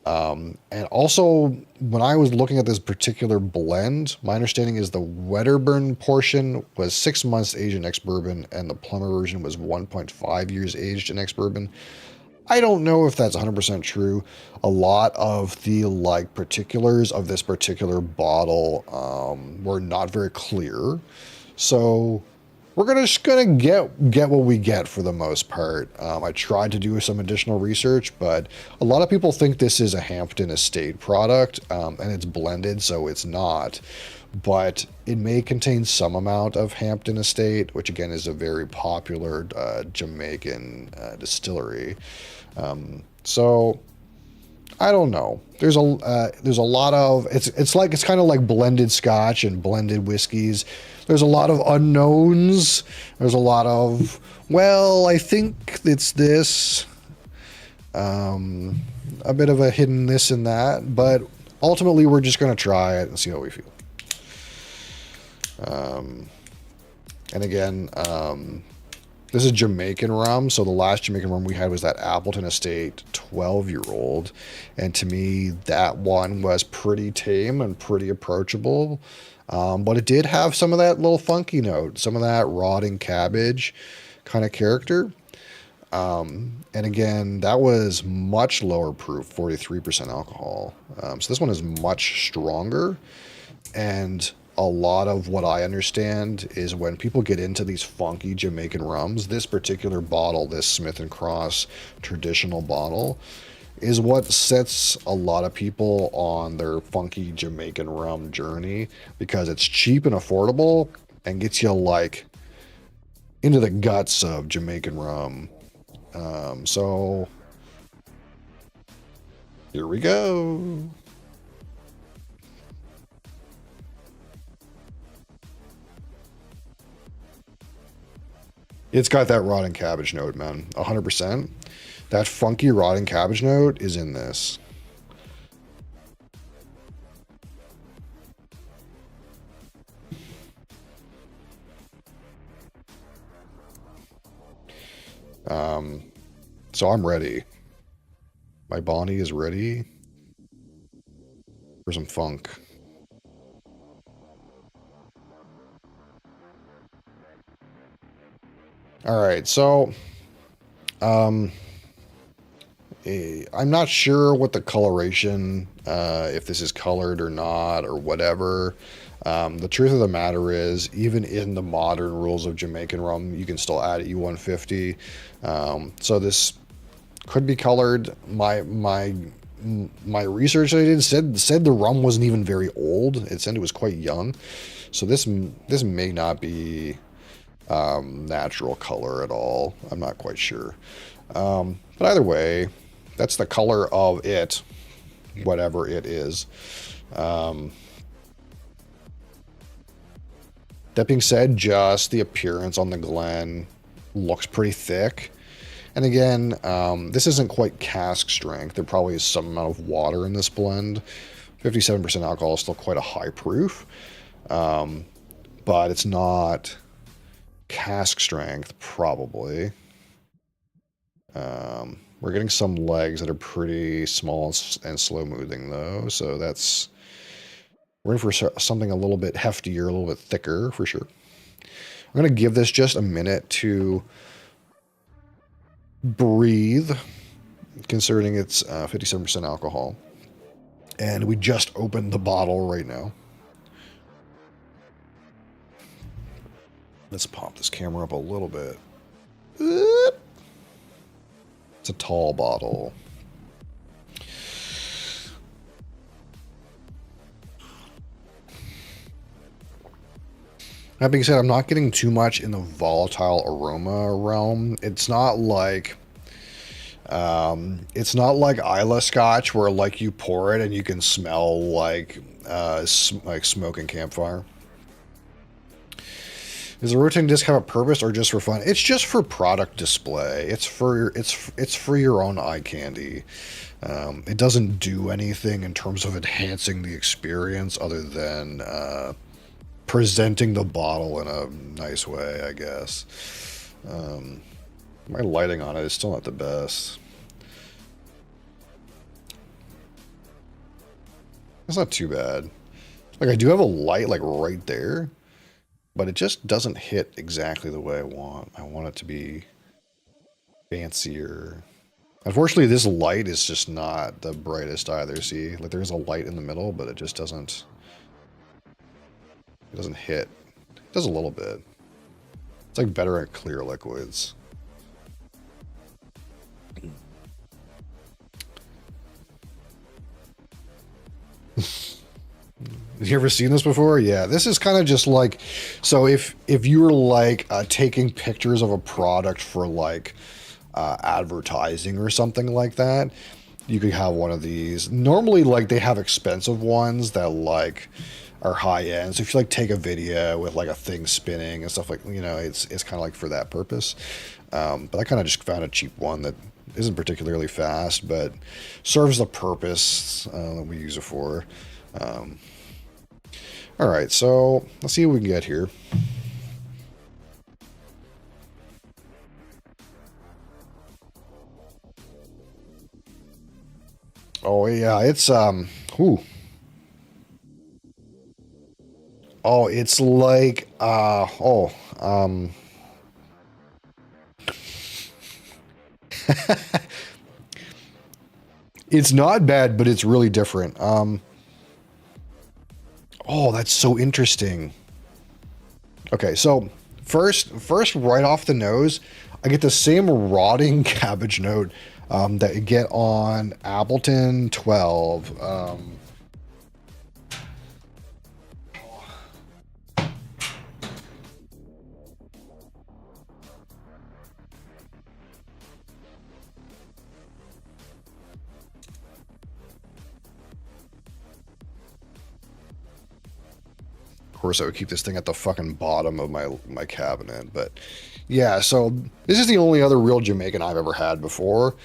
And also, when I was looking at this particular blend, my understanding is the Wedderburn portion was 6 months aged in ex-bourbon, and the plumber version was 1.5 years aged in ex-bourbon. I don't know if that's 100% true. A lot of the particulars of this particular bottle were not very clear. So we're just gonna get what we get for the most part. I tried to do some additional research, but a lot of people think this is a Hampton Estate product, and it's blended, so it's not. But it may contain some amount of Hampton Estate, which again is a very popular Jamaican distillery. So I don't know. There's a lot of it's kind of like blended Scotch and blended whiskeys. There's a lot of unknowns. There's a lot of, well, I think it's this. A bit of a hidden this and that, but ultimately we're just going to try it and see how we feel. And again, this is Jamaican rum, so the last Jamaican rum we had was that Appleton Estate 12-year-old, and to me that one was pretty tame and pretty approachable, but it did have some of that little funky note, some of that rotting cabbage kind of character. And again, that was much lower proof, 43% alcohol. So this one is much stronger, and a lot of what I understand is when people get into these funky Jamaican rums, this particular bottle, this Smith & Cross traditional bottle, is what sets a lot of people on their funky Jamaican rum journey, because it's cheap and affordable and gets you like into the guts of Jamaican rum. So here we go. It's got that rotting cabbage note, man. 100%. That funky rotting cabbage note is in this. So I'm ready. My Bonnie is ready for some funk. All right, so I'm not sure what the coloration, if this is colored or not or whatever. The truth of the matter is, even in the modern rules of Jamaican rum, you can still add E150. So this could be colored. My research I did said the rum wasn't even very old. It said it was quite young. So this may not be natural color at all. I'm not quite sure. But either way, that's the color of it, whatever it is. That being said, just the appearance on the Glen looks pretty thick. And again, this isn't quite cask strength. There probably is some amount of water in this blend. 57% alcohol is still quite a high proof. But it's not cask strength, probably. We're getting some legs that are pretty small and slow moving, though. So that's... we're in for something a little bit heftier, a little bit thicker, for sure. I'm going to give this just a minute to breathe, considering it's 57% alcohol. And we just opened the bottle right now. Let's pop this camera up a little bit. It's a tall bottle. That being said, I'm not getting too much in the volatile aroma realm. It's not like Isla Scotch, where like you pour it and you can smell like smoke and campfire. Does the rotating disc have a purpose or just for fun? It's just for product display. It's for your own eye candy. It doesn't do anything in terms of enhancing the experience other than presenting the bottle in a nice way, I guess. My lighting on it is still not the best. It's not too bad. Like, I do have a light, like, right there, but it just doesn't hit exactly the way I want. I want it to be fancier. Unfortunately, this light is just not the brightest either, see? Like, there's a light in the middle, but it just doesn't... It doesn't hit. It does a little bit. It's, like, better at clear liquids. Have you ever seen this before? Yeah, this is kind of just like, so if you were like taking pictures of a product for like advertising or something like that, you could have one of these. Normally, like, they have expensive ones that like are high end. So if you like take a video with like a thing spinning and stuff, like, you know, it's kind of like for that purpose. But I kind of just found a cheap one that isn't particularly fast, but serves the purpose that we use it for. All right, so let's see what we can get here. Oh yeah, it's ooh. Oh, it's like it's not bad, but it's really different. Oh, that's so interesting. Okay, so first right off the nose, I get the same rotting cabbage note that you get on Appleton 12. Of course, I would keep this thing at the fucking bottom of my cabinet, but yeah. So this is the only other real Jamaican I've ever had before,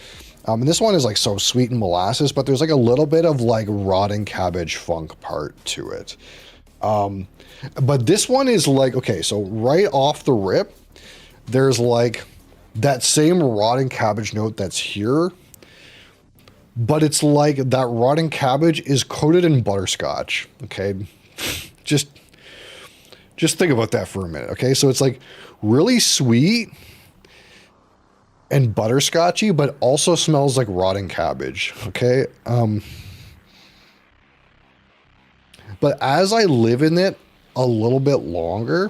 and this one is like so sweet and molasses, but there's like a little bit of like rotting cabbage funk part to it. But this one is like, okay, so right off the rip, there's like that same rotting cabbage note that's here, but it's like that rotting cabbage is coated in butterscotch. Okay, just think about that for a minute, okay? So it's like really sweet and butterscotchy, but also smells like rotting cabbage, okay? But as I live in it a little bit longer,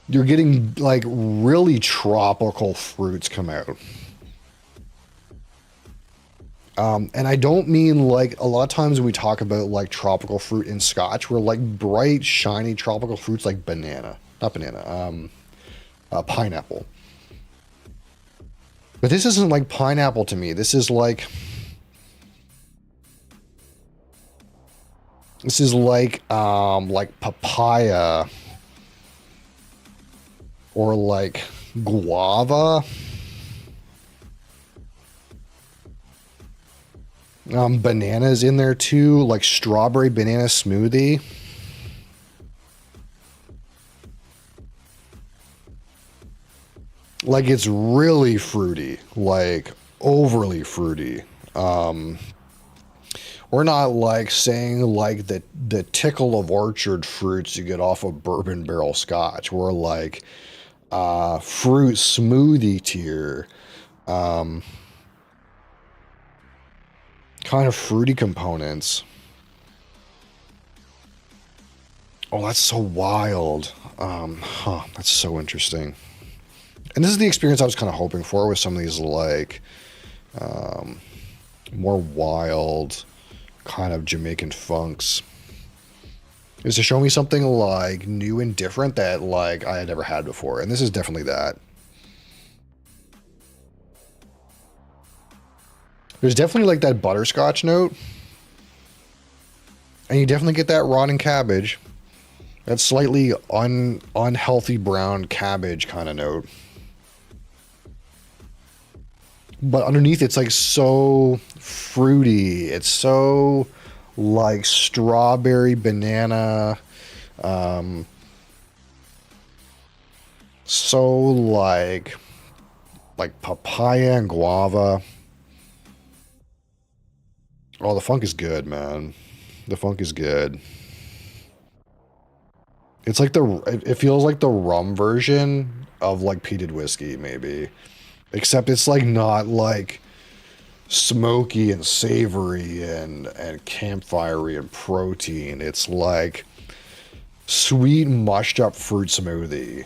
you're getting like really tropical fruits come out. And I don't mean like, a lot of times we talk about like tropical fruit in Scotch, where like bright, shiny tropical fruits like pineapple. But this isn't like pineapple to me. This is like papaya or like guava. Bananas in there too, like strawberry banana smoothie. Like, it's really fruity, like overly fruity. We're not like saying like the tickle of orchard fruits you get off of bourbon barrel scotch. We're like fruit smoothie tier. Kind of fruity components. Oh, that's so wild. That's so interesting. And this is the experience I was kind of hoping for with some of these like more wild kind of Jamaican funks. Is to show me something like new and different that like I had never had before. And this is definitely that. There's definitely like that butterscotch note. And you definitely get that rotting cabbage. That slightly unhealthy brown cabbage kind of note. But underneath it's like so fruity. It's so like strawberry, banana, so like papaya and guava. Oh, the funk is good, man. The funk is good. It's like it feels like the rum version of like peated whiskey, maybe. Except it's like not like smoky and savory and campfirey and protein. It's like sweet mushed up fruit smoothie.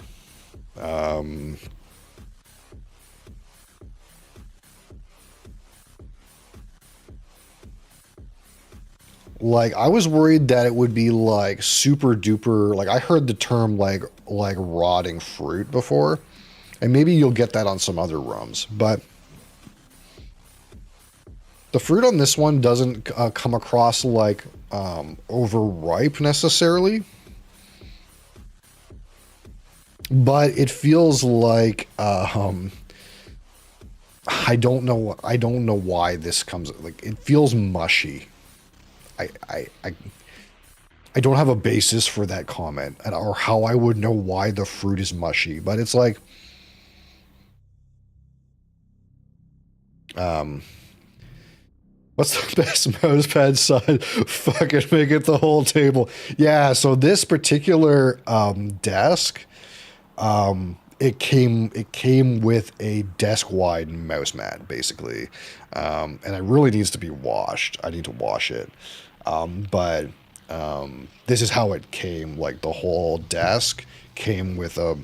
Like I was worried that it would be like super duper. Like I heard the term like rotting fruit before, and maybe you'll get that on some other rums, but the fruit on this one doesn't come across like overripe necessarily, but it feels like I don't know why this comes like it feels mushy. I I I, I don't have a basis for that comment or how I would know why the fruit is mushy, but it's like um what's the best mouse pad side? Fucking make it the whole table. Yeah, so this particular desk, it came with a desk wide mouse mat basically, and it really needs to be washed. I need to wash it, but this is how it came. Like the whole desk came with a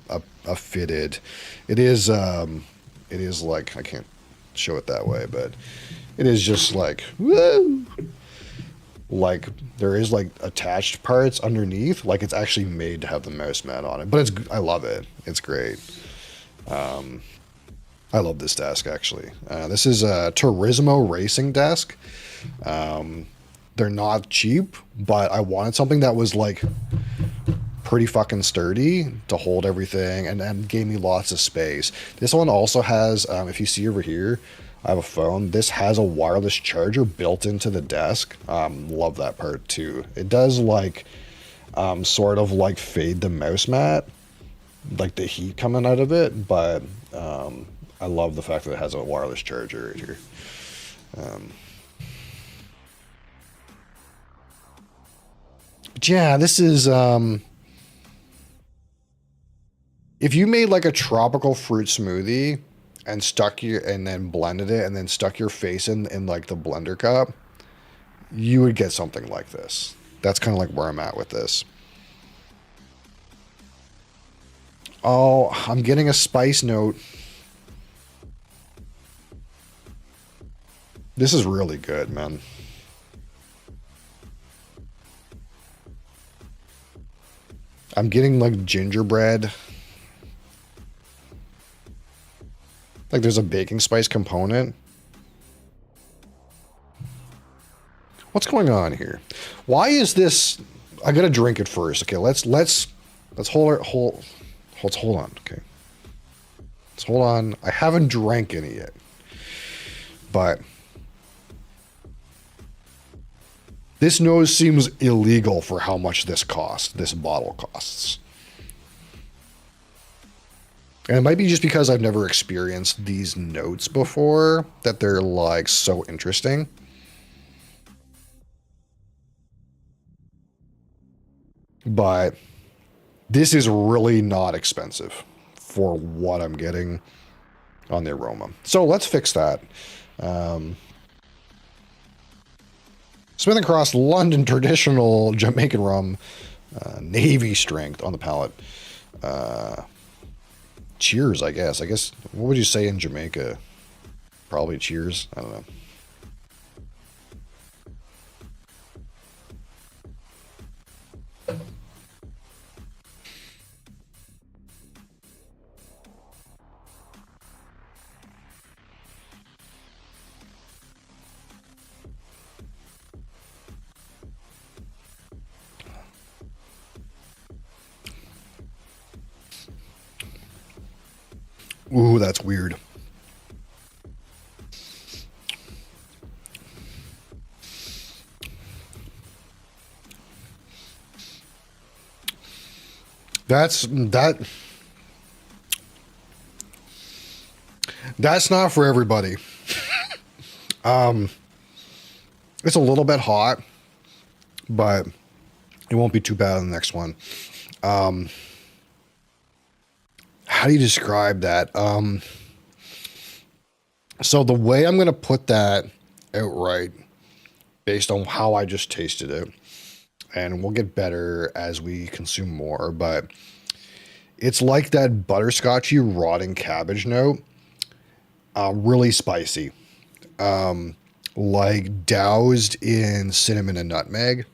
fitted. It is like I can't show it that way, but it is just like woo. Like there is like attached parts underneath, like it's actually made to have the mouse mat on it. But I love it. It's great. I love this desk actually. This is a Turismo racing desk. They're not cheap, but I wanted something that was like pretty fucking sturdy to hold everything and gave me lots of space. This one also has, if you see over here, I have a phone. This has a wireless charger built into the desk. Love that part too. It does like sort of like fade the mouse mat, like the heat coming out of it, but I love the fact that it has a wireless charger right here. But yeah, this is if you made like a tropical fruit smoothie and then blended it and then stuck your face in like the blender cup, you would get something like this. That's kind of like where I'm at with this. Oh, I'm getting a spice note. This is really good, man. I'm getting like gingerbread. Like there's a baking spice component. What's going on here? Why is this? I gotta drink it first. Okay, let's hold on. Okay, let's hold on. I haven't drank any yet, but this nose seems illegal for how much this costs. This bottle costs. And it might be just because I've never experienced these notes before that they're like so interesting. But this is really not expensive for what I'm getting on the aroma. So let's fix that. Smith & Cross London Traditional Jamaican Rum, Navy Strength on the palate. Cheers, I guess. What would you say in Jamaica? Probably cheers. I don't know. Ooh, that's weird. That's not for everybody. It's a little bit hot, but it won't be too bad on the next one. How do you describe that? So the way I'm going to put that outright, based on how I just tasted it, and we'll get better as we consume more, but it's like that butterscotchy rotting cabbage note, really spicy, like doused in cinnamon and nutmeg.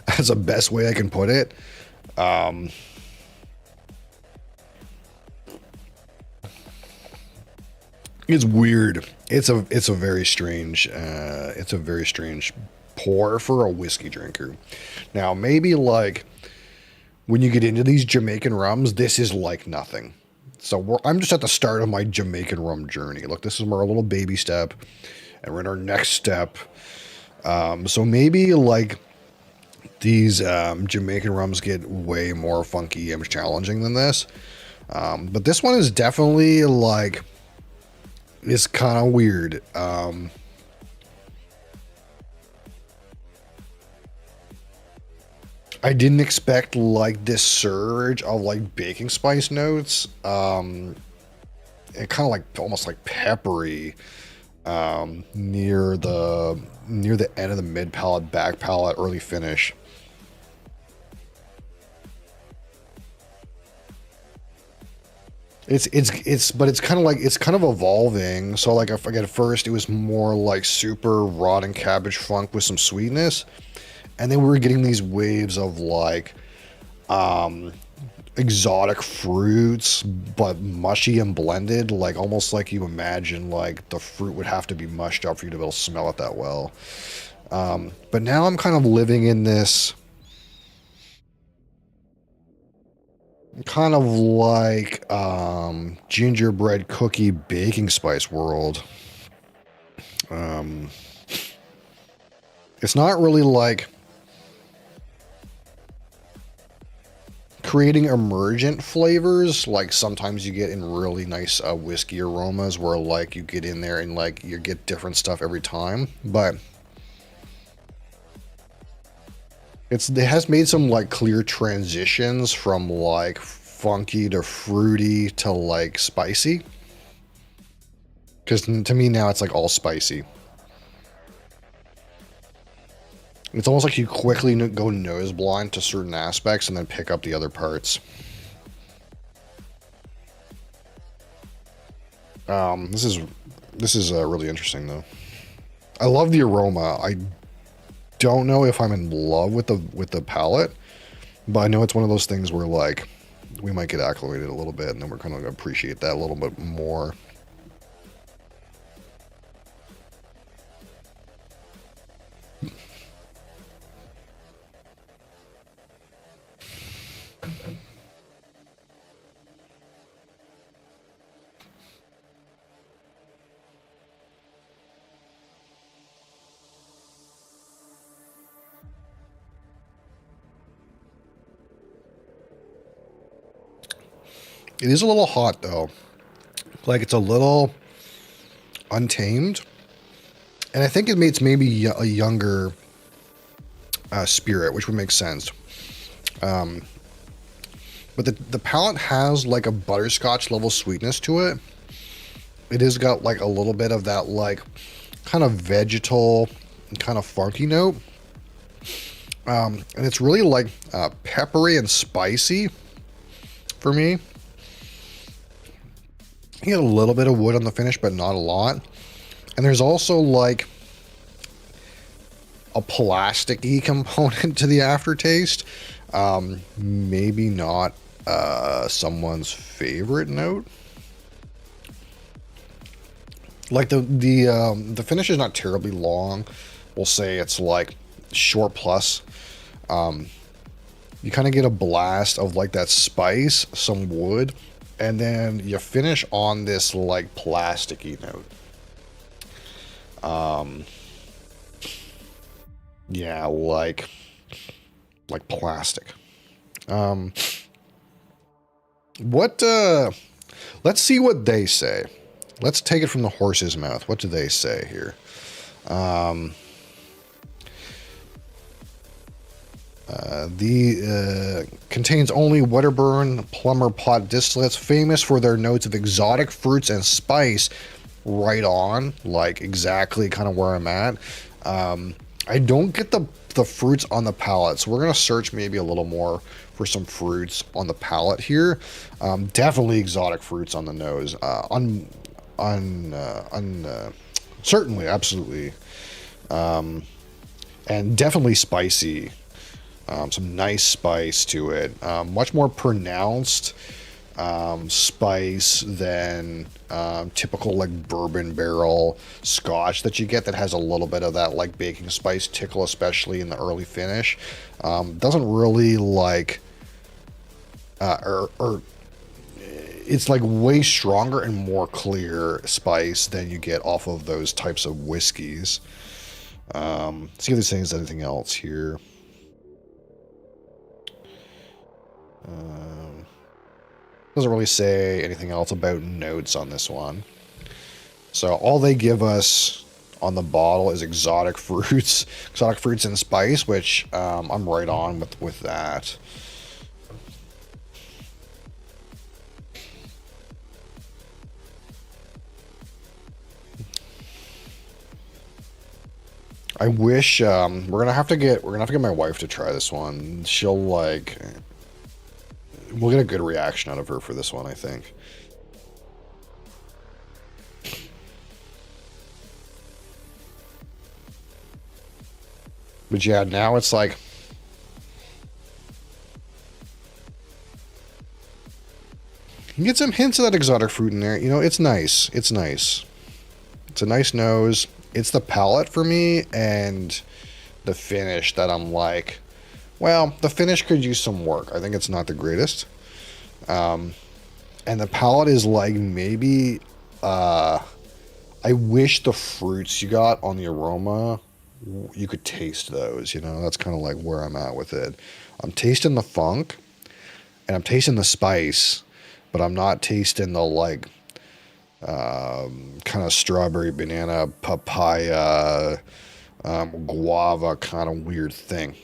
That's the best way I can put it. It's weird. It's a very strange pour for a whiskey drinker. Now maybe like when you get into these Jamaican rums, this is like nothing. So I'm just at the start of my Jamaican rum journey. Look, this is our little baby step, and we're in our next step. So maybe like these Jamaican rums get way more funky and challenging than this. But this one is definitely like, it's kind of weird. I didn't expect like this surge of like baking spice notes. It kind of like almost like peppery near the end of the mid palate, back palate, early finish. But it's kind of like, it's kind of evolving. So like, if at first it was more like super rotten cabbage funk with some sweetness, and then we were getting these waves of like exotic fruits, but mushy and blended, like almost like you imagine like the fruit would have to be mushed up for you to be able to smell it that well. But now I'm kind of living in this kind of like gingerbread cookie baking spice world. It's not really like creating emergent flavors like sometimes you get in really nice whiskey aromas, where like you get in there and like you get different stuff every time, but it has made some like clear transitions from like funky to fruity to like spicy, because to me now it's like all spicy. It's almost like you quickly go nose blind to certain aspects and then pick up the other parts. This is really interesting though. I love the aroma. I don't know if I'm in love with the palate, but I know it's one of those things where like we might get acclimated a little bit, and then we're kind of gonna appreciate that a little bit more. It is a little hot though. Like it's a little untamed. And I think it's maybe a younger spirit, which would make sense. But the palate has like a butterscotch level sweetness to it. It has got like a little bit of that like kind of vegetal, kind of funky note. And it's really like peppery and spicy for me. You get a little bit of wood on the finish, but not a lot. And there's also like a plasticky component to the aftertaste. Maybe not someone's favorite note. Like the finish is not terribly long. We'll say it's like short plus. You kind of get a blast of like that spice, some wood, and then you finish on this like plasticky note. Yeah, like plastic. What let's see what they say. Let's take it from the horse's mouth. What do they say here? Contains only Wedderburn plumber pot distillates, famous for their notes of exotic fruits and spice. Right on, like exactly kind of where I'm at. I don't get the fruits on the palate, so we're gonna search maybe a little more for some fruits on the palate here. Definitely exotic fruits on the nose. Certainly, absolutely, and definitely spicy. Some nice spice to it. Much more pronounced spice than typical like bourbon barrel scotch that you get that has a little bit of that like baking spice tickle, especially in the early finish. Doesn't really like, or it's like way stronger and more clear spice than you get off of those types of whiskeys. See if this thing is anything else here. Doesn't really say anything else about notes on this one. So all they give us on the bottle is exotic fruits and spice, which I'm right on with that. I wish we're gonna have to get my wife to try this one. She'll like. We'll get a good reaction out of her for this one, I think. But yeah, now it's like... You get some hints of that exotic fruit in there. You know, it's nice. It's nice. It's a nice nose. It's the palate for me and the finish that I'm like... Well, the finish could use some work. I think it's not the greatest. And the palate is like maybe... I wish the fruits you got on the aroma, you could taste those, you know? That's kind of like where I'm at with it. I'm tasting the funk, and I'm tasting the spice, but I'm not tasting the like... kind of strawberry, banana, papaya, guava kind of weird thing.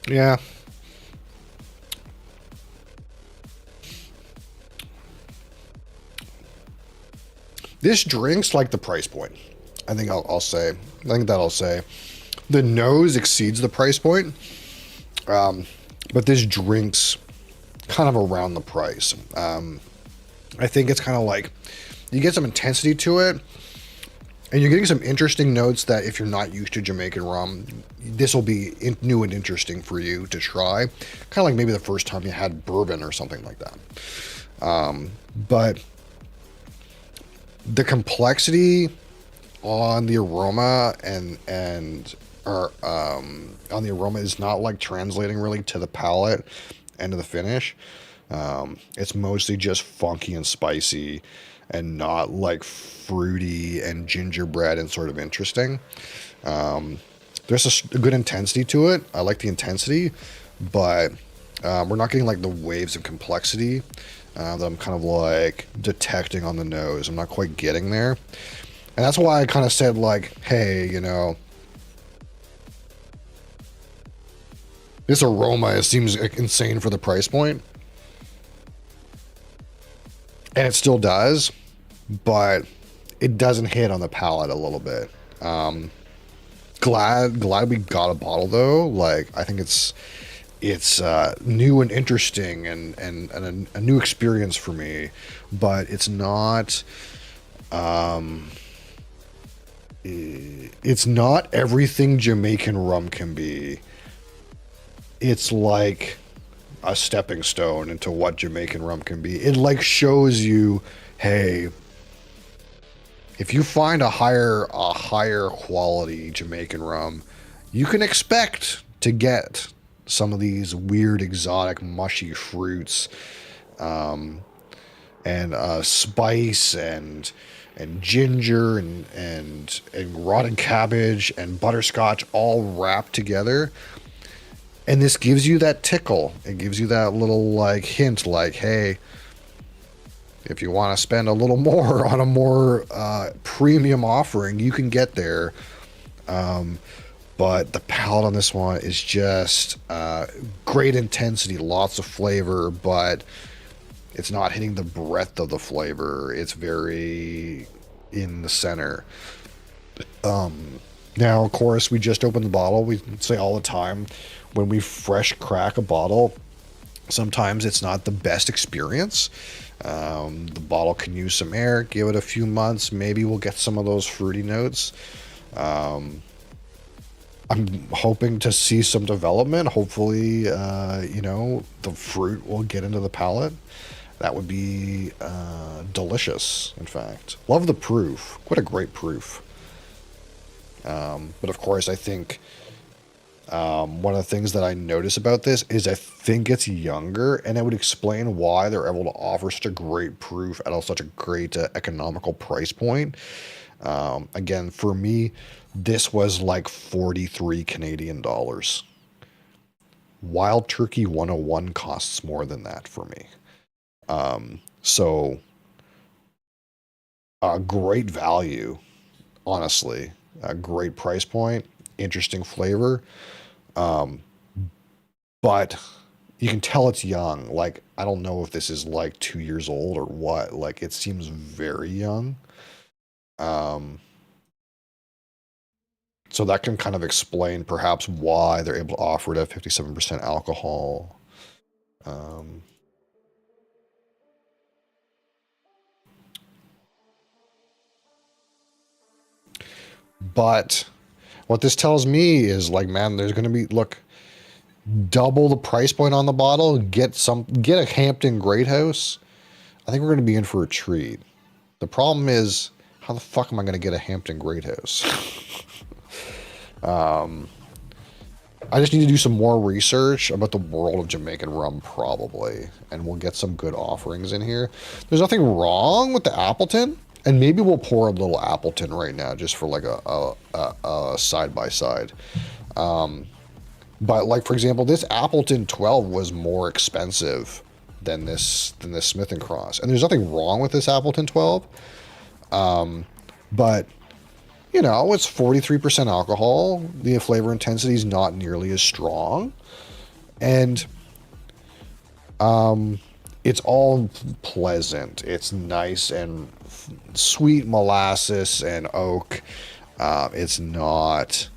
Yeah. This drink's like the price point. I think I'll say. I think that I'll say. The nose exceeds the price point. But this drink's kind of around the price. I think it's kind of like you get some intensity to it, and you're getting some interesting notes that if you're not used to Jamaican rum, this will be new and interesting for you to try. Kind of like maybe the first time you had bourbon or something like that. But the complexity on the aroma and on the aroma is not like translating really to the palate and to the finish. It's mostly just funky and spicy and not like fruity and gingerbread and sort of interesting. There's a good intensity to it. I like the intensity, but we're not getting like the waves of complexity that I'm kind of like detecting on the nose. I'm not quite getting there. And that's why I kind of said like, hey, you know, this aroma, it seems insane for the price point. And it still does, but it doesn't hit on the palate a little bit. Glad we got a bottle though. Like, I think it's it's new and interesting and a new experience for me, but it's not. It's not everything Jamaican rum can be. It's like a stepping stone into what Jamaican rum can be. It like shows you, hey, if you find a higher quality Jamaican rum, you can expect to get some of these weird exotic mushy fruits, and spice and ginger and rotten cabbage and butterscotch all wrapped together. And this gives you that tickle. It gives you that little like hint, like, hey, if you want to spend a little more on a more premium offering, you can get there. But the palate on this one is just great intensity, lots of flavor, but it's not hitting the breadth of the flavor. It's very in the center. Now, of course, we just opened the bottle. We say all the time when we fresh crack a bottle, sometimes it's not the best experience. The bottle can use some air. Give it a few months. Maybe we'll get some of those fruity notes. I'm hoping to see some development. Hopefully, the fruit will get into the palate. That would be delicious, in fact. Love the proof. What a great proof. But of course, I think one of the things that I notice about this is I think it's younger, and it would explain why they're able to offer such a great proof at such a great economical price point. Again, for me, this was like 43 Canadian dollars. Wild Turkey 101 costs more than that for me. So great value, honestly. A great price point, interesting flavor. But you can tell it's young. Like, I don't know if this is like 2 years old or what. Like, it seems very young. So that can kind of explain perhaps why they're able to offer it at 57% alcohol. But what this tells me is like, man, there's going to be, look, double the price point on the bottle, get a Hampton Great House. I think we're going to be in for a treat. The problem is, how the fuck am I going to get a Hampton Great House? I just need to do some more research about the world of Jamaican rum, probably, and we'll get some good offerings in here. There's nothing wrong with the Appleton, and maybe we'll pour a little Appleton right now, just for like a side by side. But like, for example, this Appleton 12 was more expensive than this Smith and Cross, and there's nothing wrong with this Appleton 12. But it's 43% alcohol. The flavor intensity is not nearly as strong. And it's all pleasant. It's nice and sweet molasses and oak. It's not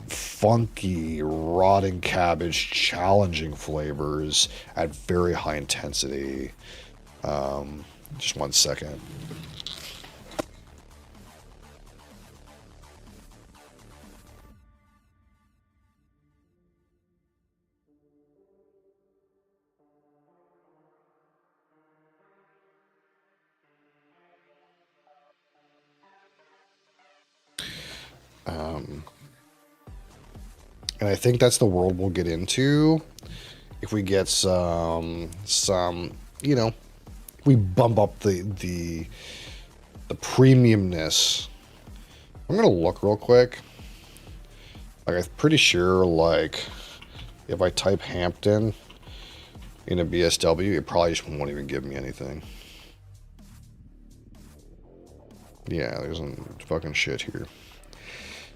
funky, rotting cabbage, challenging flavors at very high intensity. Just one second. And I think that's the world we'll get into if we get some, we bump up the premiumness. I'm gonna look real quick. Like, I'm pretty sure, like, if I type Hampton in a BSW, it probably just won't even give me anything. Yeah, there's some fucking shit here.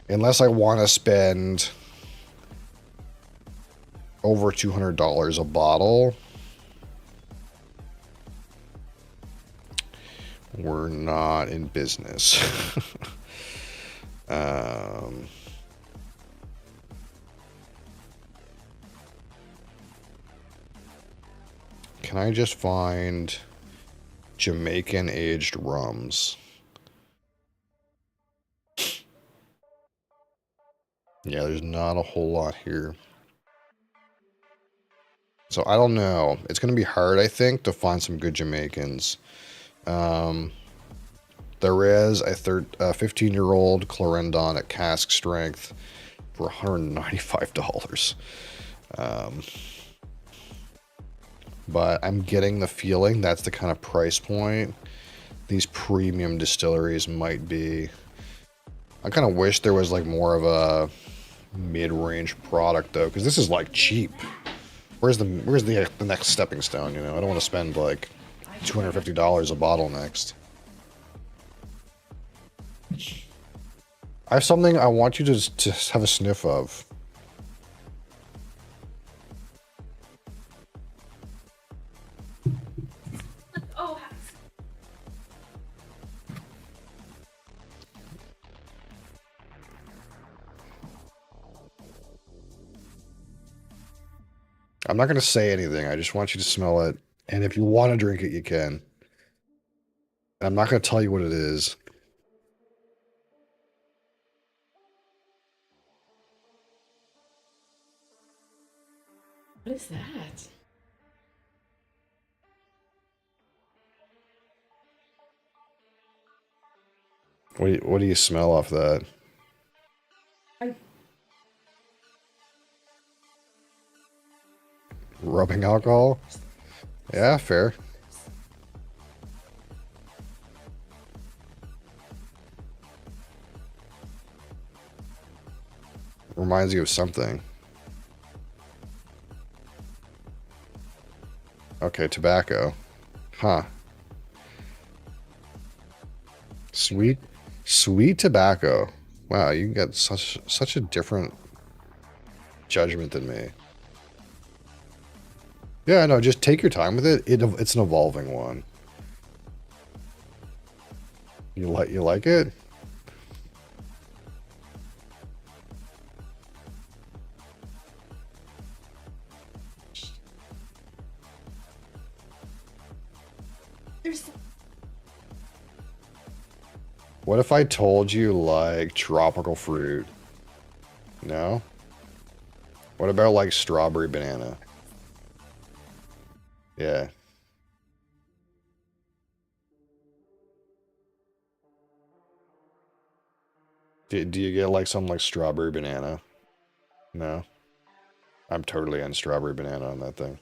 Unless I want to spend over $200 a bottle, we're not in business. can I just find Jamaican aged rums? Yeah, there's not a whole lot here. So I don't know. It's going to be hard, I think, to find some good Jamaicans. There is a 15-year-old Clarendon at cask strength for $195. But I'm getting the feeling that's the kind of price point these premium distilleries might be. I kind of wish there was like more of a mid-range product though, because this is like cheap. Where's the next stepping stone? You know, I don't want to spend like $250 a bottle next. I have something I want you to have a sniff of. Oh. I'm not going to say anything. I just want you to smell it. And if you want to drink it, you can. I'm not going to tell you what it is. What is that? What do you smell off that? Rubbing alcohol? Yeah, fair. Reminds you of something. Okay, tobacco. Huh. Sweet tobacco. Wow, you got such a different judgment than me. Yeah, no, just take your time with it. It's an evolving one. You like it? What if I told you like tropical fruit? No? What about like strawberry banana? Yeah. Do you get like something like strawberry banana? No? I'm totally on strawberry banana on that thing.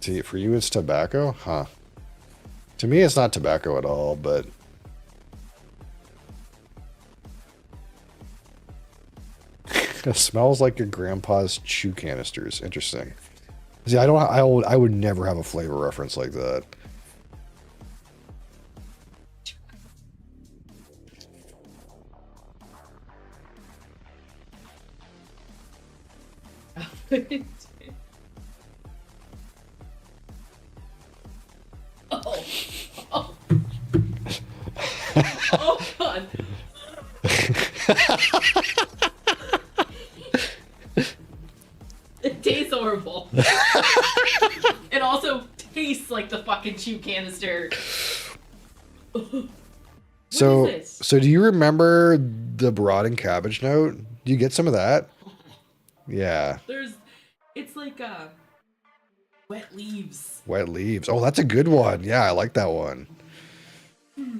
See, for you it's tobacco? Huh. To me it's not tobacco at all, but... It smells like your grandpa's chew canisters. Interesting. See, I would never have a flavor reference like that. Oh. Oh. Oh, God. It tastes horrible. It also tastes like the fucking chew canister. So What is this? do you remember the broad and cabbage note? Do you get some of that? Yeah. It's like wet leaves. Wet leaves. Oh, that's a good one. Yeah, I like that one.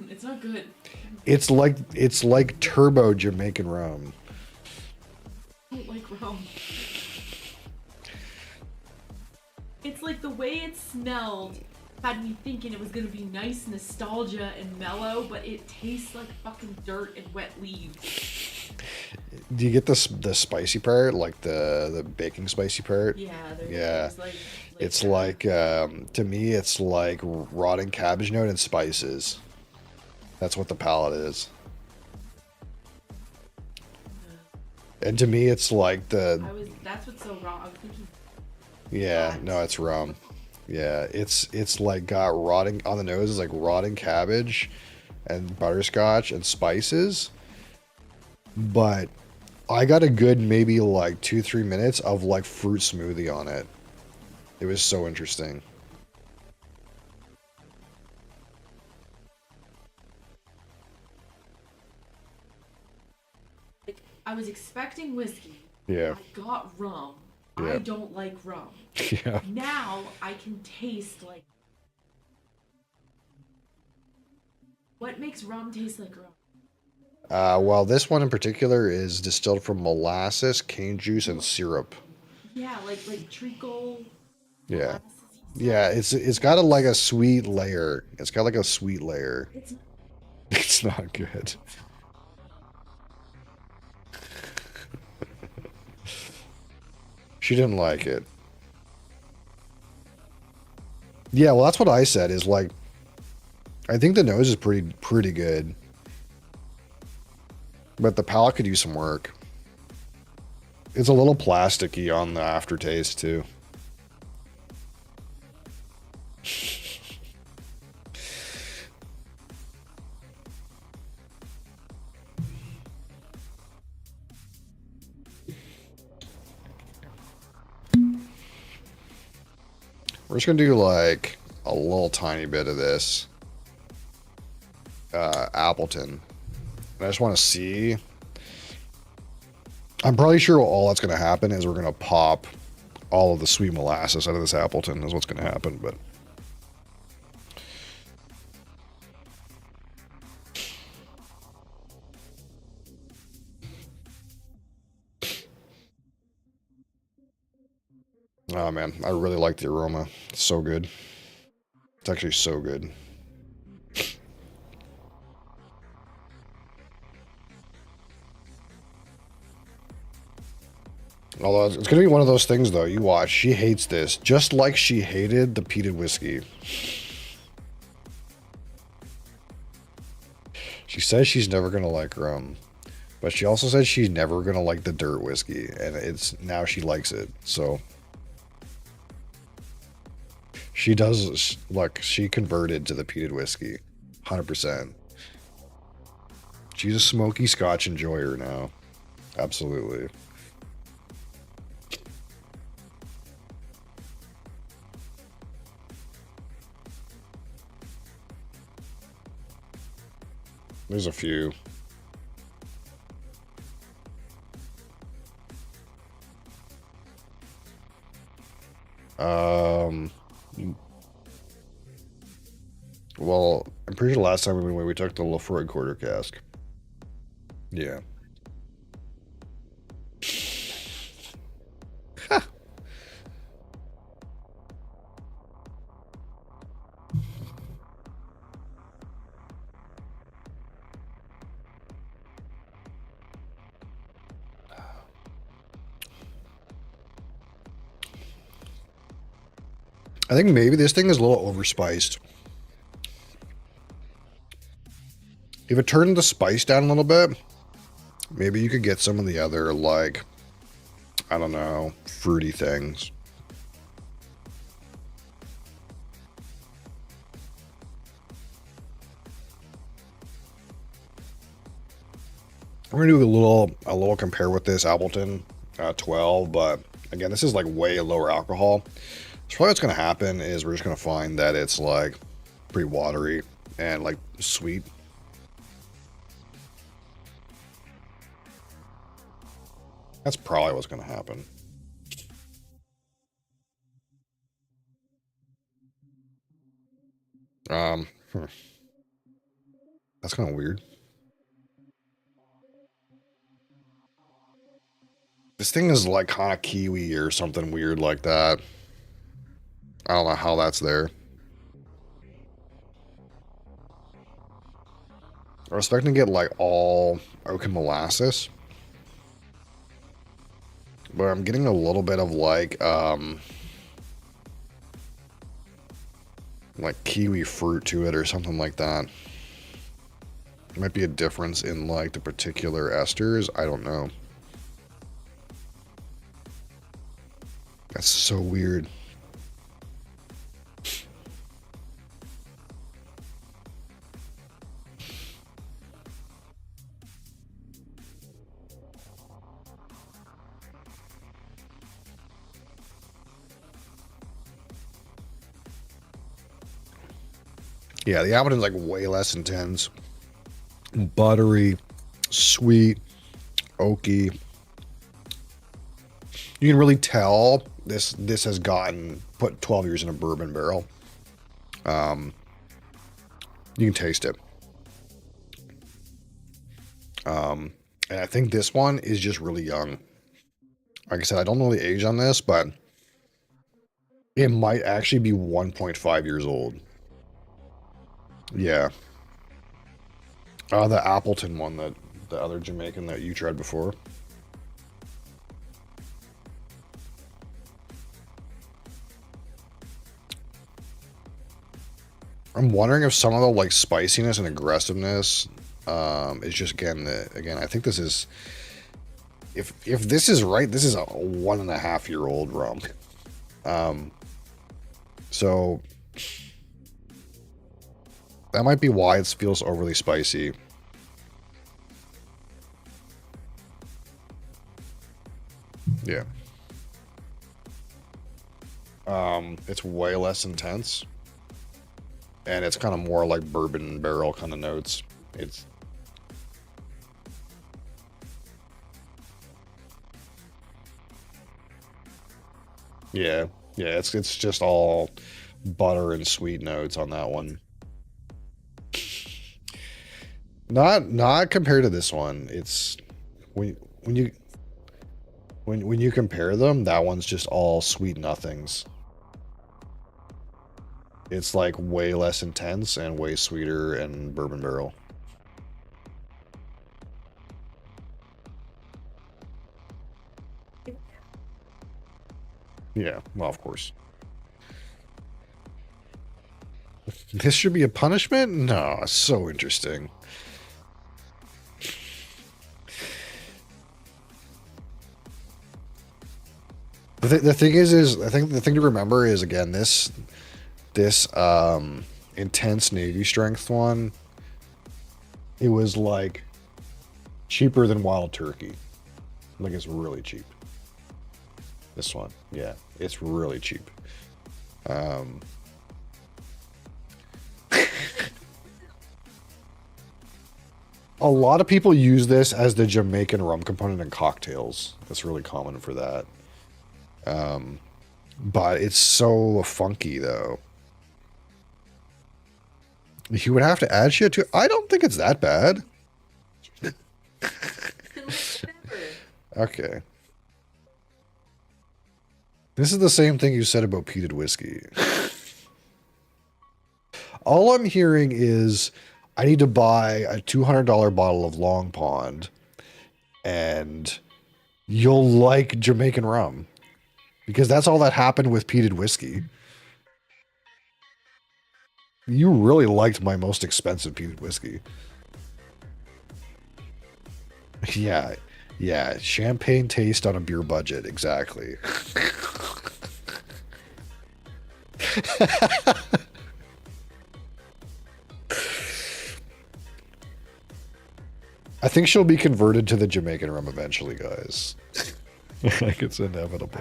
It's not good. It's like turbo Jamaican rum. I don't like rum. It's like the way it smelled had me thinking it was gonna be nice nostalgia and mellow, but it tastes like fucking dirt and wet leaves. Do you get the spicy part, like the baking spicy part? Yeah. Yeah. Like It's like to me, it's like rotting cabbage note and spices. That's what the palate is. And to me, it's like that's what's so wrong. I was thinking. Yeah, no, it's rum. Yeah, it's like got rotting on the nose. It's like rotting cabbage and butterscotch and spices. But I got a good maybe like 2-3 minutes of like fruit smoothie on it. It was so interesting. Like, I was expecting whiskey. Yeah. I got rum. Yeah. I don't like rum. Yeah. Now I can taste like. What makes rum taste like rum? Well, this one in particular is distilled from molasses, cane juice, and syrup. Yeah, like treacle. Yeah. Molasses Yeah, it's got a like a sweet layer. It's got like a sweet layer. It's It's not good. She didn't like it. Yeah, well, that's what I said. Is like, I think the nose is pretty good, but the palate could use some work. It's a little plasticky on the aftertaste too. We're just gonna do like a little tiny bit of this Appleton. And I just want to see. I'm probably sure all that's gonna happen is we're gonna pop all of the sweet molasses out of this Appleton is what's gonna happen, but. Oh man, I really like the aroma. It's so good. It's actually so good. Although it's going to be one of those things, though. You watch. She hates this. Just like she hated the peated whiskey. She says she's never going to like rum. But she also said she's never going to like the dirt whiskey. And it's now she likes it. So. She does. Look, she converted to the peated whiskey. 100%. She's a smoky scotch enjoyer now. Absolutely. There's a few. Well, I'm pretty sure last time we went away, we took the Lefroy quarter cask. Yeah. I think maybe this thing is a little overspiced. If it turned the spice down a little bit, maybe you could get some of the other, like, I don't know, fruity things. We're gonna do a little compare with this Appleton 12, but again, this is like way lower alcohol. So probably what's gonna happen is we're just gonna find that it's like pretty watery and like sweet. That's probably what's gonna happen. Um, hmm. That's kind of weird. This thing is like kind of kiwi or something weird like that. I don't know how that's there. I was expecting to get like all oak and molasses. But I'm getting a little bit of like kiwi fruit to it or something like that. Might be a difference in like the particular esters. I don't know. That's so weird. Yeah, the Appleton's like way less intense. Buttery, sweet, oaky. You can really tell this has gotten put 12 years in a bourbon barrel. You can taste it. And I think this one is just really young. Like I said, I don't know the age on this, but it might actually be 1.5 years old. Yeah. The Appleton one, that the other Jamaican that you tried before. I'm wondering if some of the like spiciness and aggressiveness is just again I think this is, if this is right, this is a 1.5-year-old rum. So that might be why it feels overly spicy. Yeah. It's way less intense. And it's kind of more like bourbon barrel kind of notes. It's yeah, it's just all butter and sweet notes on that one. Not compared to this one. It's when you compare them, that one's just all sweet nothings. It's like way less intense and way sweeter and bourbon barrel. Yeah, well, of course. This should be a punishment? No, it's so interesting. The thing is I think the thing to remember is, again, this intense Navy strength one, it was like cheaper than Wild Turkey. Like, it's really cheap. This one, yeah, it's really cheap. A lot of people use this as the Jamaican rum component in cocktails. That's really common for that. But it's so funky, though. You would have to add shit to it. I don't think it's that bad. Okay. This is the same thing you said about peated whiskey. All I'm hearing is I need to buy a $200 bottle of Long Pond, and you'll like Jamaican rum. Because that's all that happened with peated whiskey. You really liked my most expensive peated whiskey. Yeah, champagne taste on a beer budget, exactly. I think she'll be converted to the Jamaican rum eventually, guys. Like, it's inevitable.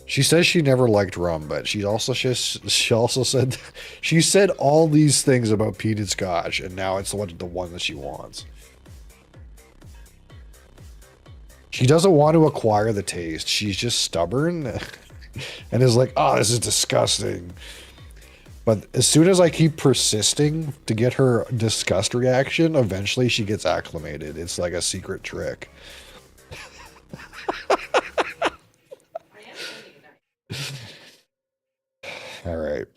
She says she never liked rum, but she also said she said all these things about peated scotch, and now it's the one that she wants. She doesn't want to acquire the taste. She's just stubborn and is like, "Oh, this is disgusting." But as soon as I keep persisting to get her disgust reaction, eventually she gets acclimated. It's like a secret trick. All right.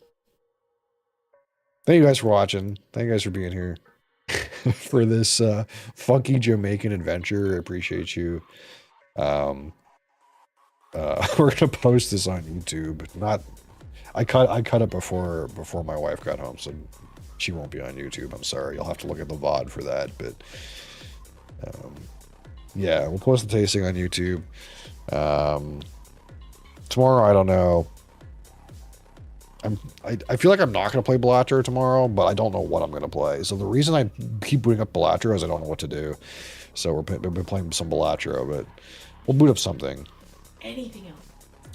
Thank you guys for watching. Thank you guys for being here for this funky Jamaican adventure. I appreciate you. We're gonna post this on YouTube. I cut it before my wife got home, so she won't be on YouTube. I'm sorry. You'll have to look at the VOD for that. But yeah, we'll post the tasting on YouTube. Tomorrow, I don't know. I feel like I'm not going to play Bellatrix tomorrow, but I don't know what I'm going to play. So the reason I keep booting up Bellatrix is I don't know what to do. So we've been playing some Bellatrix, but we'll boot up something. Anything else.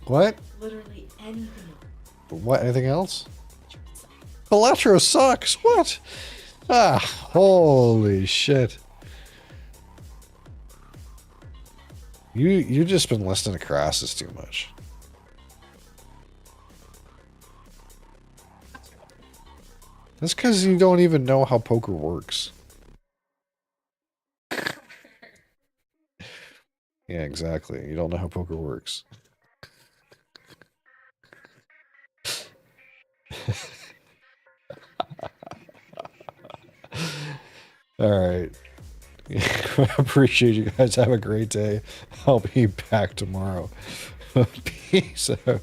What? Literally anything else. What? Anything else? Electro sucks. What? Ah, holy shit. You just been listening to Crassus too much. That's because you don't even know how poker works. Yeah, exactly. You don't know how poker works. All right. Appreciate you guys. Have a great day. I'll be back tomorrow. Peace out.